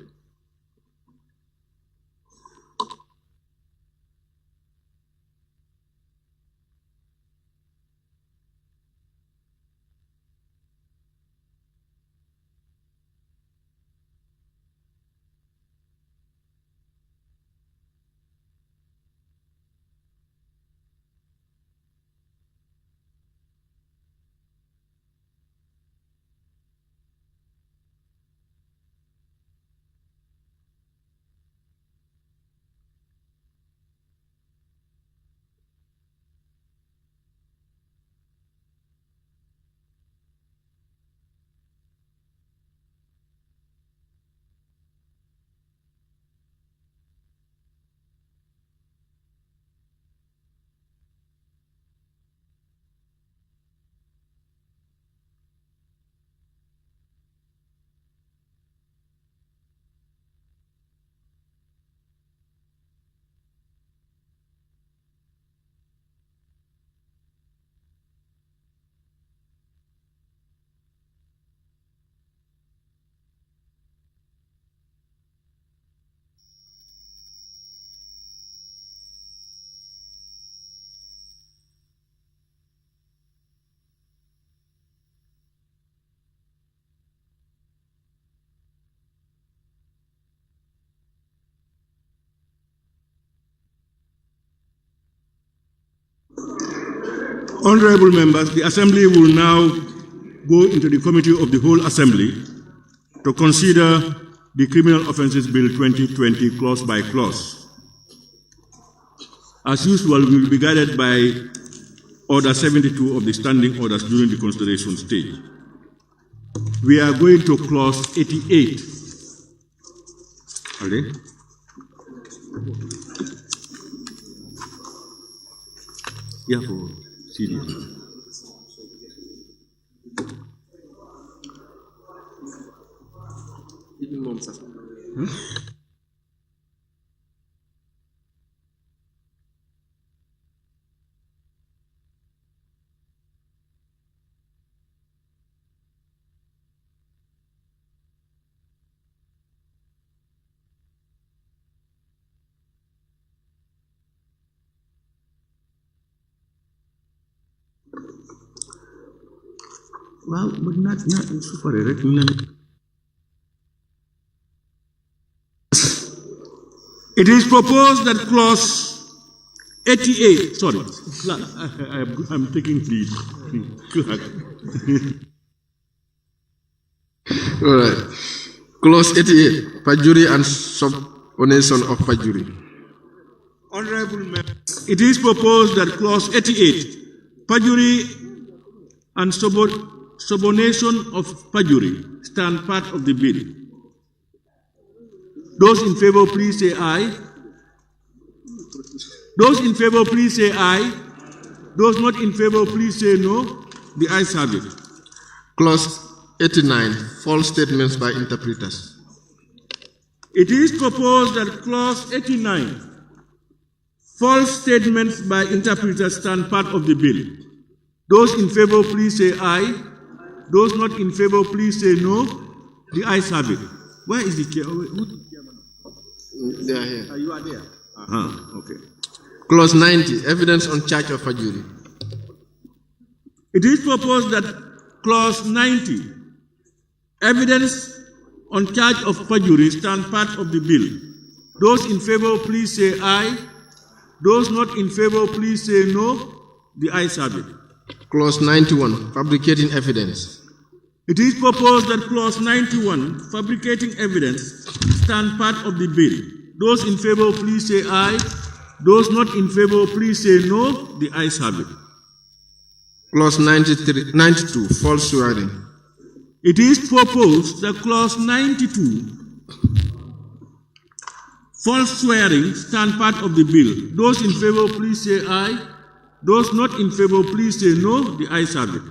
Honorable members, the Assembly will now go into the Committee of the Whole Assembly to consider the Criminal Offences Bill 2020 clause by clause. As usual, we will be guided by Order 72 of the Standing Orders during the consideration stage. We are going to clause 88. Are they? Yeah, for CD. Well, but not super direct. It is proposed that clause 88, sorry, I'm taking lead. All right. Clause 88, perjury and subordination of perjury. Honorable members, it is proposed that clause 88, perjury and subordination of perjury, stand part of the bill. Those in favor, please say aye. Those in favor, please say aye. Those not in favor, please say no. The ayes have it. Clause 89, false statements by interpreters. It is proposed that clause 89, false statements by interpreters, stand part of the bill. Those in favor, please say aye. Those not in favor, please say no. The ayes have it. Where is the chair? They are here. You are there. Okay. Clause 90, evidence on charge of perjury. It is proposed that clause 90, evidence on charge of perjury, stand part of the bill. Those in favor, please say aye. Those not in favor, please say no. The ayes have it. Clause 91, fabricating evidence. It is proposed that clause 91, fabricating evidence, stand part of the bill. Those in favor, please say aye. Those not in favor, please say no. The ayes have it. Clause 92, false swearing. It is proposed that clause 92, false swearing, stand part of the bill. Those in favor, please say aye. Those not in favor, please say no. The ayes have it.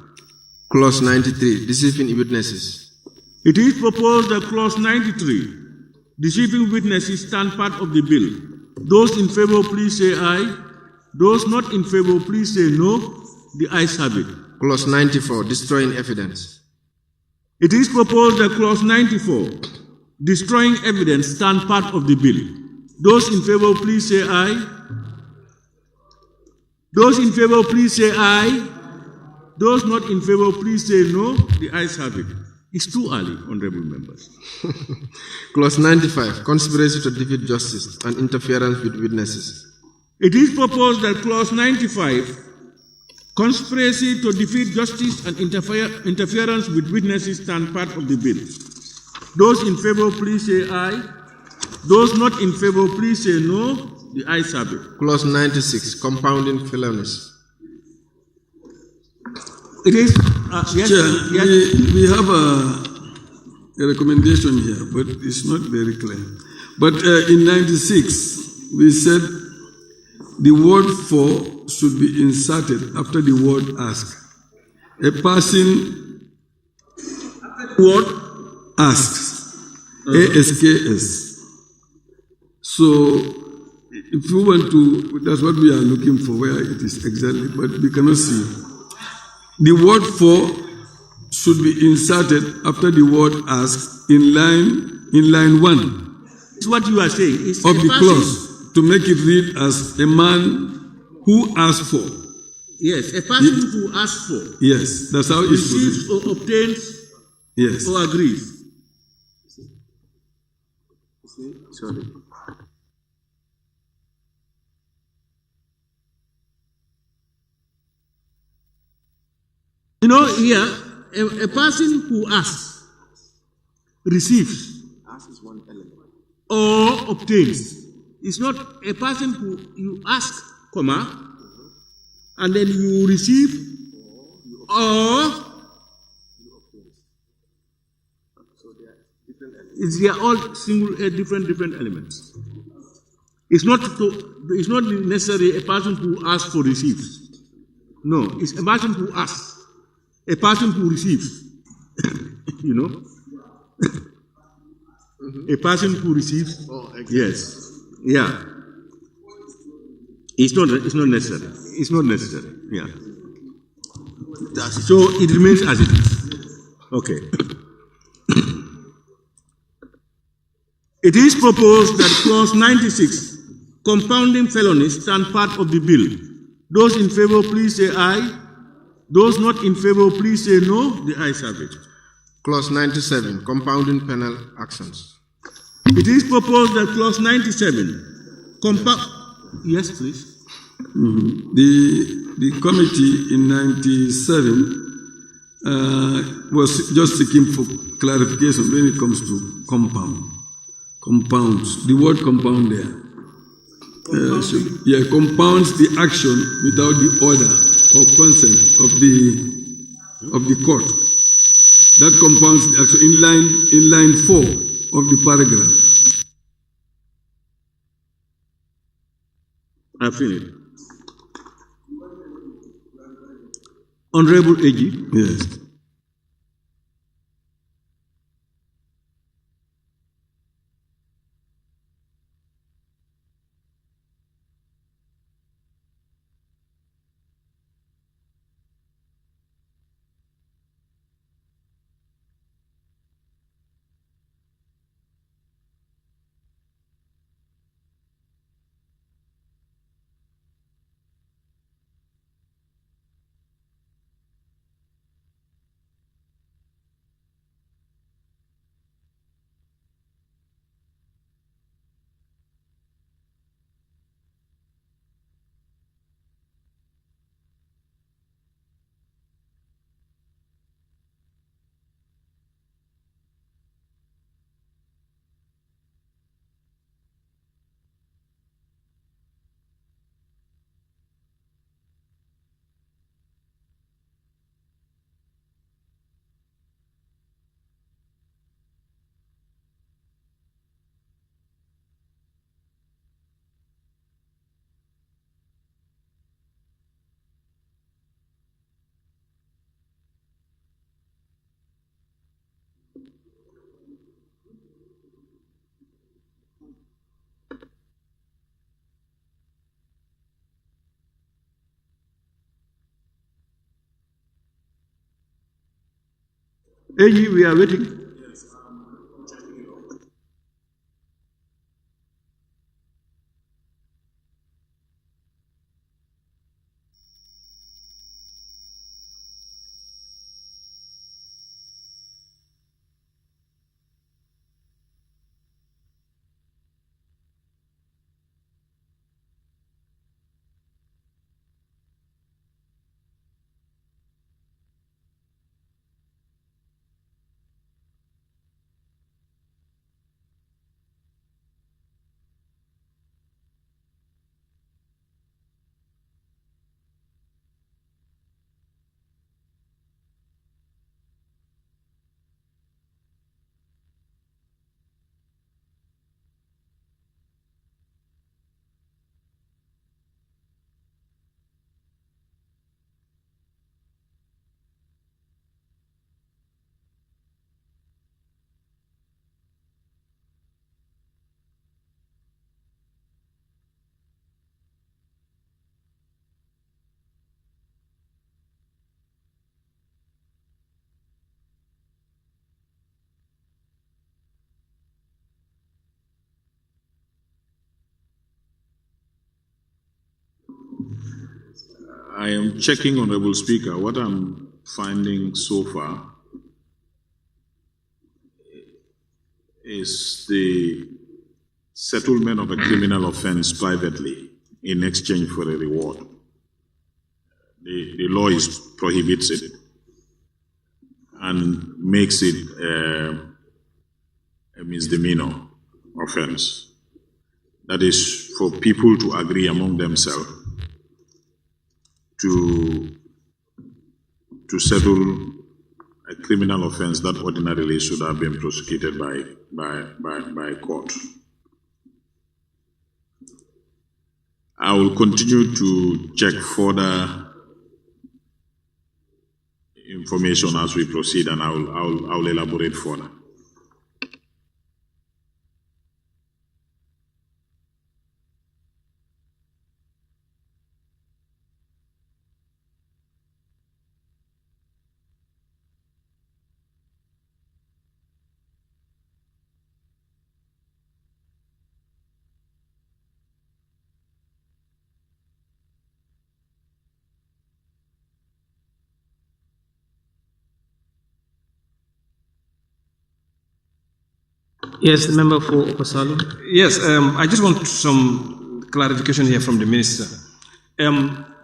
Clause 93, deceiving witnesses. It is proposed that clause 93, deceiving witnesses, stand part of the bill. Those in favor, please say aye. Those not in favor, please say no. The ayes have it. Clause 94, destroying evidence. It is proposed that clause 94, destroying evidence, stand part of the bill. Those in favor, please say aye. Those in favor, please say aye. Those not in favor, please say no. The ayes have it. It's too early, honorable members. Clause 95, conspiracy to defeat justice and interference with witnesses. It is proposed that clause 95, conspiracy to defeat justice and interference with witnesses, stand part of the bill. Those in favor, please say aye. Those not in favor, please say no. The ayes have it. Clause 96, compounding felonies. It is, yes, Chair, we have a recommendation here, but it's not very clear. But in 96, we said the word for should be inserted after the word ask. A person word asks, ASKS. So if you want to, that's what we are looking for, where it is exactly, but we cannot see. The word for should be inserted after the word ask in line 1. It's what you are saying. It's of the clause to make it read as a man who asks for. Yes, a person who asks for. Yes, that's how it should be. Receives or obtains. Yes. Or agrees. Sorry. You know, here, a person who asks, receives, one element, or obtains. It's not a person who you ask, comma, and then you receive, or they are all single, different elements. It's not necessarily a person who asks for receives. No, it's a person who asks. A person who receives, you know, a person who receives, yes, yeah. It's not necessary. It's not necessary. Yeah. So it remains as it is. Okay. It is proposed that clause 96, compounding felonies, stand part of the bill. Those in favor, please say aye. Those not in favor, please say no. The ayes have it. Clause 97, compounding penal actions. It is proposed that clause 97, yes, please. The committee in 97 was just seeking for clarification when it comes to compounds. The word compound there. Compounds the action without the order or consent of the court. That compounds the action in line 4 of the paragraph. I've seen it. Honorable AG. Yes. AG, we are waiting. I am checking, Honorable Speaker. What I'm finding so far is the settlement of a criminal offense privately in exchange for a reward. The law prohibits it and makes it a misdemeanor offense. That is for people to agree among themselves to settle a criminal offense that ordinarily should have been prosecuted by court. I will continue to check further information as we proceed, and I'll elaborate further. Yes, the member for Opasalo. Yes, I just want some clarification here from the minister.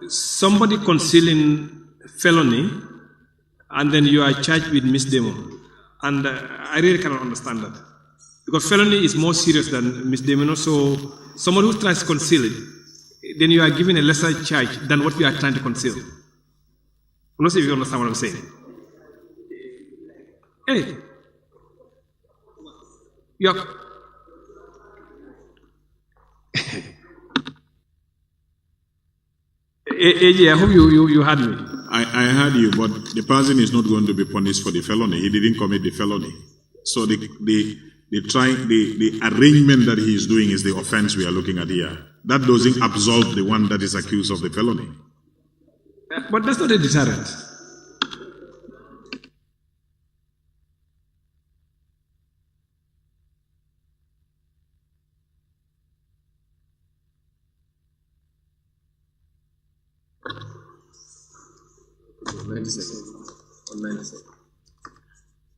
Somebody concealing felony, and then you are charged with misdemeanor, and I really cannot understand that, because felony is more serious than misdemeanor. So someone who tries to conceal it, then you are given a lesser charge than what you are trying to conceal. I'm not sure if you understand what I'm saying. Hey. Yeah. I hope you heard me. I heard you, but the person is not going to be punished for the felony. He didn't commit the felony. So the arrangement that he is doing is the offense we are looking at here. That doesn't absolve the one that is accused of the felony. But that's not a deterrent.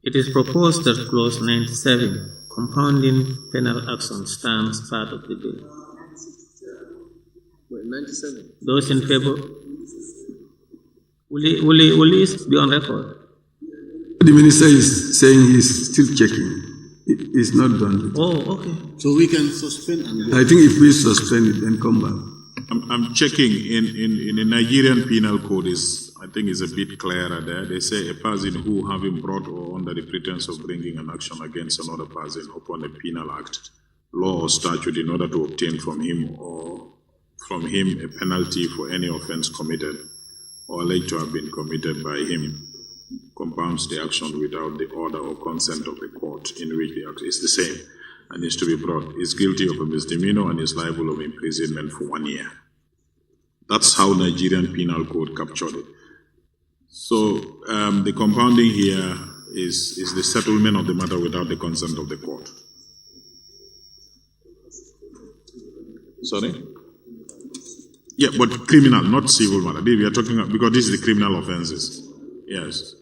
It is proposed that clause 97, compounding penal action, stands part of the bill. 97. Those in favor? Will it be on record? The minister is saying he's still checking. It's not done. Oh, okay. So we can suspend and go. I think if we suspend it, then come back. I'm checking in the Nigerian Penal Code I think is a bit clearer there. They say a person who having brought or under the pretense of bringing an action against another person upon a penal act, law or statute in order to obtain from him a penalty for any offense committed or alleged to have been committed by him, compounds the action without the order or consent of the court in which the act is the same and is to be brought, is guilty of a misdemeanor and is liable of imprisonment for 1 year. That's how Nigerian Penal Code captured it. So the compounding here is the settlement of the matter without the consent of the court. Sorry? Yeah, but criminal, not civil matter. We are talking about, because this is the criminal offenses. Yes.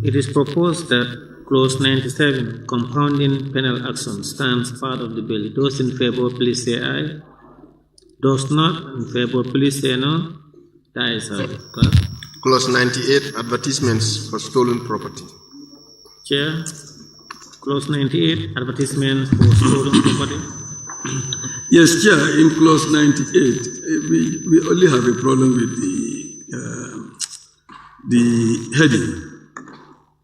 It is proposed that clause 97, compounding penal action, stands part of the bill. Those in favor, please say aye. Those not in favor, please say no. The ayes have it. Clause 98, advertisements for stolen property. Chair, clause 98, advertisements for stolen property. Yes, Chair, in clause 98, we only have a problem with the heading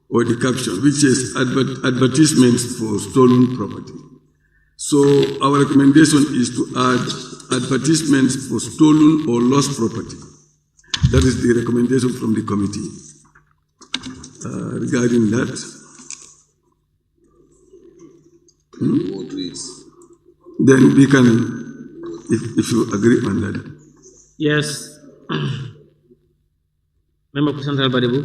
or the caption, which is advertisements for stolen property. So our recommendation is to add advertisements for stolen or lost property. That is the recommendation from the committee regarding that. Then we can, if you agree on that. Yes. Member President Albadibu.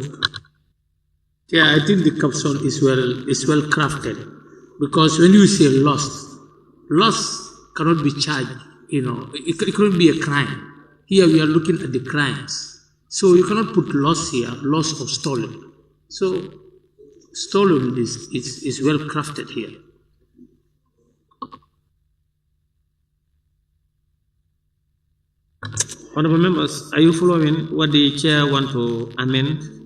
Yeah, I think the caption is well crafted, because when you say lost cannot be charged. It couldn't be a crime. Here we are looking at the crimes, so you cannot put loss here, loss or stolen. So stolen is well crafted here. Honorable members, are you following what the chair want to amend?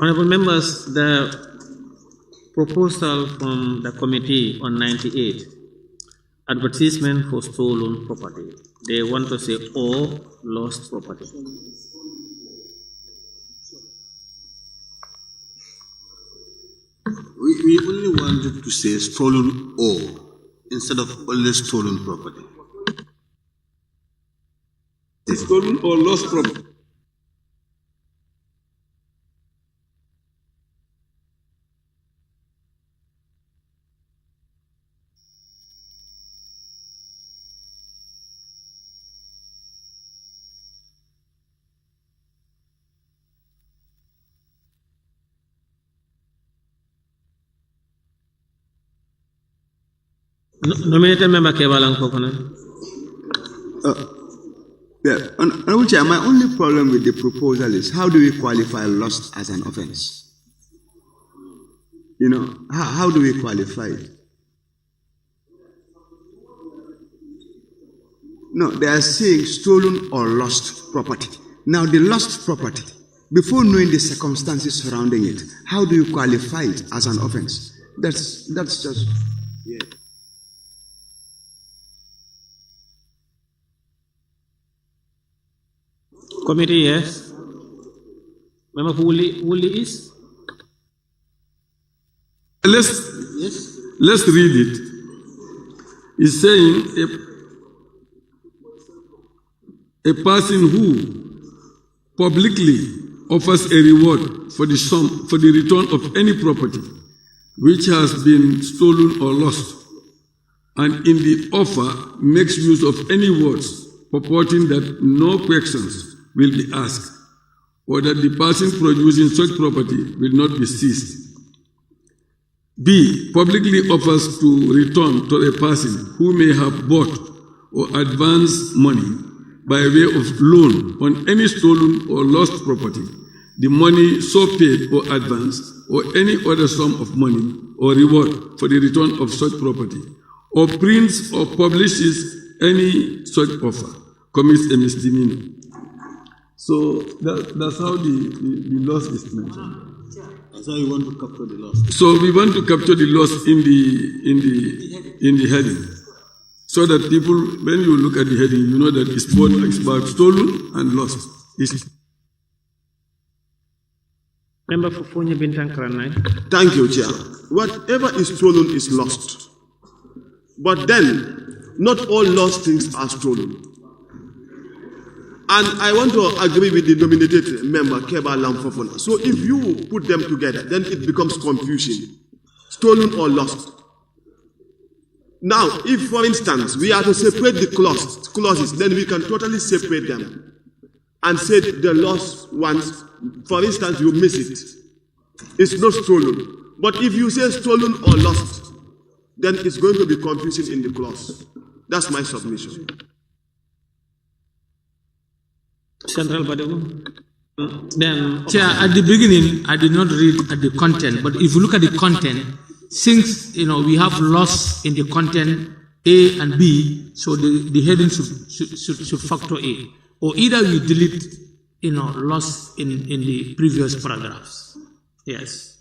Honorable members, the proposal from the committee on 98, advertisement for stolen property. They want to say or lost property. We only wanted to say stolen or instead of only stolen property. Stolen or lost property. Nominated member Kevalan Kokonan. Honorable Chair, my only problem with the proposal is how do we qualify lost as an offense? How do we qualify it? No, they are saying stolen or lost property. Now, the lost property, before knowing the circumstances surrounding it, how do you qualify it as an offense? That's just, yeah. Committee, yes. Member Woolley is? Let's read it. It's saying a person who publicly offers a reward for the return of any property which has been stolen or lost, and in the offer makes use of any words purporting that no questions will be asked, or that the person producing such property will not be seized. B, publicly offers to return to a person who may have bought or advance money by way of loan on any stolen or lost property, the money so paid or advanced, or any other sum of money or reward for the return of such property, or prints or publishes any such offer, commits a misdemeanor. So that's how the loss is mentioned. That's how you want to capture the loss. So we want to capture the loss in the heading, so that people, when you look at the heading, you know that it's both about stolen and lost. Member for Fonya Bintang Karanai. Thank you, Chair. Whatever is stolen is lost. But then, not all lost things are stolen. And I want to agree with the nominated member, Keba Lamfofona. So if you put them together, then it becomes confusion. Stolen or lost. Now, if, for instance, we are to separate the clauses, then we can totally separate them and say the lost ones, for instance, you miss it. It's not stolen. But if you say stolen or lost, then it's going to be confusing in the clause. That's my submission. Central Badegu. Then, Chair, at the beginning, I did not read at the content, but if you look at the content, since we have loss in the content A and B, so the heading should factor A, or either we delete loss in the previous paragraphs. Yes.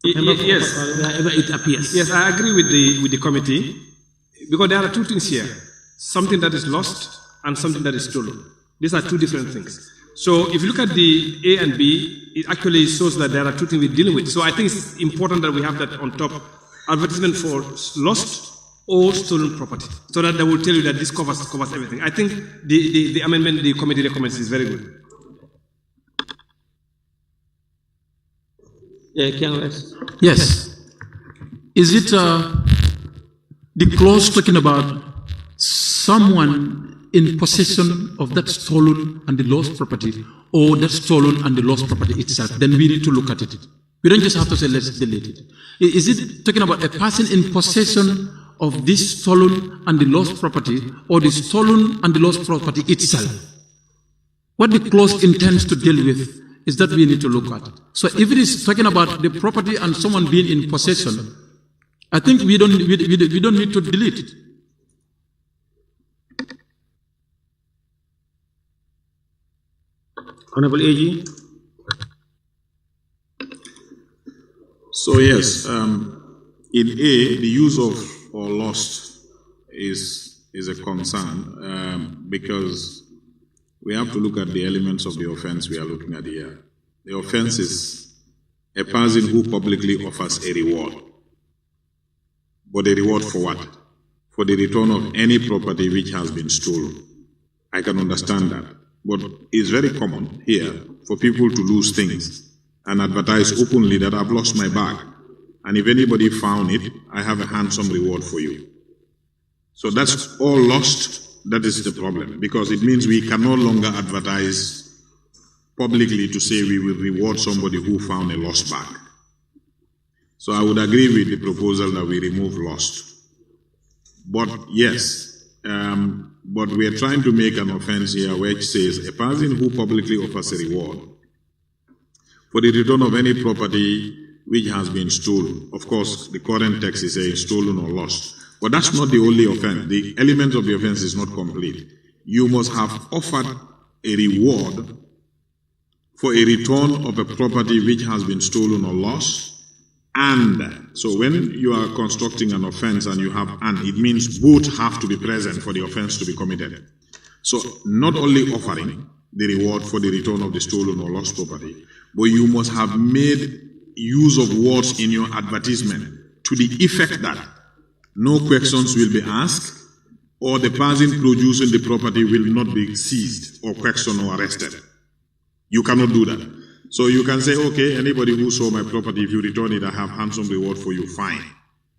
Yes. Wherever it appears. Yes, I agree with the committee, because there are two things here: something that is lost and something that is stolen. These are two different things. So if you look at the A and B, it actually shows that there are two things we're dealing with. So I think it's important that we have that on top: advertisement for lost or stolen property, so that they will tell you that this covers everything. I think the amendment the committee recommends is very good. Yes. Is it the clause talking about someone in possession of that stolen and the lost property, or that stolen and the lost property itself? Then we need to look at it. We don't just have to say let's delete it. Is it talking about a person in possession of this stolen and the lost property, or the stolen and the lost property itself? What the clause intends to deal with is that we need to look at it. So if it is talking about the property and someone being in possession, I think we don't need to delete it. Honorable AG. So yes, in A, the use of or lost is a concern because we have to look at the elements of the offense we are looking at here. The offense is a person who publicly offers a reward. But a reward for what? For the return of any property which has been stolen. I can understand that. But it's very common here for people to lose things and advertise openly that I've lost my bag. And if anybody found it, I have a handsome reward for you. So that's all lost. That is the problem, because it means we can no longer advertise publicly to say we will reward somebody who found a lost bag. So I would agree with the proposal that we remove lost. But yes, but we are trying to make an offense here which says a person who publicly offers a reward for the return of any property which has been stolen. Of course, the current text is saying stolen or lost. But that's not the only offense. The element of the offense is not complete. You must have offered a reward for a return of a property which has been stolen or lost. And so when you are constructing an offense and you have and, it means both have to be present for the offense to be committed. So not only offering the reward for the return of the stolen or lost property, but you must have made use of words in your advertisement to the effect that no questions will be asked, or the person producing the property will not be seized or questioned or arrested. You cannot do that. So you can say, okay, anybody who saw my property, if you return it, I have handsome reward for you, fine.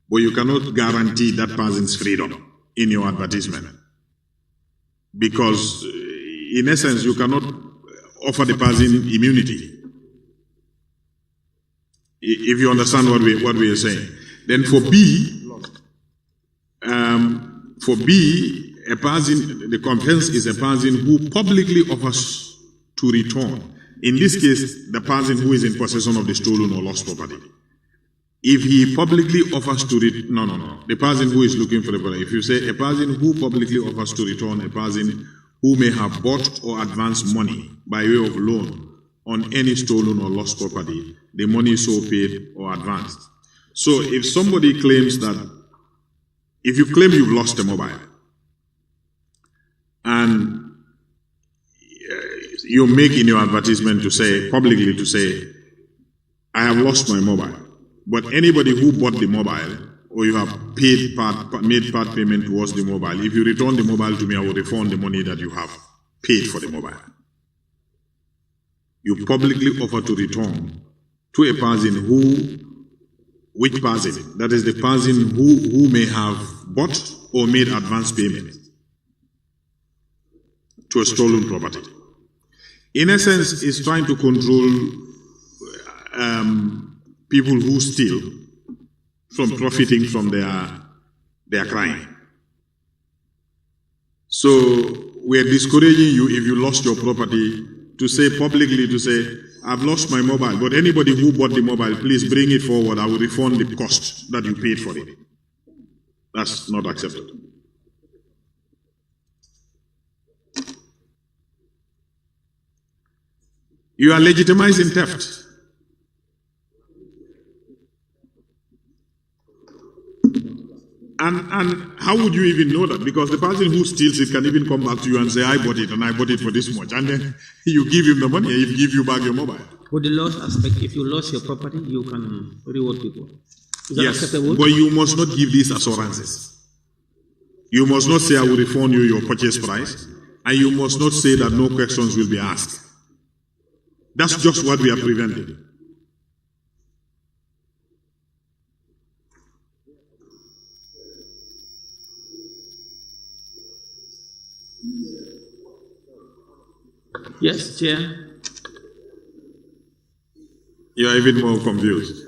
But you cannot guarantee that person's freedom in your advertisement. Because in essence, you cannot offer the person immunity. If you understand what we are saying. Then for B, For B, a person, the offense is a person who publicly offers to return. In this case, the person who is in possession of the stolen or lost property. If he publicly offers to the person who is looking for the property. If you say a person who publicly offers to return a person who may have bought or advanced money by way of loan on any stolen or lost property, the money is so paid or advanced. So if somebody claims that, if you claim you've lost a mobile, and you make in your advertisement to say, publicly to say, I have lost my mobile, but anybody who bought the mobile, or you have made part payment towards the mobile, if you return the mobile to me, I will refund the money that you have paid for the mobile. You publicly offer to return to a person which person? That is the person who may have bought or made advance payment to a stolen property. In essence, it's trying to control people who steal from profiting from their crime. So we are discouraging you, if you lost your property, to say publicly, to say, I've lost my mobile, but anybody who bought the mobile, please bring it forward. I will refund the cost that you paid for it. That's not acceptable. You are legitimizing theft. And how would you even know that? Because the person who steals it can even come back to you and say, I bought it and I bought it for this much. And then you give him the money and he give you back your mobile. For the loss aspect, if you lost your property, you can reward people. Is that Yes, acceptable? but you must not give these assurances. You must not say, I will refund you your purchase price. And you must not say that no questions will be asked. That's just what we are preventing. Yes, Chair. You are even more confused.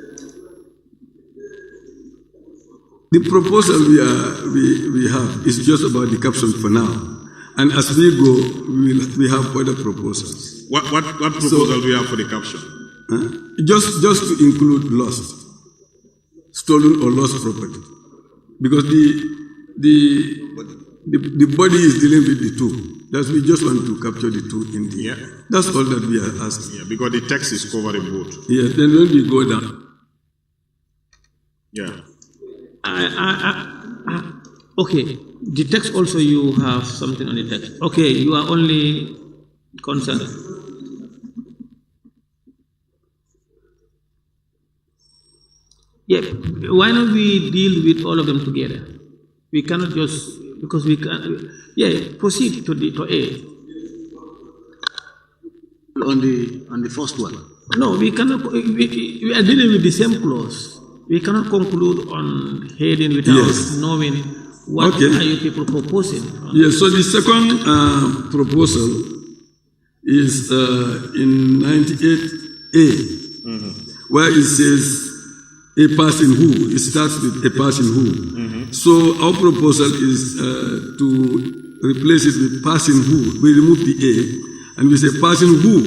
The proposal we have is just about the caption for now. And as we go, we have other proposals. What proposal do you have for the caption? Just to include lost, stolen or lost property. Because the body is dealing with the two. That's we just want to capture the two in the. Yeah. That's all that we are asking. Yeah, because the text is covering both. Yeah, then when we go down. Yeah. Okay, the text also, you have something on the text. Okay, you are only concerned. Yeah, why not we deal with all of them together? We cannot just, because we can, proceed to A. On the first one. No, we cannot, we are dealing with the same clause. We cannot conclude on heading without knowing what are you people proposing. Yes, so the second proposal is in 98A, where it says a person who, it starts with a person who. So our proposal is to replace it with person who. We remove the A and we say person who,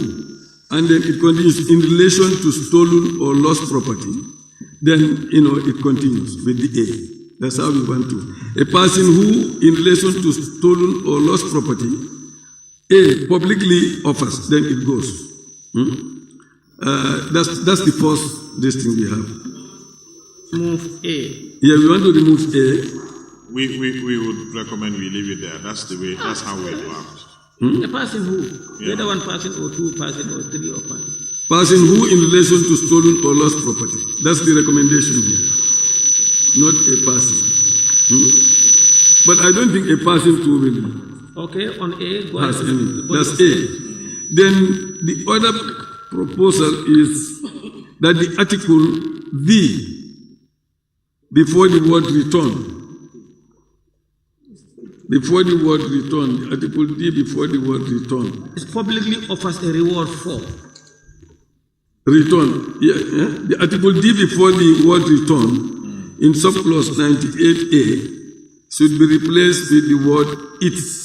and then it continues in relation to stolen or lost property. Then, it continues with the A. That's how we want to. A person who, in relation to stolen or lost property, A, publicly offers, then it goes. That's the first thing we have. Move A. Yeah, we want to remove A. We would recommend we leave it there. That's the way, that's how we work. A person who, whether one person or two person or three or five. Person who in relation to stolen or lost property. That's the recommendation here. Not a person. But I don't think a person too will. Okay, on A, go has ahead. any. That's A. Then the other proposal is that the article V before the word return. Before the word return, article D before the word return. It publicly offers a reward for. Return. Yeah. The article D before the word return in subclause 98A should be replaced with the word its.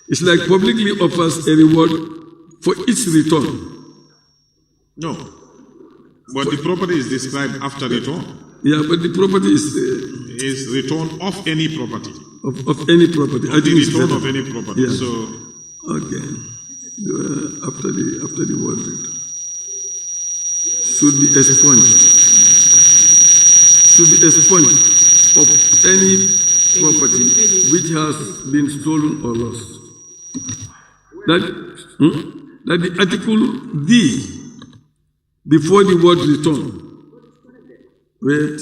It's like publicly offers a reward for its return. No. But the property is described after return. Yeah, but the property is return of any property. Of any property. I think the return of any property. Yeah. So okay. After the word return. Should be expunged. Should be expunged of any property which has been stolen or lost. That the article D before the word return. Wait,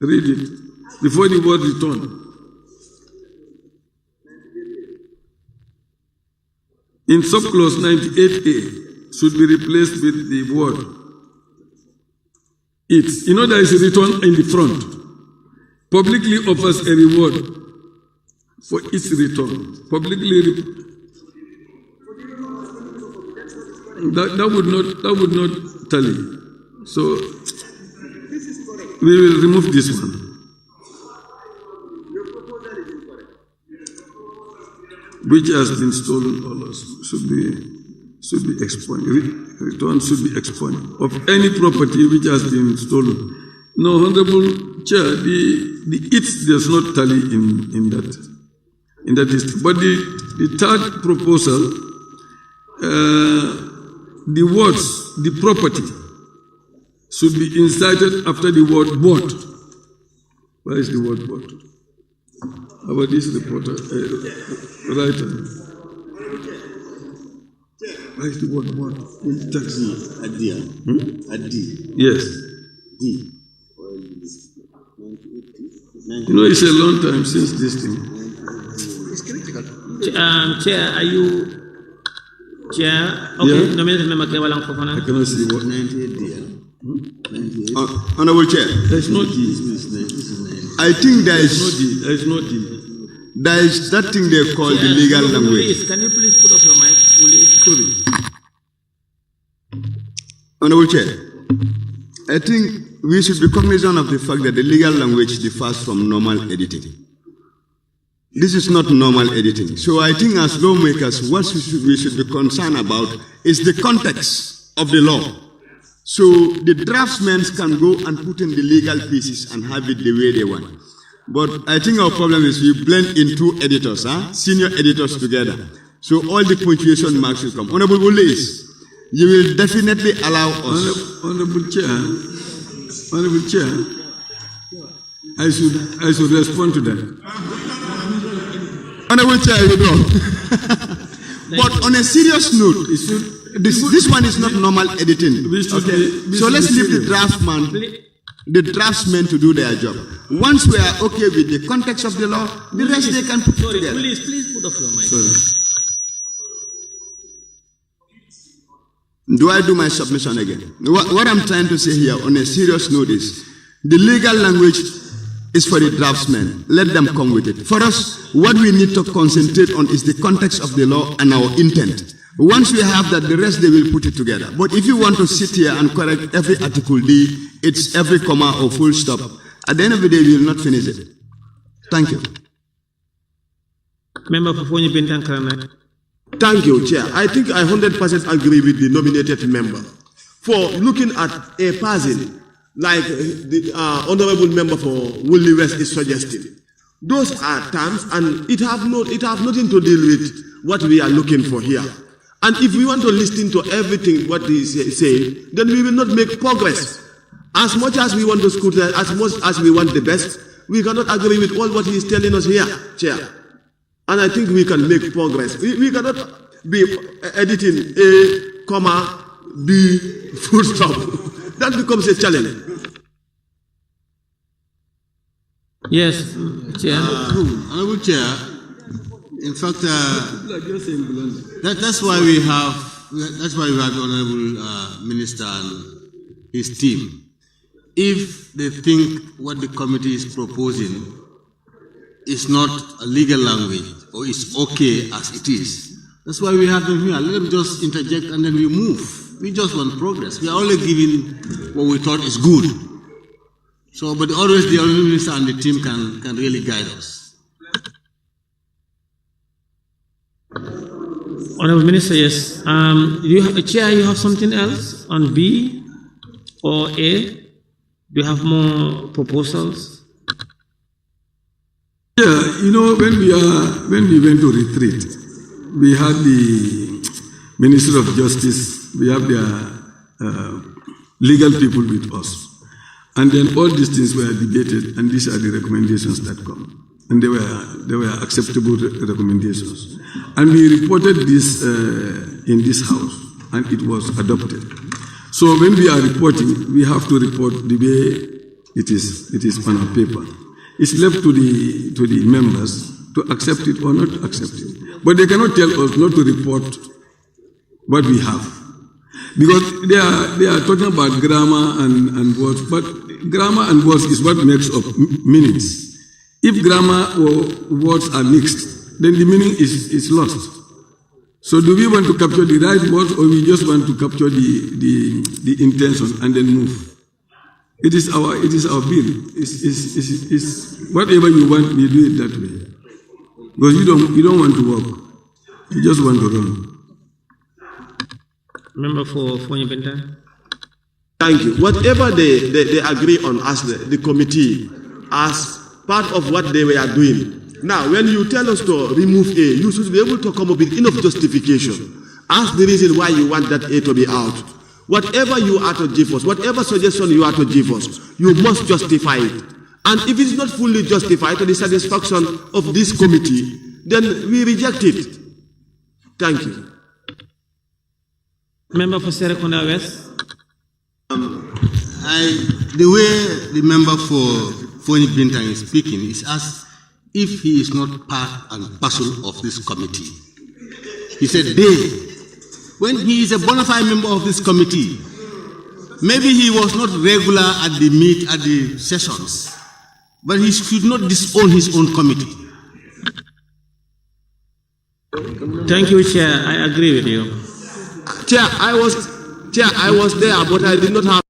read it. Before the word return. In subclause 98A should be replaced with the word it. You know there is a return in the front. Publicly offers a reward for its return. That would not tally. So we will remove this one. Which has been stolen or lost should be expunged. Return should be expunged of any property which has been stolen. No, Honorable Chair, the it does not tally in that district. But the third proposal, the words, the property, should be inserted after the word bought. Where is the word bought? How about this reporter? Writer. Where is the word bought? In taxi. At D. Yes. D. You know, it's a long time since this thing. Chair, are you... Chair, okay, Yeah. nominated member Kewalang Fofana. I cannot see what. 98. Honorable Chair. There's no D. I think there is no D. There is that thing they call the legal language. Can you please put off your mic, please? Sorry. Honorable Chair, I think we should be cognizant of the fact that the legal language differs from normal editing. This is not normal editing. So I think as lawmakers, what we should be concerned about is the context of the law. So the draftsmen can go and put in the legal pieces and have it the way they want. But I think our problem is we blend in two editors, senior editors together. So all the punctuation marks will come. Honorable Ulis, you will definitely allow us. Honorable Chair, I should respond to that. Honorable Chair, you know. But on a serious note, this one is not normal editing. Okay. So let's leave the draftsmen to do their job. Once we are okay with the context of the law, the rest they can put together. Please put off your mic. Do I do my submission again? What I'm trying to say here on a serious note is the legal language is for the draftsmen. Let them come with it. For us, what we need to concentrate on is the context of the law and our intent. Once we have that, the rest they will put it together. But if you want to sit here and correct every article D, it's every comma or full stop, at the end of the day, we will not finish it. Thank you. Member Fofoni Bintankarana. Thank you, Chair. I think I 100% agree with the nominated member for looking at a person like the honorable member for Woolly West is suggesting. Those are terms, and it have nothing to do with what we are looking for here. And if we want to listen to everything what he is saying, then we will not make progress. As much as we want to scrutinize, as much as we want the best, we cannot agree with all what he is telling us here, Chair. And I think we can make progress. We cannot be editing A, comma, B, full stop. That becomes a challenge. Yes, Chair. Honorable Chair, in fact, that's why we have the Honorable Minister and his team. If they think what the committee is proposing is not a legal language or is okay as it is, that's why we have them here. Let them just interject and then we move. We just want progress. We are only giving what we thought is good. So, but always the Honorable Minister and the team can really guide us. Honorable Minister, yes. Chair, you have something else on B or A? Do you have more proposals? Yeah, you know, when we went to retreat, we had the Minister of Justice, we have their legal people with us. And then all these things were debated, and these are the recommendations that come. And they were acceptable recommendations. And we reported this in this House, and it was adopted. So when we are reporting, we have to report the way it is on our paper. It's left to the members to accept it or not accept it. But they cannot tell us not to report what we have. Because they are talking about grammar and words, but grammar and words is what makes up meanings. If grammar or words are mixed, then the meaning is lost. So do we want to capture the right words, or we just want to capture the intention and then move? It is our bill. It's whatever you want, we do it that way. Because you don't want to walk, you just want to run. Member for Fonyi Benta. Thank you. Whatever they agree on as the committee, as part of what they were doing. Now, when you tell us to remove A, you should be able to come up with enough justification as the reason why you want that A to be out. Whatever you are to give us, whatever suggestion you are to give us, you must justify it. And if it's not fully justified to the satisfaction of this committee, then we reject it. Thank you. Member for Serekunda West. The way the member for Fonyi Bintang is speaking is as if he is not part and parcel of this committee. He said they. When he is a bona fide member of this committee, maybe he was not regular at the sessions, but he should not disown his own committee. Thank you, Chair. I agree with you. Chair, I was there, but I did not have.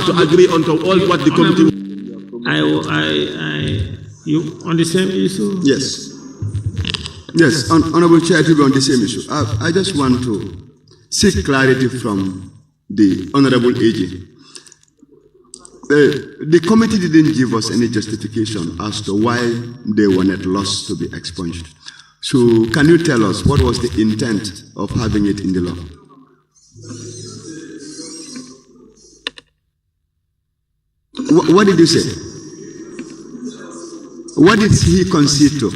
To agree on all what the committee. You on the same issue? Yes. Yes, Honorable Chair, to be on the same issue. I just want to seek clarity from the Honorable AG. The committee didn't give us any justification as to why they wanted loss to be expunged. So can you tell us what was the intent of having it in the law? What did you say? What did he concede to?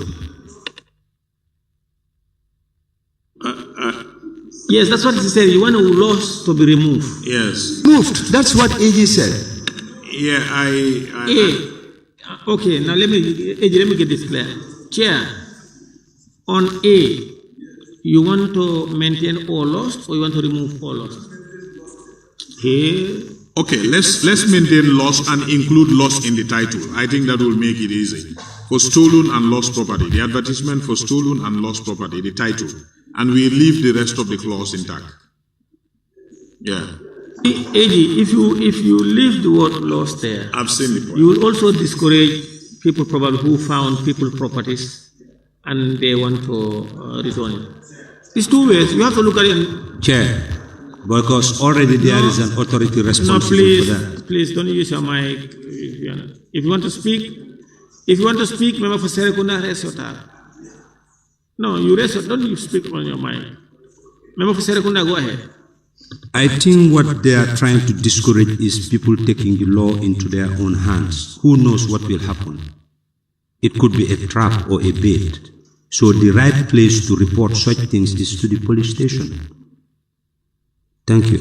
Yes, that's what he said. You want a loss to be removed. Yes. Moved. That's what AG said. Yeah, Okay, now let me get this clear. Chair, on A, you want to maintain all loss or you want to remove all loss? Okay. Okay, let's maintain loss and include loss in the title. I think that will make it easy. For stolen and lost property, the advertisement for stolen and lost property, the title, and we leave the rest of the clause intact. Yeah. AG, if you leave the word lost there, I've seen the point. you will also discourage people probably who found people's properties and they want to return it. It's two ways. You have to look at it. Chair, because already there is an authority responsible for that. Please don't use your mic. If you want to speak, member for Serekunda, raise your hand. No, don't you speak on your mic. Member for Serekunda, go ahead. I think what they are trying to discourage is people taking the law into their own hands. Who knows what will happen? It could be a trap or a bait. So the right place to report such things is to the police station. Thank you.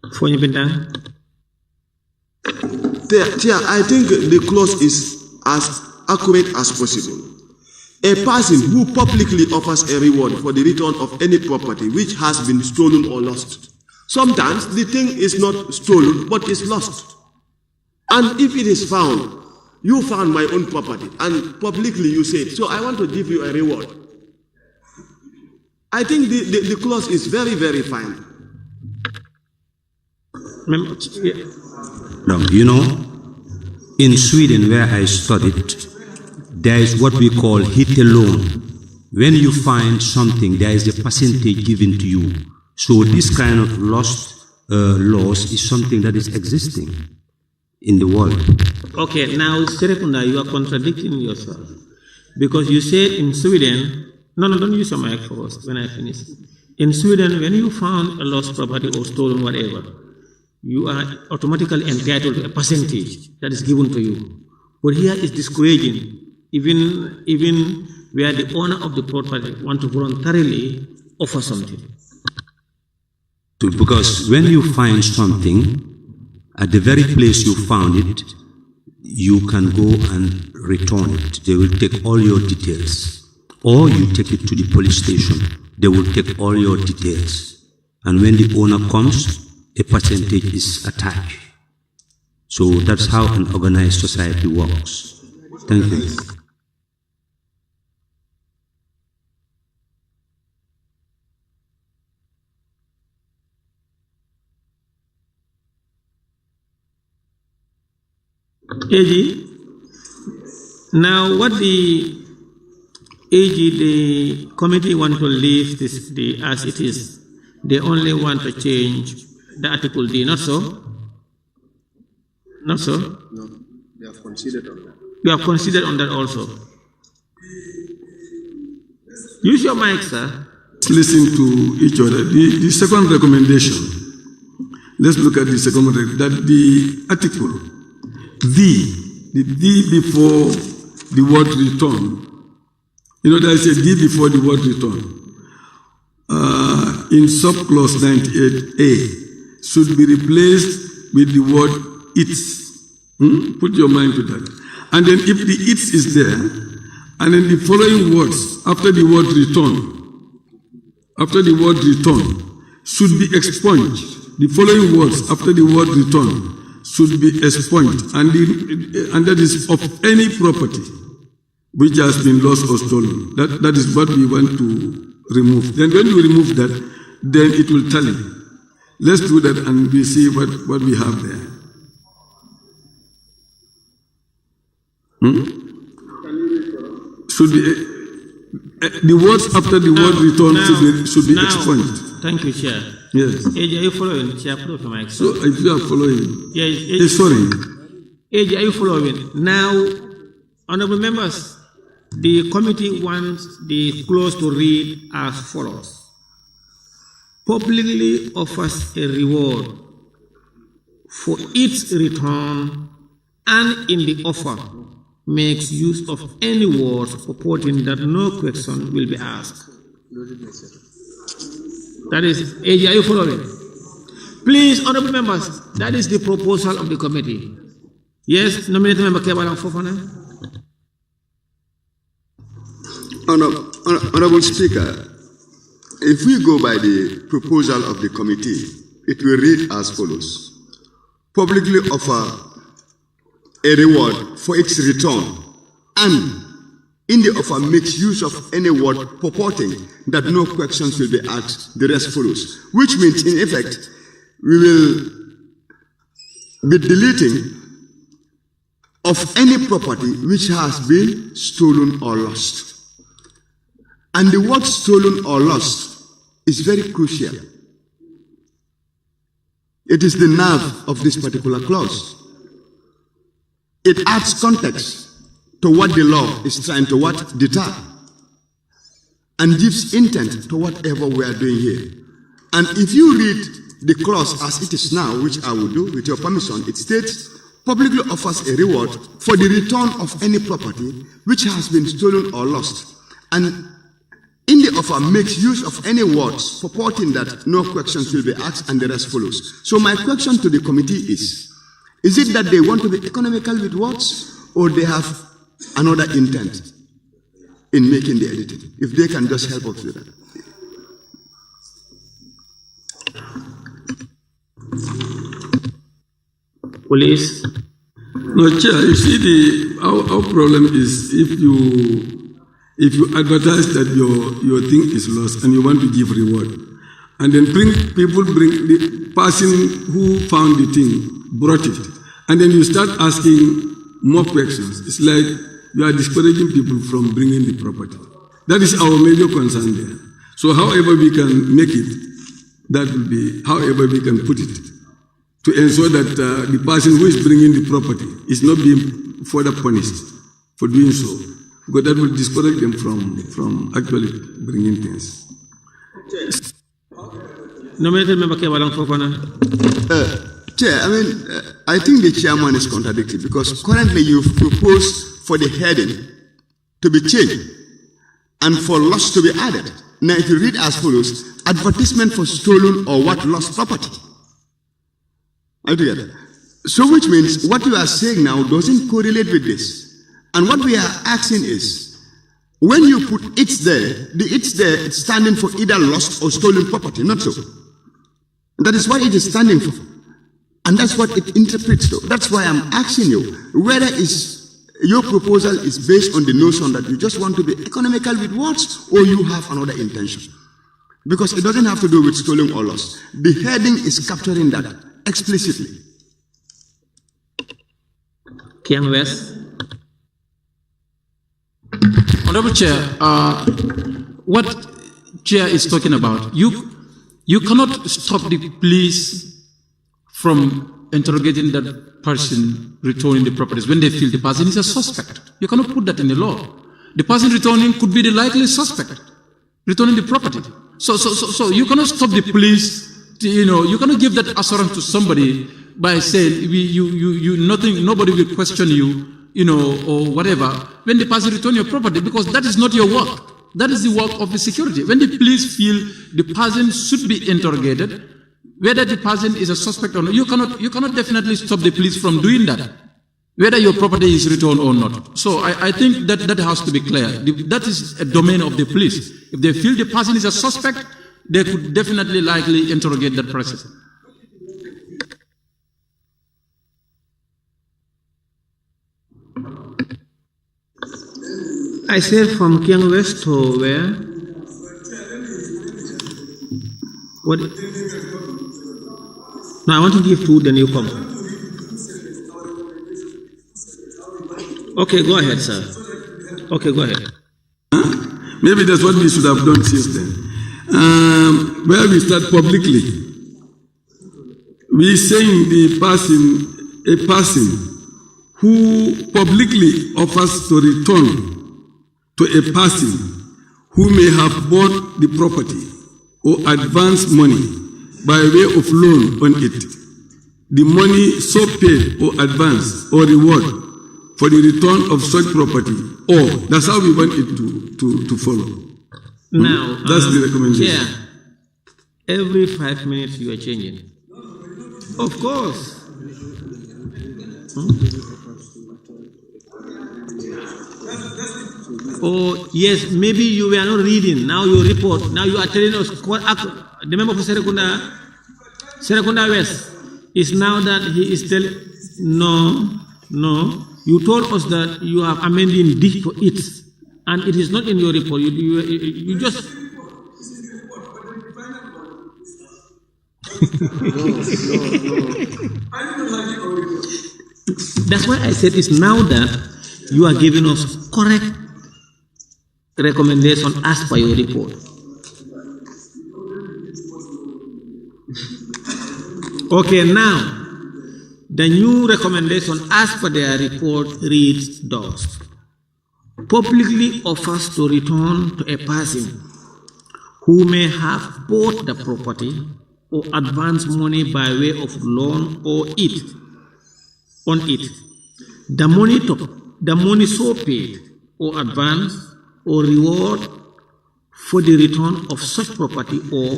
I think the clause is as accurate as possible. A person who publicly offers a reward for the return of any property which has been stolen or lost. Sometimes the thing is not stolen, but is lost. And if it is found, you found my own property, and publicly you said, so I want to give you a reward. I think the clause is very, very fine. You know, in Sweden where I studied, there is what we call hit alone. When you find something, there is a percentage given to you. So this kind of loss is something that is existing in the world. Okay, now Serekunda, you are contradicting yourself. Because you said in Sweden, no, don't use your mic first when I finish. In Sweden, when you found a lost property or stolen whatever, you are automatically entitled to a percentage that is given to you. But here is discouraging. Even where the owner of the property want to voluntarily offer something. Because when you find something, at the very place you found it, you can go and return it. They will take all your details. Or you take it to the police station. They will take all your details. And when the owner comes, a percentage is attached. So that's how an organized society works. Thank you. AG, now what the committee want to leave this as it is, they only want to change the Article D, not so? Not so? No, they have considered on that. You have considered on that also. Use your mic, sir. Let's listen to each other. The second recommendation, let's look at the second recommendation, that the article, the D before the word return. You know, there is a D before the word return. In subclause 98A, should be replaced with the word its. Put your mind to that. And then if the its is there, and then the following words after the word return, should be expunged. The following words after the word return should be expunged, and that is of any property which has been lost or stolen. That is what we want to remove. Then when we remove that, then it will tally. Let's do that and we see what we have there. Should be the words after the word return should be expunged. Thank you, Chair. Yes. AJ, are you following? Chair, put your mic. So if you are following, yes. Sorry. AJ, are you following? Now, honorable members, the committee wants the clause to read as follows. Publicly offers a reward for its return and in the offer makes use of any words purporting that no question will be asked. That is, AG, are you following? Please, honorable members, that is the proposal of the committee. Yes, nominated member Kebalang Fofana. Honorable Speaker, if we go by the proposal of the committee, it will read as follows. Publicly offer a reward for its return, and in the offer makes use of any word purporting that no questions will be asked, the rest follows. Which means, in effect, we will be deleting of any property which has been stolen or lost. And the word stolen or lost is very crucial. It is the nerve of this particular clause. It adds context to what the law is trying to deter, and gives intent to whatever we are doing here. And if you read the clause as it is now, which I will do with your permission, it states, publicly offers a reward for the return of any property which has been stolen or lost, and in the offer makes use of any words purporting that no questions will be asked and the rest follows. So my question to the committee is it that they want to be economical with words, or they have another intent in making the editing? If they can just help us with that. Police. No, Chair, you see, our problem is if you advertise that your thing is lost and you want to give reward, and then people bring the person who found the thing, brought it, and then you start asking more questions. It's like you are discouraging people from bringing the property. That is our major concern there. So however we can make it, that will be, however we can put it, to ensure that the person who is bringing the property is not being further punished for doing so, because that will discourage them from actually bringing things. Nominated member Kebalang Fofana. Chair, I think the chairman is contradictory, because currently you've proposed for the heading to be changed and for loss to be added. Now, if you read as follows, advertisement for stolen or what lost property. Altogether. So which means what you are saying now doesn't correlate with this. And what we are asking is, when you put it's there, the it's there, it's standing for either lost or stolen property, not so. That is what it is standing for. And that's what it interprets to. That's why I'm asking you, whether your proposal is based on the notion that you just want to be economical with words, or you have another intention. Because it doesn't have to do with stolen or lost. The heading is capturing that explicitly. Kiang West. Honorable Chair, what Chair is talking about, you cannot stop the police from interrogating that person returning the properties when they feel the person is a suspect. You cannot put that in the law. The person returning could be the likely suspect returning the property. So you cannot stop the police. You cannot give that assurance to somebody by saying nobody will question you, or whatever, when the person return your property, because that is not your work. That is the work of the security. When the police feel the person should be interrogated, whether the person is a suspect or not, you cannot definitely stop the police from doing that, whether your property is returned or not. So I think that has to be clear. That is a domain of the police. If they feel the person is a suspect, they could definitely likely interrogate that person. I said from Kiang West to where? What? No, I want to give two, then you come. Okay, go ahead, sir. Okay, go ahead. Maybe that's what we should have done since then. Where we start publicly, we saying a person who publicly offers to return to a person who may have bought the property or advance money by way of loan on it, the money so paid or advance or reward for the return of such property, or that's how we want it to follow. Now, that's the recommendation. Chair, Every 5 minutes you are changing. Of course. Oh, yes, maybe you were not reading. Now you report. Now you are telling us, the member for Serekunda West is now that he is telling, no. You told us that you have amending D for it, and it is not in your report. You just... That's why I said it's now that you are giving us correct recommendation as per your report. Okay, now the new recommendation as per their report reads thus: publicly offers to return to a person who may have bought the property or advance money by way of loan or on it. The money so paid or advance or reward for the return of such property or...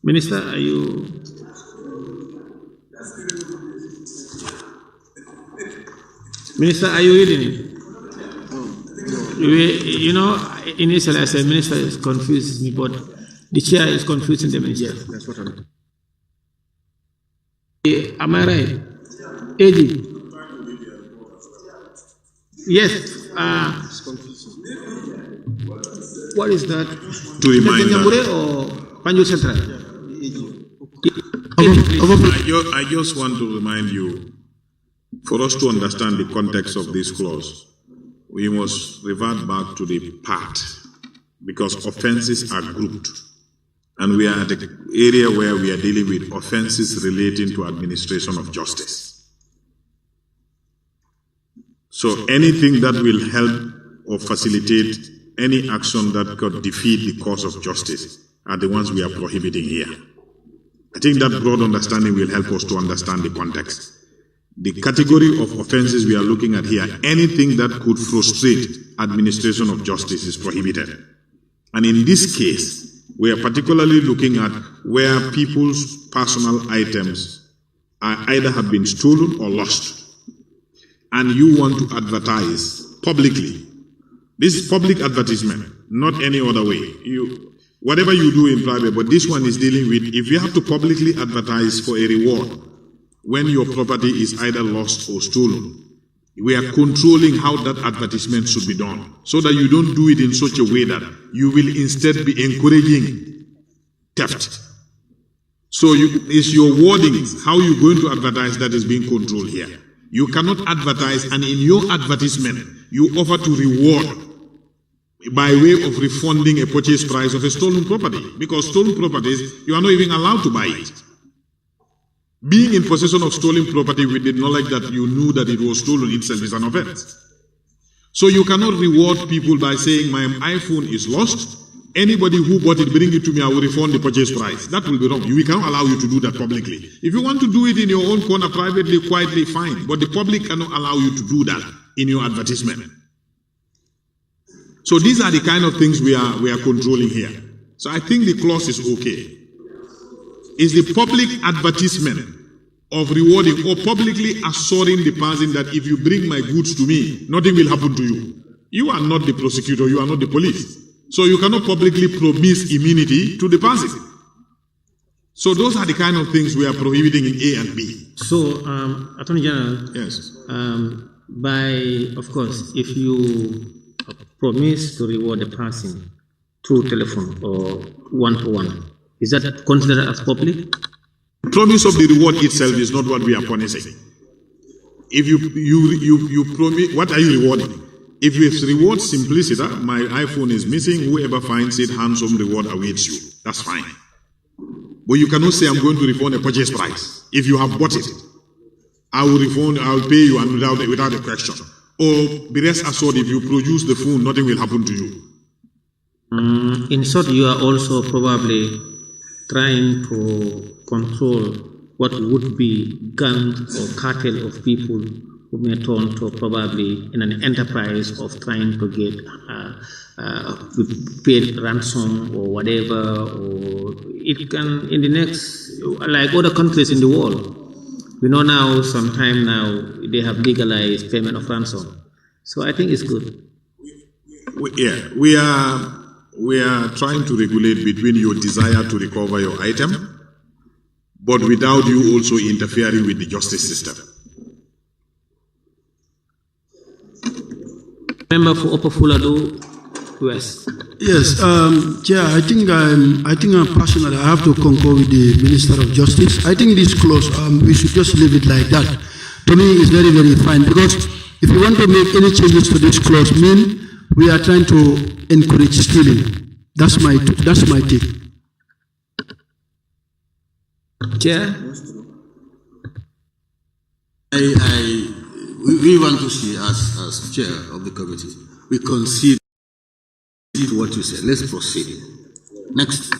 Minister, are you... Minister, are you reading it? You know, initially I said minister is confused me, but the chair is confusing the minister. Yes, that's what I'm... Am I right? AG? Yes. What is that? To remind that, or Panjul Central? I just want to remind you, for us to understand the context of this clause, we must revert back to the part, because offenses are grouped. And we are at an area where we are dealing with offenses relating to administration of justice. So anything that will help or facilitate any action that could defeat the cause of justice are the ones we are prohibiting here. I think that broad understanding will help us to understand the context. The category of offenses we are looking at here, anything that could frustrate administration of justice is prohibited. And in this case, we are particularly looking at where people's personal items either have been stolen or lost. And you want to advertise publicly. This is public advertisement, not any other way. Whatever you do in private, but this one is dealing with, if you have to publicly advertise for a reward when your property is either lost or stolen, we are controlling how that advertisement should be done, so that you don't do it in such a way that you will instead be encouraging theft. So it's your wording, how you're going to advertise, that is being controlled here. You cannot advertise, and in your advertisement, you offer to reward by way of refunding a purchase price of a stolen property, because stolen properties, you are not even allowed to buy it. Being in possession of stolen property with the knowledge that you knew that it was stolen itself is an offense. So you cannot reward people by saying, my iPhone is lost. Anybody who bought it, bring it to me, I will refund the purchase price. That will be wrong. We cannot allow you to do that publicly. If you want to do it in your own corner, privately, quietly, fine. But the public cannot allow you to do that in your advertisement. So these are the kind of things we are controlling here. So I think the clause is okay. Is the public advertisement of rewarding or publicly assuring the person that if you bring my goods to me, nothing will happen to you. You are not the prosecutor, you are not the police. So you cannot publicly promise immunity to the person. So those are the kind of things we are prohibiting in A and B. So, Attorney General, yes. Of course, if you promise to reward the person through telephone or one-to-one, is that considered as public? Promise of the reward itself is not what we are punishing. If you promise, what are you rewarding? If it's reward simplicity, my iPhone is missing, whoever finds it, handsome reward awaits you. That's fine. But you cannot say I'm going to refund a purchase price. If you have bought it, I will refund, I will pay you and without a question. Or be rest assured, if you produce the phone, nothing will happen to you. In short, you are also probably trying to control what would be gang or cartel of people who may turn to probably in an enterprise of trying to get paid ransom or whatever, or it can in the next, like other countries in the world. We know now, sometime now, they have legalized payment of ransom. So I think it's good. We are trying to regulate between your desire to recover your item, but without you also interfering with the justice system. Member for Upper Fuladu West. Yes, Chair, I think personally I have to concur with the Minister of Justice. I think this clause, we should just leave it like that. To me, it's very, very fine, because if you want to make any changes to this clause, mean we are trying to encourage stealing. That's my take. Chair? We want to see, as chair of the committee, we concede what you said. Let's proceed. Next.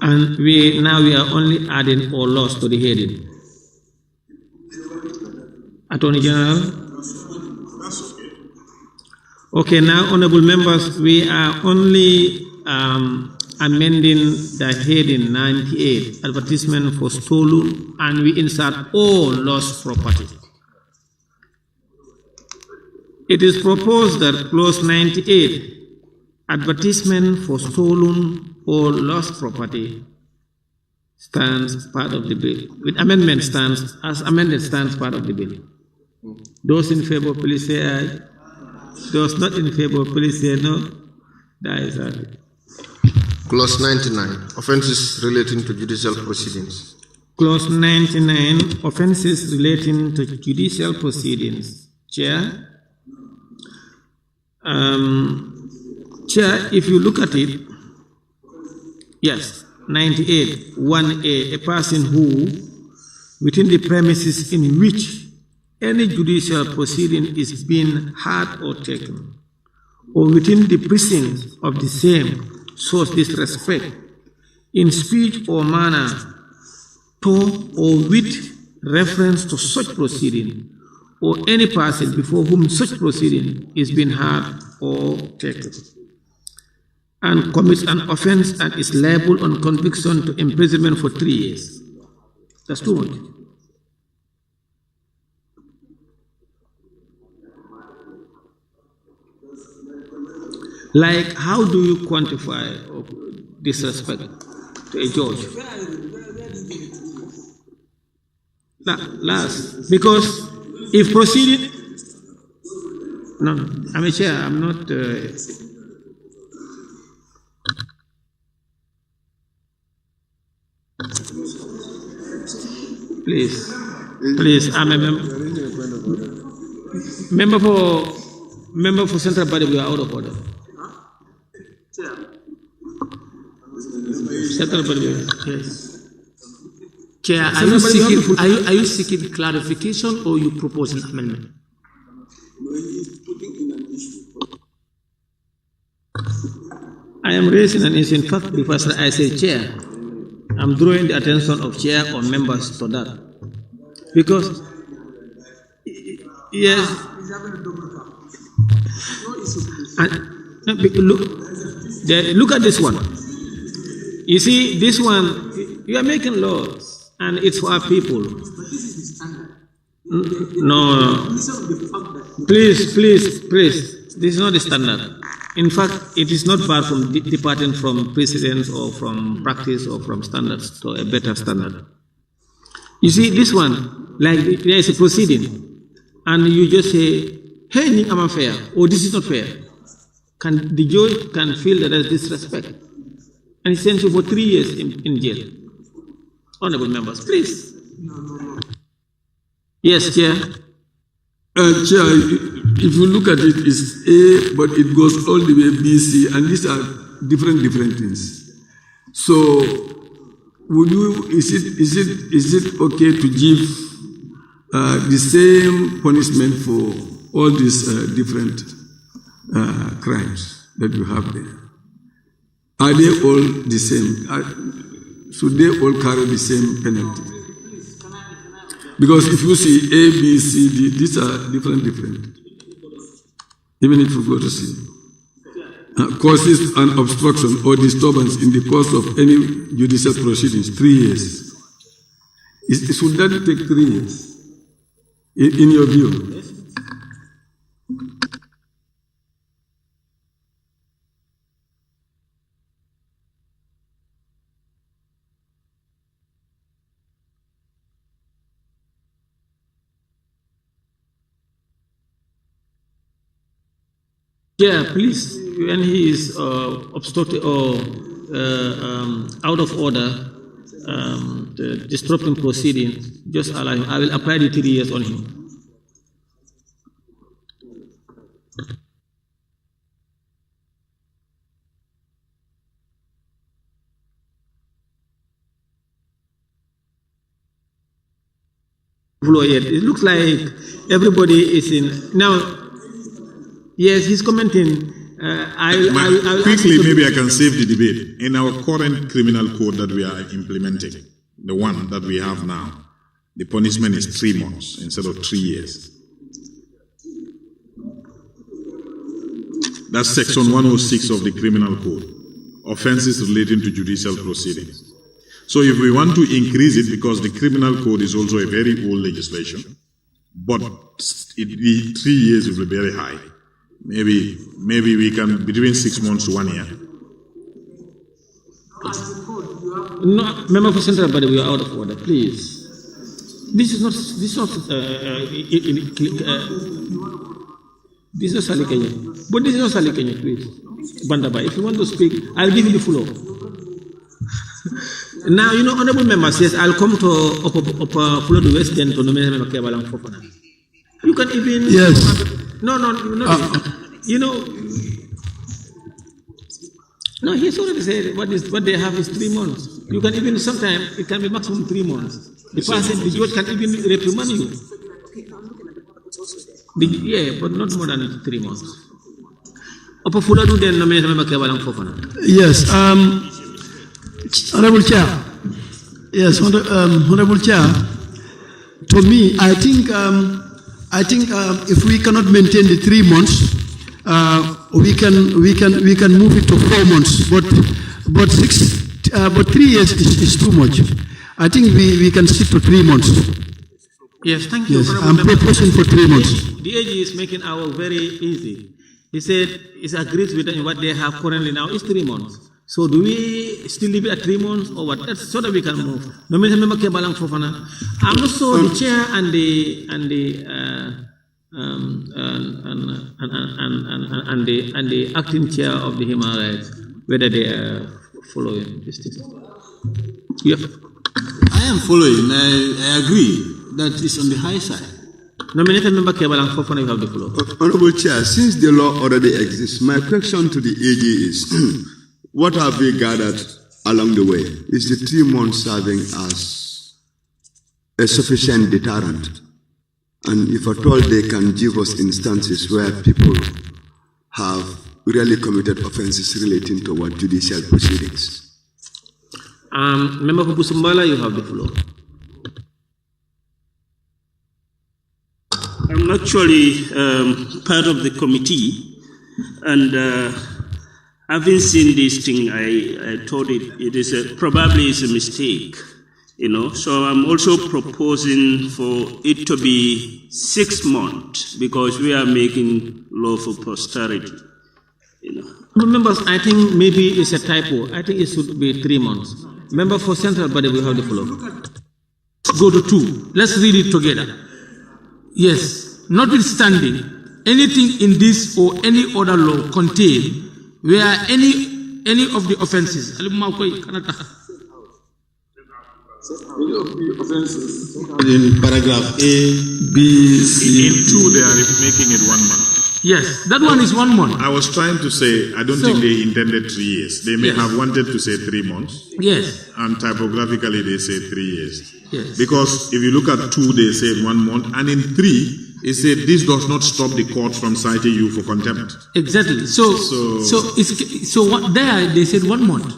And we are only adding or loss to the heading. Attorney General? Okay, now, honorable members, we are only amending the heading 98, advertisement for stolen, and we insert all lost property. It is proposed that clause 98, advertisement for stolen or lost property, stands part of the bill. With amendment stands, as amended, stands part of the bill. Those in favor, please say aye. Those not in favor, please say no. That is it. Clause 99, offenses relating to judicial proceedings. Clause 99, offenses relating to judicial proceedings. Chair? Chair, if you look at it, yes, 98, 1A, a person who, within the premises in which any judicial proceeding is being had or taken, or within the precincts of the same, shows disrespect in speech or manner to or with reference to such proceeding, or any person before whom such proceeding is being had or taken, and commits an offense and is liable on conviction to imprisonment for 3 years. That's too much. Like, how do you quantify disrespect to a judge? Last, because if proceeding, no, I'm a chair, I'm not. Please, I'm a member for Central Body. We are out of order. Yes. Chair, are you seeking clarification or you propose an amendment? I am raising an issue. In fact, because I say chair, I'm drawing the attention of chair or members to that. Because, yes, and, look at this one. You see, this one, you are making laws, and it's for our people. No, please, this is not the standard. In fact, it is not far from departing from precedence or from practice or from standards to a better standard. You see, this one, like there is a proceeding, and you just say, hey, I'm unfair, or this is not fair. The judge can feel that there's disrespect, and he sends you for 3 years in jail. Honorable members, please. Yes, Chair. Chair, if you look at it, it's A, but it goes all the way B, C, and these are different things. So, would you? Is it okay to give the same punishment for all these different crimes that you have there? Are they all the same? Should they all carry the same penalty? Because if you see A, B, C, D, these are different. Even if you go to C. Causes an obstruction or disturbance in the course of any judicial proceedings, 3 years. Should that take 3 years? In your view? Yeah, please, when he is obstructed or out of order, disrupting proceedings, just allow him. I will apply the 3 years on him. It looks like everybody is in now. Yes, he's commenting. Quickly, maybe I can save the debate. In our current criminal code that we are implementing, the one that we have now, the punishment is 3 months instead of 3 years. That's section 106 of the criminal code, offenses relating to judicial proceedings. So if we want to increase it, because the criminal code is also a very old legislation, but the 3 years will be very high. Maybe we can between 6 months to 1 year. No, member for Central Body, we are out of order, please. This is not Sali Kenya. But this is not Sali Kenya, please. Bandaba, if you want to speak, I'll give you the floor. Now, honorable members, yes, I'll come to Flood West then to nominate Member Kebalang Fofana. You can even... Yes. No, No, he's already said what they have is 3 months. You can even, sometimes, it can be maximum 3 months. The judge can even reprimand you. Yeah, but not more than 3 months. Yes, Honorable Chair. Yes, Honorable Chair. To me, I think if we cannot maintain the 3 months, we can move it to 4 months. But 3 years is too much. I think we can stick to 3 months. Yes, thank you. Yes, I'm proposing for 3 months. The AG is making our very easy. He said it agrees with what they have currently now is 3 months. So do we still leave it at 3 months or what? That's so that we can move. Nomination Member Kebalang Fofana. I'm also the chair and the acting chair of the human rights, whether they are following this thing. Yep. I am following. I agree that it's on the high side. Nominated Member Kebalang Fofana, you have the floor. Honorable Chair, since the law already exists, my question to the AG is, what have we gathered along the way? Is the 3 months serving as a sufficient deterrent? And if at all they can give us instances where people have really committed offenses relating to what judicial proceedings? Member Busumbala, you have the floor. I'm actually part of the committee, and having seen this thing, I thought it is probably is a mistake, So I'm also proposing for it to be 6 months because we are making law for posterity, Members, I think maybe it's a typo. I think it should be 3 months. Member for Central Body, we have the floor. Go to 2. Let's read it together. Yes, notwithstanding anything in this or any other law contained where any of the offenses in paragraph A, B, C. In 2, they are making it 1 month. Yes, that one is 1 month. I was trying to say, I don't think they intended 3 years. They may have wanted to say 3 months. Yes. And typographically, they say 3 years. Yes. Because if you look at 2, they say 1 month. And in 3, He said this does not stop the court from citing you for contempt. Exactly. So what there they said 1 month.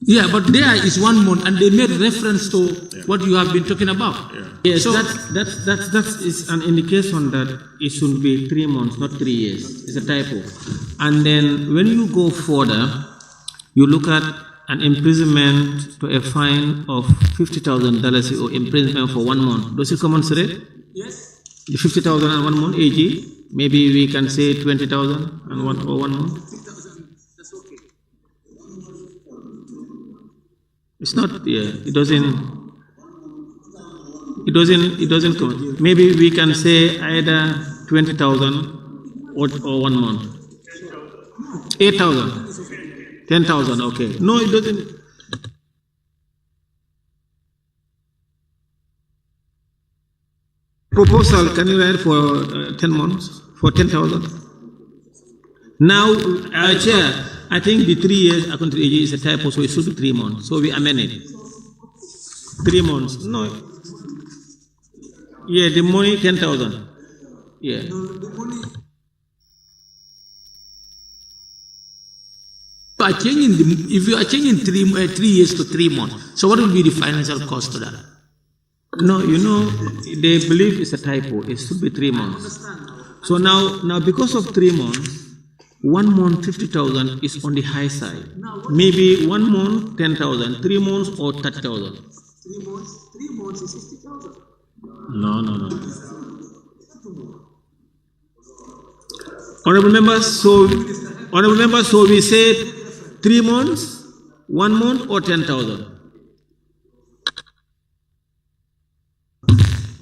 Yeah, but there is 1 month, and they made reference to what you have been talking about. Yes, So that is an indication that it should be 3 months, not 3 years. It's a typo. And then when you go further, you look at an imprisonment to a fine of $50,000 or imprisonment for 1 month. Does it commensurate? Yes. The 50,000 and 1 month AG, maybe we can say 20,000 and 1 month. That's okay. It's not, yeah, it doesn't come. Maybe we can say either 20,000 or 1 month. 8,000, 10,000, okay. No, it doesn't. Proposal, can you write for 10 months, for 10,000? Now, Chair, I think the 3 years according to the AG is a typo, so it should be 3 months. So we amend it. 3 months. No. Yeah, the money 10,000. Yeah. If you are changing 3 years to 3 months, so what will be the financial cost to that? No, you know, they believe it's a typo. It should be 3 months. So now because of 3 months, 1 month 50,000 is on the high side. Maybe 1 month 10,000, 3 months or 30,000. 3 months is 60,000. No. Honorable members, so we said 3 months, 1 month or 10,000.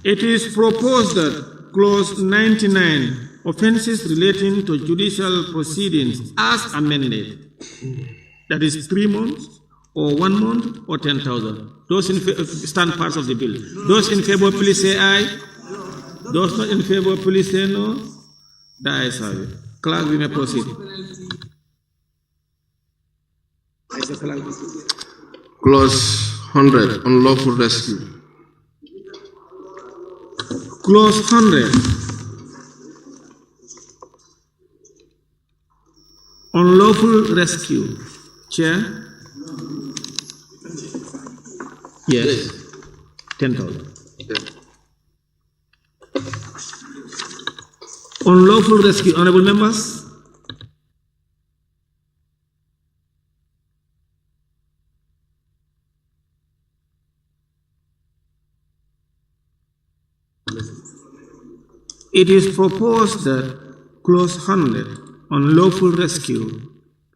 It is proposed that clause 99, offenses relating to judicial proceedings as amended, that is 3 months or 1 month or 10,000. Those in stand parts of the bill. Those in favor, please say aye. Those not in favor, please say no. The ayes have it. Clerk, we may proceed. Clause 100, unlawful rescue. Clause 100. Unlawful rescue. Chair? Yes. 10,000. Unlawful rescue. Honorable members? It is proposed that clause 100, unlawful rescue,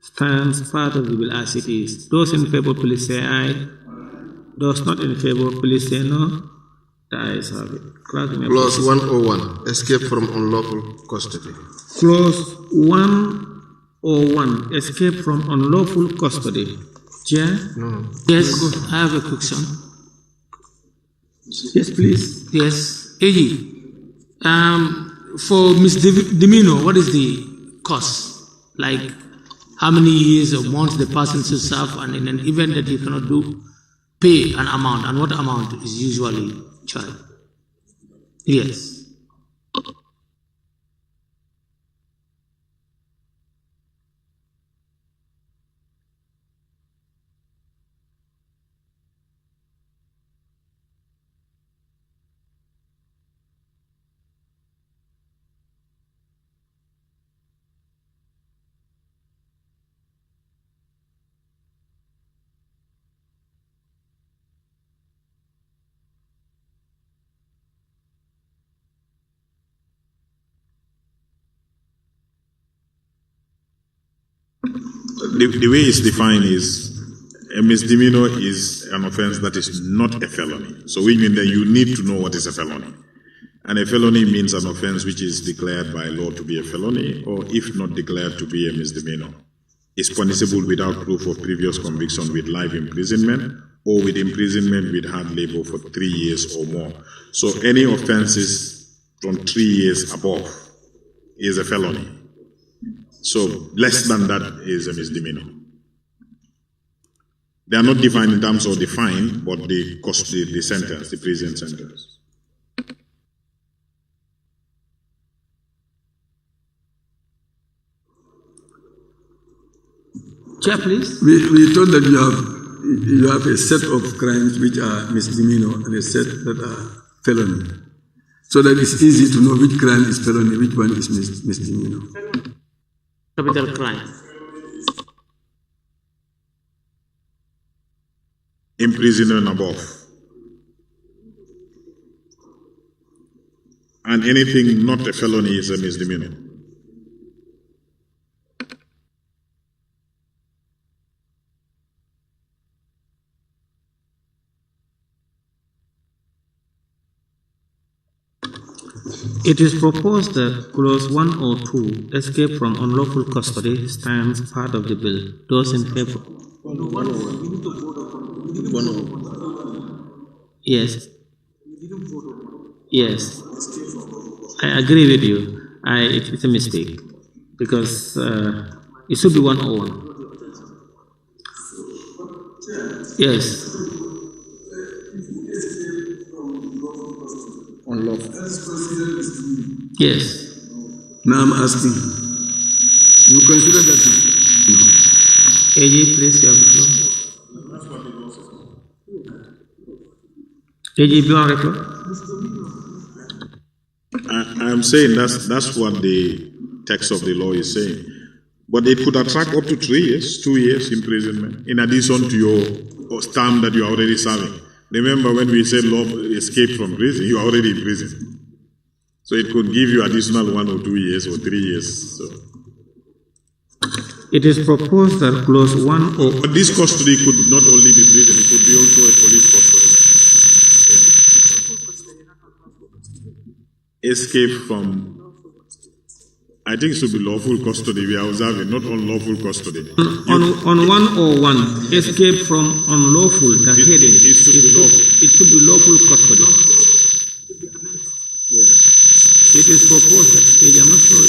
stands part of the bill as it is. Those in favor, please say aye. Those not in favor, please say no. The ayes have it. Clause 101, escape from unlawful custody. Clause 101, escape from unlawful custody. Chair? No. Yes, I have a question. Yes, please. Yes, AG. For Ms. Dimino, what is the cost? Like, how many years or months the person should serve, and in an event that you cannot do, pay an amount, and what amount is usually charged? Yes. The way it's defined is a misdemeanor is an offense that is not a felony. So we mean that you need to know what is a felony. And a felony means an offense which is declared by law to be a felony, or if not declared to be a misdemeanor, is punishable without proof of previous conviction with life imprisonment or with imprisonment with hard labor for 3 years or more. So any offenses from 3 years above is a felony. So less than that is a misdemeanor. They are not defined in terms of the fine, but the sentence, the prison sentence. Chair, please. We thought that you have a set of crimes which are misdemeanor and a set that are felony. So that it's easy to know which crime is felony, which one is misdemeanor. Capital crime. Imprisonment above. And anything not a felony is a misdemeanor. It is proposed that clause 102, escape from unlawful custody, stands part of the bill. Those in favor? Yes. Yes. I agree with you. It's a mistake because it should be 101. Yes. Yes. Now I'm asking, you consider that? No. AG, please, you have the floor. AG, you want to reply? I'm saying that's what the text of the law is saying. But it could attract up to 3 years, 2 years imprisonment, in addition to your term that you are already serving. Remember when we said law escape from prison, you are already in prison. So it could give you additional 1 or 2 years or 3 years. So. It is proposed that clause 1 But this custody could not only be prison, it could be also a police custody. Yeah. Escape from, I think it should be lawful custody we are observing, not unlawful custody. On 101, escape from unlawful, the heading. It should be lawful. It should be lawful custody. Yeah. It is proposed that, I'm not sure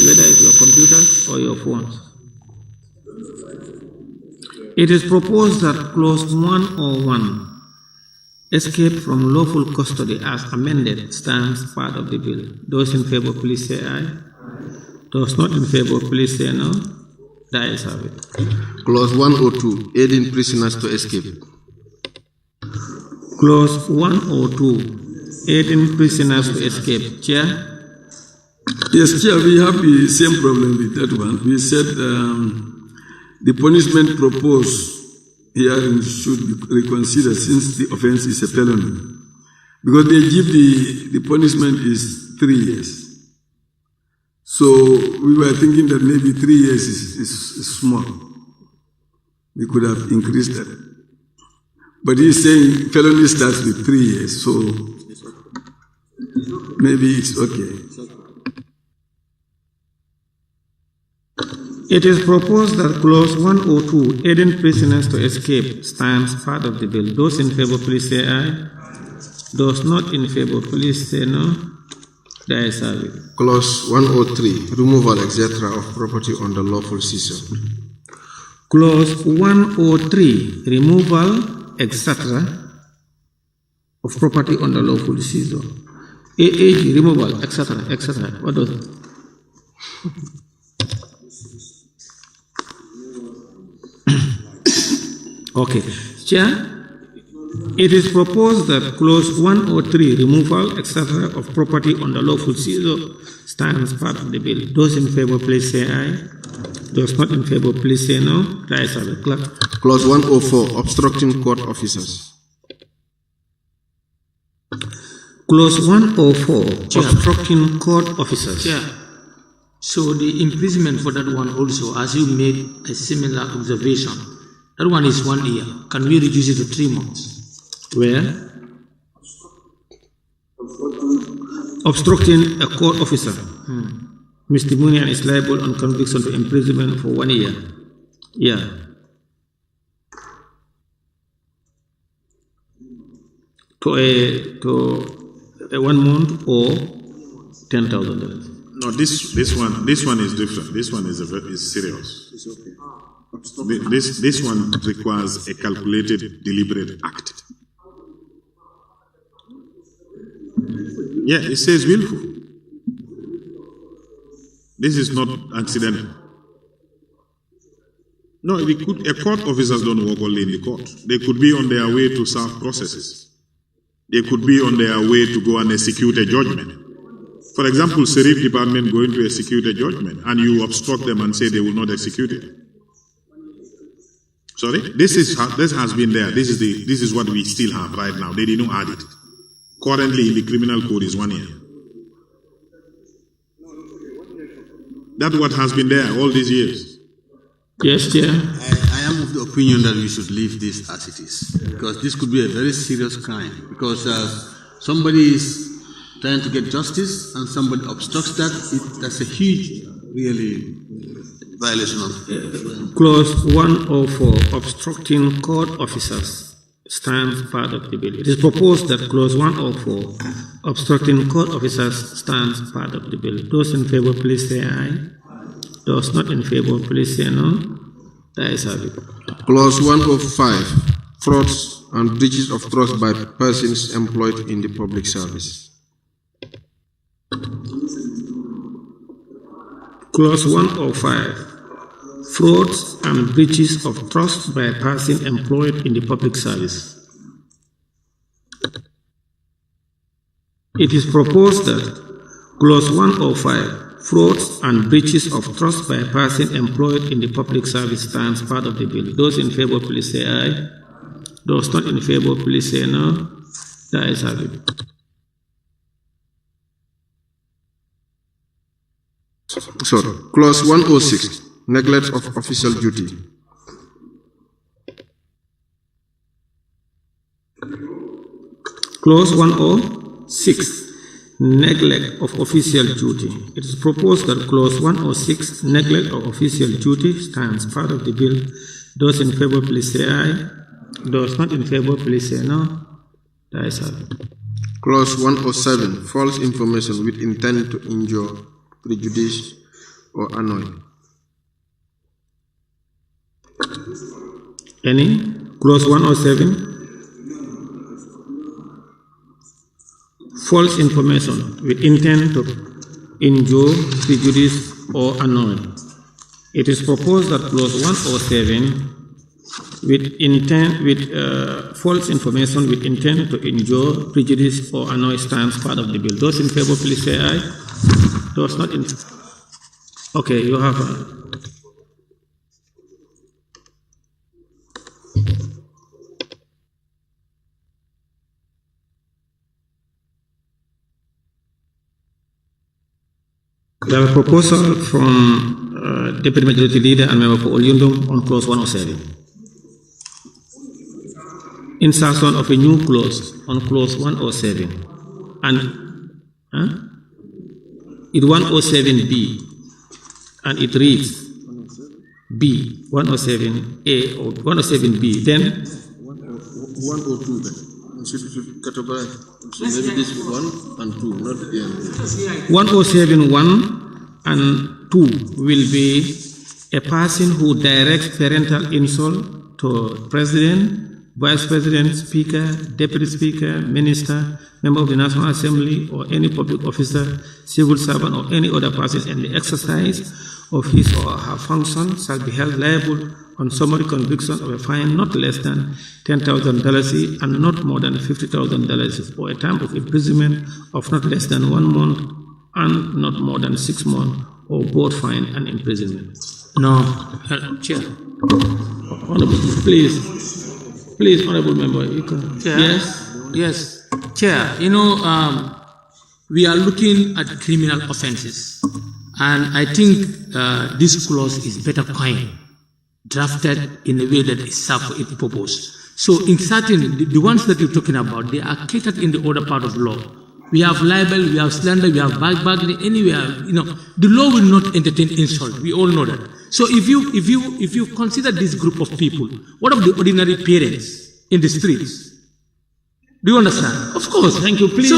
whether it's your computer or your phone. It is proposed that clause 101, escape from lawful custody as amended, stands part of the bill. Those in favor, please say aye. Those not in favor, please say no. The ayes have it. Clause 102, aiding prisoners to escape. Clause 102, aiding prisoners to escape. Chair? Yes, Chair, we have the same problem with that one. We said the punishment proposed herein should be reconsidered since the offense is a felony. Because they give the punishment is 3 years. So we were thinking that maybe 3 years is small. We could have increased that. But he's saying felony starts with 3 years, so maybe it's okay. It is proposed that clause 102, aiding prisoners to escape, stands part of the bill. Those in favor, please say aye. Those not in favor, please say no. The ayes have it. Clause 103, removal, etc., of property under lawful seizure. Clause 103, removal, etc., of property under lawful seizure. AAG, removal, etc., etc. What does it? Okay. Chair, it is proposed that clause 103, removal, etc., of property under lawful seizure, stands part of the bill. Those in favor, please say aye. Those not in favor, please say no. The ayes have it. Clerk. Clause 104, obstructing court officers. Clause 104, Chair. Obstructing court officers. Chair. So the imprisonment for that one also, as you made a similar observation, that one is 1 year. Can we reduce it to 3 months? Where? Obstructing a court officer. Misdemeanor is liable on conviction to imprisonment for 1 year. Yeah. To a 1 month or $10,000. No, this one is different. This one is serious. It's okay. This one requires a calculated, deliberate act. Yeah, it says willful. This is not accidental. No, a court officers don't work only in the court. They could be on their way to serve processes. They could be on their way to go and execute a judgment. For example, Sheriff Department going to execute a judgment, and you obstruct them and say they will not execute it. Sorry? This has been there. This is what we still have right now. They didn't add it. Currently in the criminal code is 1 year. That's what has been there all these years. Yes, Chair. I am of the opinion that we should leave this as it is, because this could be a very serious crime, because somebody is trying to get justice and somebody obstructs that. That's a huge, really, violation of... Clause 104, obstructing court officers, stands part of the bill. It is proposed that clause 104, obstructing court officers, stands part of the bill. Those in favor, please say aye. Those not in favor, please say no. That is have it. Clause 105, frauds and breaches of trust by persons employed in the public service. Clause 105, frauds and breaches of trust by a person employed in the public service. It is proposed that clause 105, frauds and breaches of trust by a person employed in the public service, stands part of the bill. Those in favor, please say aye. Those not in favor, please say no. That is have it. Sorry. Clause 106, neglect of official duty. Clause 106, neglect of official duty. It is proposed that clause 106, neglect of official duty, stands part of the bill. Those in favor, please say aye. Those not in favor, please say no. That is have it. Clause 107, false information with intent to injure, prejudice, or annoy. Any? Clause 107, false information with intent to injure, prejudice, or annoy. It is proposed that clause 107, false information with intent to injure, prejudice, or annoy, stands part of the bill. Those in favor, please say aye. Those not in. Okay, you have. We have a proposal from Deputy Majority Leader and Member for Olyundum on clause 107. Insertion of a new clause on clause 107. And it 107B, and it reads B, 107A or 107B. Then 102 then. Should categorize. So maybe this 1 and 2, not the end. 107 1 and 2 will be a person who directs parental insult to President, Vice President, Speaker, Deputy Speaker, Minister, Member of the National Assembly, or any public officer, civil servant, or any other person in the exercise of his or her function shall be held liable on summary conviction of a fine not less than $10,000 and not more than $50,000 for a term of imprisonment of not less than 1 month and not more than 6 months, or both fine and imprisonment. No, Chair. Honorable, please, Honorable Member, you can. Chair. Yes? Yes. Chair, we are looking at criminal offenses, and I think this clause is better coined, drafted in a way that is served for its purpose. So in certain, the ones that you're talking about, they are catered in the other part of law. We have libel, we have slander, we have bargaining, anywhere, the law will not entertain insult. We all know that. So if you consider this group of people, what of the ordinary parents in the streets? Do you understand? Of course. Thank you. Please.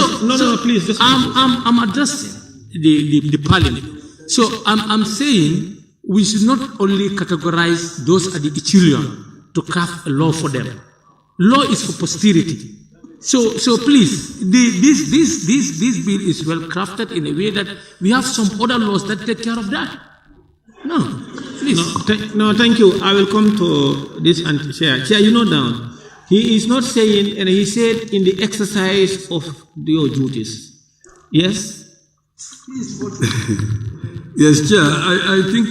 Please. Just I'm addressing the parliament. So I'm saying we should not only categorize those at the echelon to craft a law for them. Law is for posterity. So please, this bill is well crafted in a way that we have some other laws that take care of that. No. Please. No, thank you. I will come to this Chair. Chair, you know down. He is not saying, and he said in the exercise of your duties. Yes? Yes, Chair, I think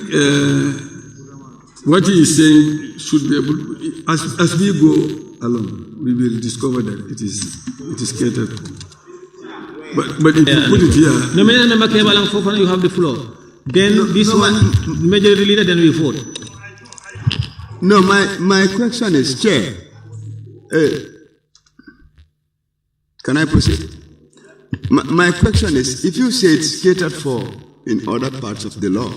what he is saying should be able, as we go along, we will discover that it is catered to. But if you put it here... Nominal Member Kebalang Fofana, you have the floor. Then this one, majority leader, then we vote. No, my question is, Chair, can I proceed? My question is, if you say it's catered for in other parts of the law,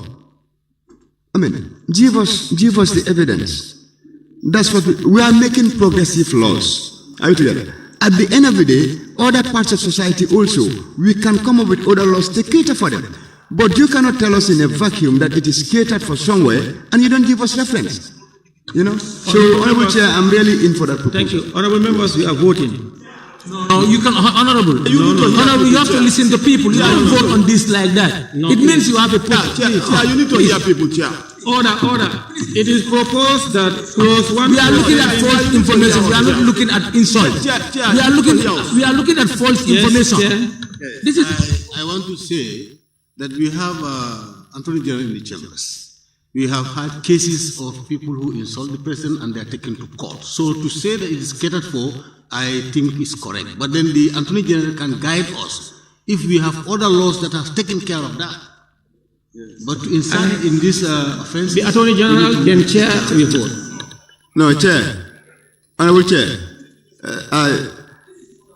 I mean, give us the evidence. That's what we are making progressive laws. Are you together? At the end of the day, other parts of society also, we can come up with other laws to cater for them. But you cannot tell us in a vacuum that it is catered for somewhere and you don't give us reference. You know? So, Honorable Chair, I'm really in for that proposal. Thank you. Honorable members, we are voting. No, you can, Honorable. Honorable, you have to listen to people. You don't vote on this like that. It means you have a point. Chair, you need to hear people, Chair. Order. It is proposed that clause 1. We are looking at false information. We are not looking at insult. We are looking at false information. This is. I want to say that we have Attorney General in the chambers. We have had cases of people who insult the president and they are taken to court. So to say that it is catered for, I think is correct. But then the Attorney General can guide us if we have other laws that have taken care of that. But to insert in this offense, the Attorney General can chair the vote. No, Chair. Honorable Chair,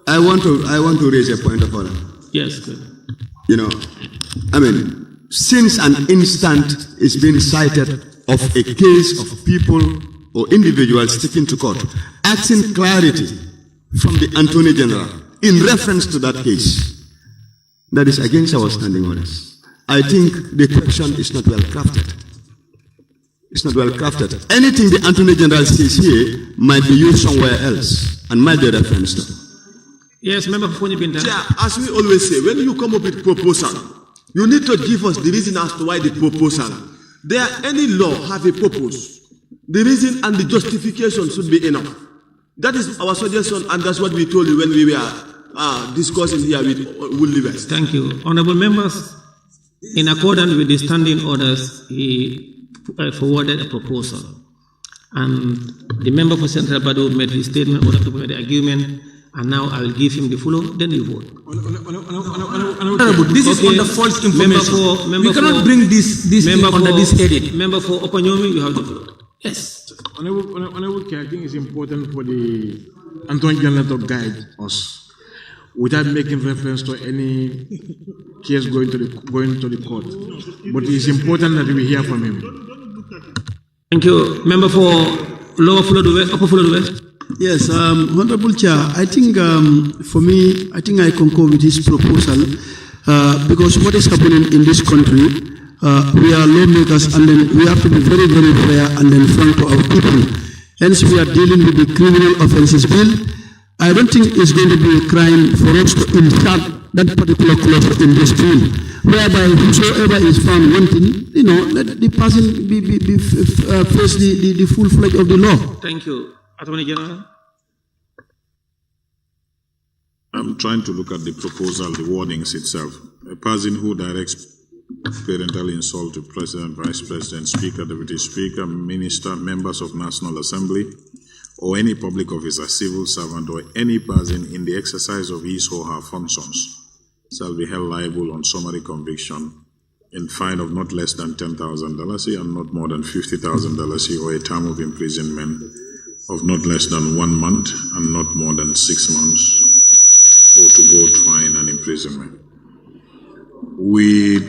I want to raise a point of order. Yes, good. You know, I mean, since an instant is being cited of a case of people or individuals taken to court, asking clarity from the Attorney General in reference to that case, that is against our standing orders. I think the question is not well crafted. It's not well crafted. Anything the Attorney General says here might be used somewhere else and might be referenced to. Yes, Member Fufuni Binta. Chair, as we always say, when you come up with proposal, you need to give us the reason as to why the proposal. There, any law have a purpose. The reason and the justification should be enough. That is our suggestion, and that's what we told you when we were discussing here with Woodley West. Thank you. Honorable members, in accordance with the standing orders, he forwarded a proposal. And the member for Central Badu made his statement, order to make the argument, and now I will give him the floor, then you vote. This is under false information. We cannot bring this under this heading. Member for Opanyomi, you have the floor. Yes. Honorable Chair, I think it's important for the Attorney General to guide us without making reference to any case going to the court. But it is important that we hear from him. Thank you. Member for Lower Fulod West, Upper Fulod West. Yes, Honorable Chair, I think for me, I think I concur with this proposal because what is happening in this country, we are lawmakers and then we have to be very, very fair and then frank to our people. Hence, we are dealing with the criminal offences bill. I don't think it's going to be a crime for us to insert that particular clause in this bill, whereby whosoever is found wanting, let the person face the full fledged of the law. Thank you. Attorney General. I'm trying to look at the proposal, the wordings itself. A person who directs parental insult to President, Vice President, Speaker, Deputy Speaker, Minister, members of National Assembly, or any public officer, civil servant, or any person in the exercise of his or her functions shall be held liable on summary conviction in fine of not less than $10,000 and not more than $50,000 or a term of imprisonment of not less than 1 month and not more than 6 months, or to both fine and imprisonment. We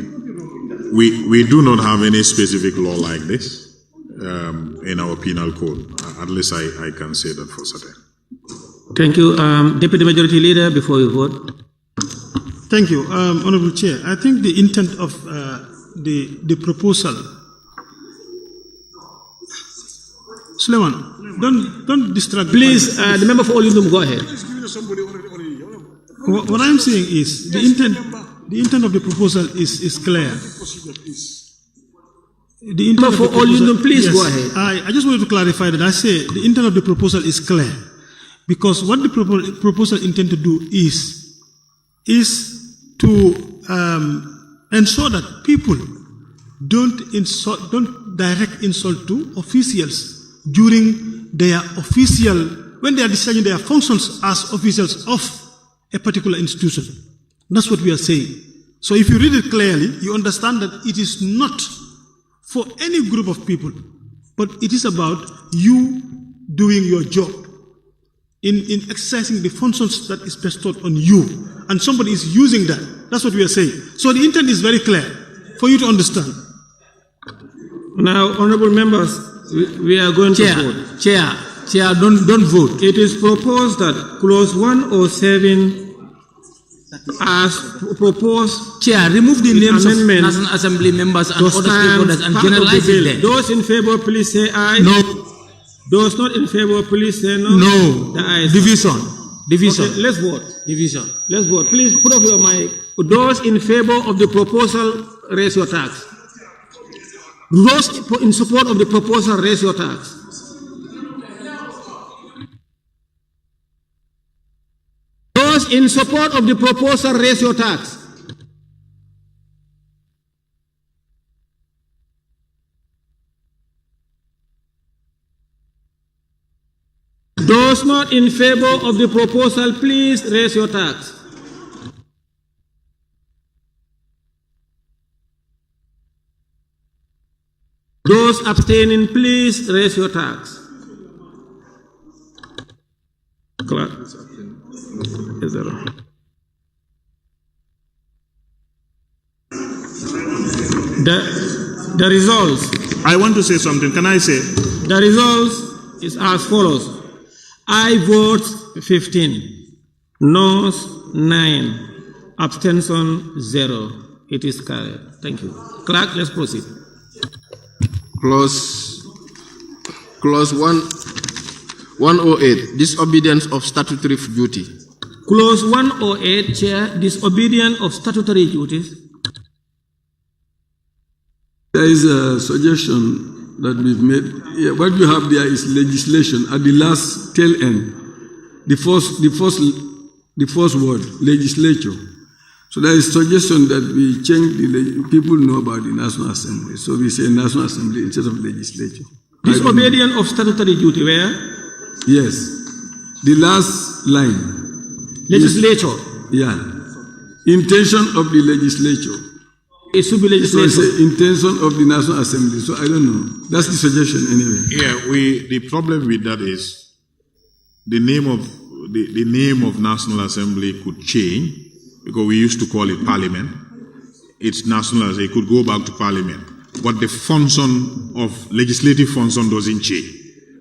do not have any specific law like this in our penal code. At least I can say that for certain. Thank you. Deputy Majority Leader, before you vote. Thank you, Honorable Chair. I think the intent of the proposal. Suleiman, don't distract. Please, the member for Olindum, go ahead. What I'm saying is the intent of the proposal is clear. The intent of the For all you know, please go ahead. I just wanted to clarify that I say the intent of the proposal is clear, because what the proposal intend to do is to ensure that people don't direct insult to officials during their when they are discharging their functions as officials of a particular institution. That's what we are saying. So if you read it clearly, you understand that it is not for any group of people, but it is about you doing your job in exercising the functions that is bestowed on you, and somebody is using that. That's what we are saying. So the intent is very clear for you to understand. Now, honorable members, we are going to vote. Chair, don't vote. It is proposed that clause 107 as proposed. Chair, remove the names of amendment National Assembly members and to other stand stakeholders and part of the generalize it bill. then. Those in favor, please say aye. No. Those not in favor, please say no. No. The ayes. Division. Okay, let's vote. Division. Let's vote. Please put up your mic. Those in favor of the proposal, raise your tax. Those in support of the proposal, raise your tax. Those in support of the proposal, raise your tax. Those not in favor of the proposal, please raise your tax. Those abstaining, please raise your tax. Clerk. Is that all? The results. I want to say something. Can I say? The results is as follows. I vote 15, noes 9, abstention 0. It is carried. Thank you. Clerk, let's proceed. Clause 108, disobedience of statutory duty. Clause 108, Chair, disobedience of statutory duties. There is a suggestion that we've made. Yeah, what you have there is legislation at the last tail end. The first word, legislature. So there is suggestion that we change people know about the National Assembly. So we say National Assembly instead of legislature. Disobedience of statutory duty, where? Yes. The last line. Legislature. Yeah. Intention of the legislature. It should be legislature. So it's the intention of the National Assembly. So I don't know. That's the suggestion anyway. Yeah, the problem with that is the name of National Assembly could change, because we used to call it Parliament. It's National Assembly. It could go back to Parliament. But the function of legislative function doesn't change.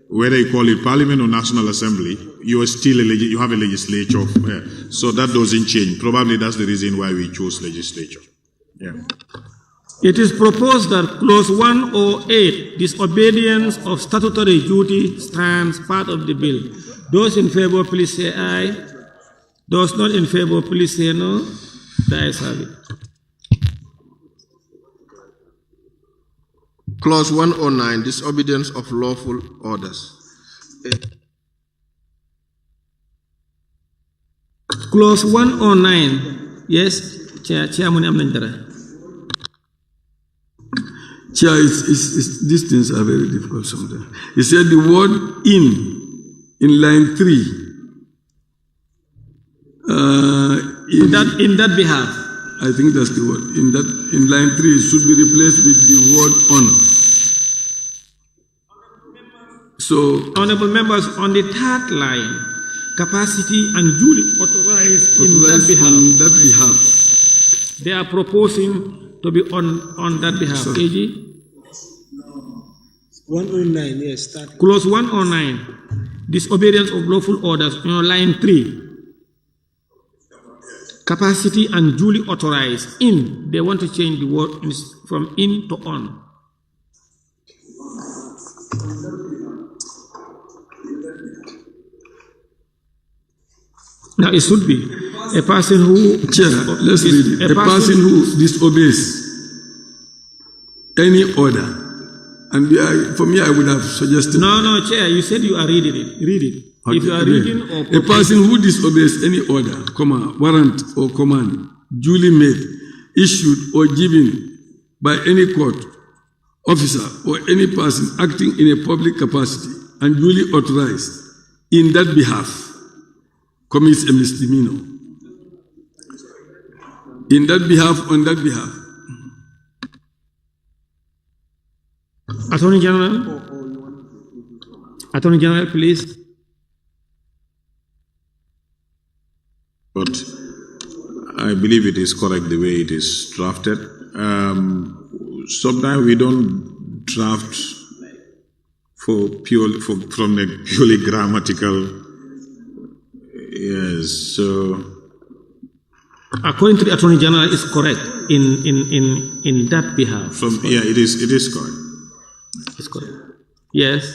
Whether you call it Parliament or National Assembly, you are still you have a legislature. So that doesn't change. Probably that's the reason why we chose legislature. Yeah. It is proposed that clause 108, disobedience of statutory duty, stands part of the bill. Those in favor, please say aye. Those not in favor, please say no. The ayes have it. Clause 109, disobedience of lawful orders. Clause 109, yes, Chairman Amendra. Chair, these things are very difficult sometimes. He said the word in line 3. In that behalf. I think that's the word. In line 3, it should be replaced with the word on. So, honorable members, on the third line, capacity and duly authorized in that behalf. They are proposing to be on that behalf. Sorry. AG? 109, yes. Clause 109, disobedience of lawful orders, line 3. Capacity and duly authorized in. They want to change the word from in to on. Now it should be a person who. Chair, let's read it. A person who disobeys any order And for me, I would have suggested. No, Chair, you said you are reading it. Read it. Okay, If you are reading or a person who disobeys any order, warrant or command duly made, issued or given by any court, officer or any person acting in a public capacity and duly authorized in that behalf commits a misdemeanor. In that behalf, on that behalf. Attorney General? Attorney General, please. But I believe it is correct the way it is drafted. Sometimes we don't draft from the purely grammatical. Yes, so. According to the Attorney General, it's correct in that behalf. It is correct. It's correct. Yes.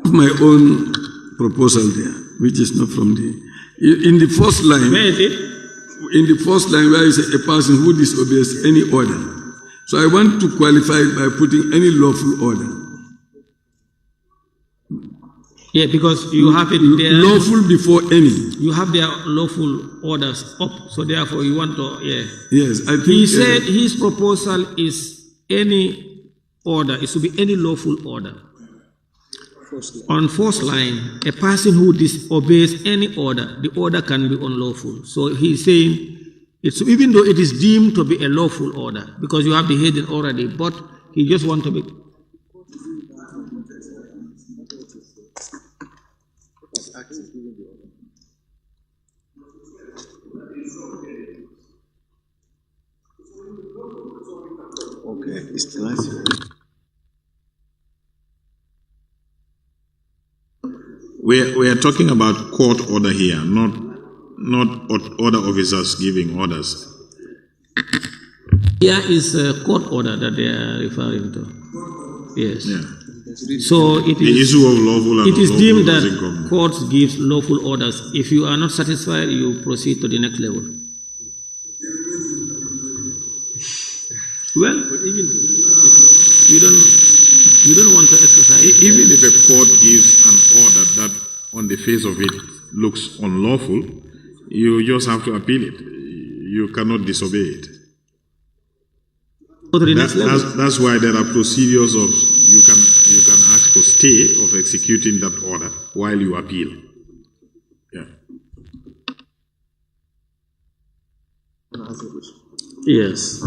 My own proposal there, which is not from the. In the first line. Where is it? In the first line, where is a person who disobeys any order. So I want to qualify it by putting any lawful order. Yeah, because you have it there. Lawful before any. You have their lawful orders up, so therefore you want to, yeah. Yes, I think. He said his proposal is any order, it should be any lawful order. On first line, a person who disobeys any order, the order can be unlawful. So he's saying, even though it is deemed to be a lawful order, because you have the heading already, but he just wants to be. Okay, it's classic. We are talking about court order here, not order officers giving orders. Here is a court order that they are referring to. Yes. Yeah. So it The is. issue of lawful and It is unlawful deemed doesn't that come. courts give lawful orders. If you are not satisfied, you proceed to the next level. Well, but even you don't want to exercise. Even if a court gives an order that on the face of it looks unlawful, you just have to appeal it. You cannot disobey it. Go to the next level. That's why there are procedures of you can ask for stay of executing that order while you appeal. Yeah. Yes.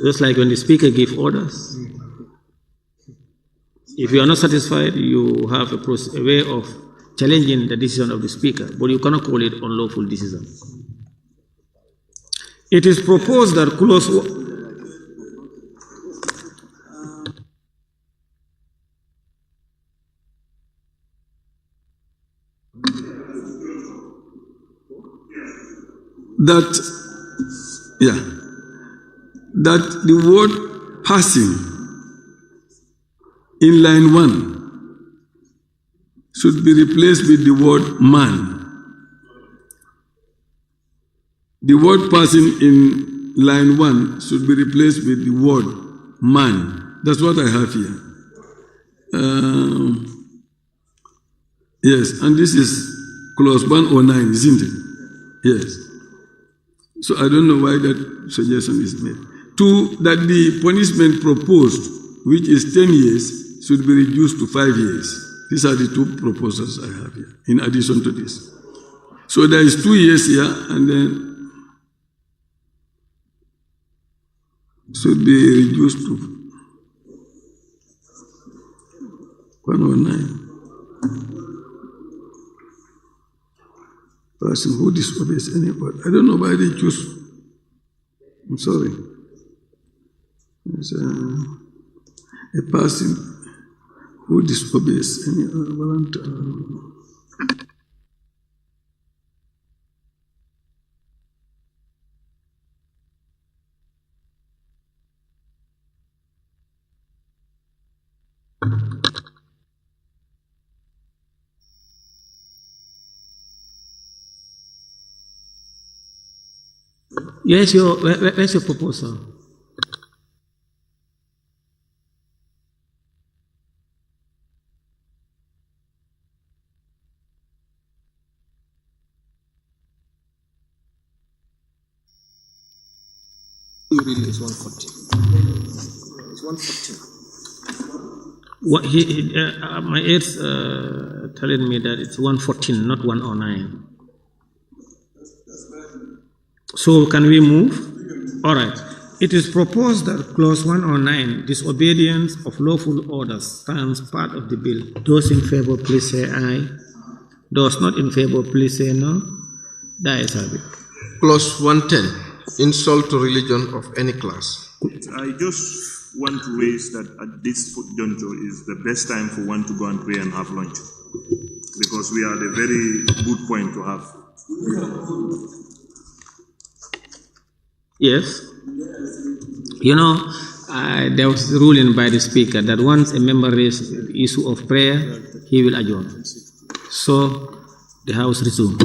Just like when the speaker gives orders. If you are not satisfied, you have a way of challenging the decision of the speaker, but you cannot call it unlawful decision. It is proposed that clause that the word passing in line 1 should be replaced with the word man. The word passing in line 1 should be replaced with the word man. That's what I have here. Yes, and this is clause 109, isn't it? Yes. So I don't know why that suggestion is made. 2, that the punishment proposed, which is 10 years, should be reduced to 5 years. These are the 2 proposals I have here, in addition to this. So there is 2 years here, and then should be reduced to 109. Person who disobeys any order. I don't know why they choose. I'm sorry. It's a person who disobeys any order. Yes, where's your proposal? You read it's 114. It's 114. What my aide's telling me that it's 114, not 109. So can we move? All right. It is proposed that clause 109, disobedience of lawful orders, stands part of the bill. Those in favor, please say aye. Those not in favor, please say no. The ayes have it. Clause 110, insult to religion of any class. I just want to raise that at this juncture is the best time for one to go and pray and have lunch, because we are at a very good point to have. Yes. You know, there was a ruling by the speaker that once a member raises the issue of prayer, he will adjourn. So the House resumed.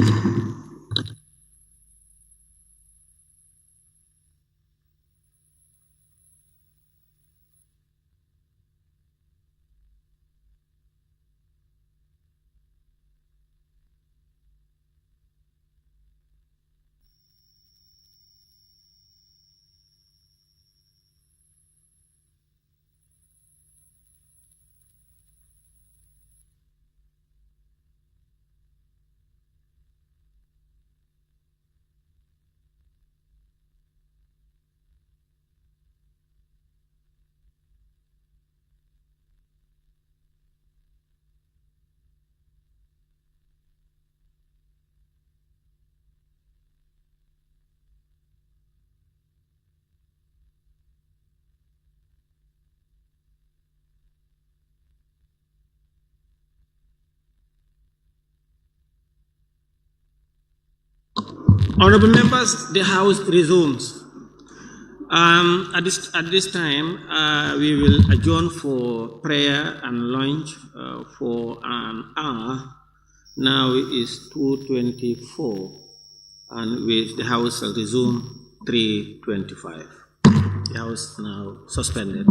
Honorable members, the House resumes. At this time, we will adjourn for prayer and lunch for an hour. Now it is 2:24, and the House will resume 3:25. The House now suspended.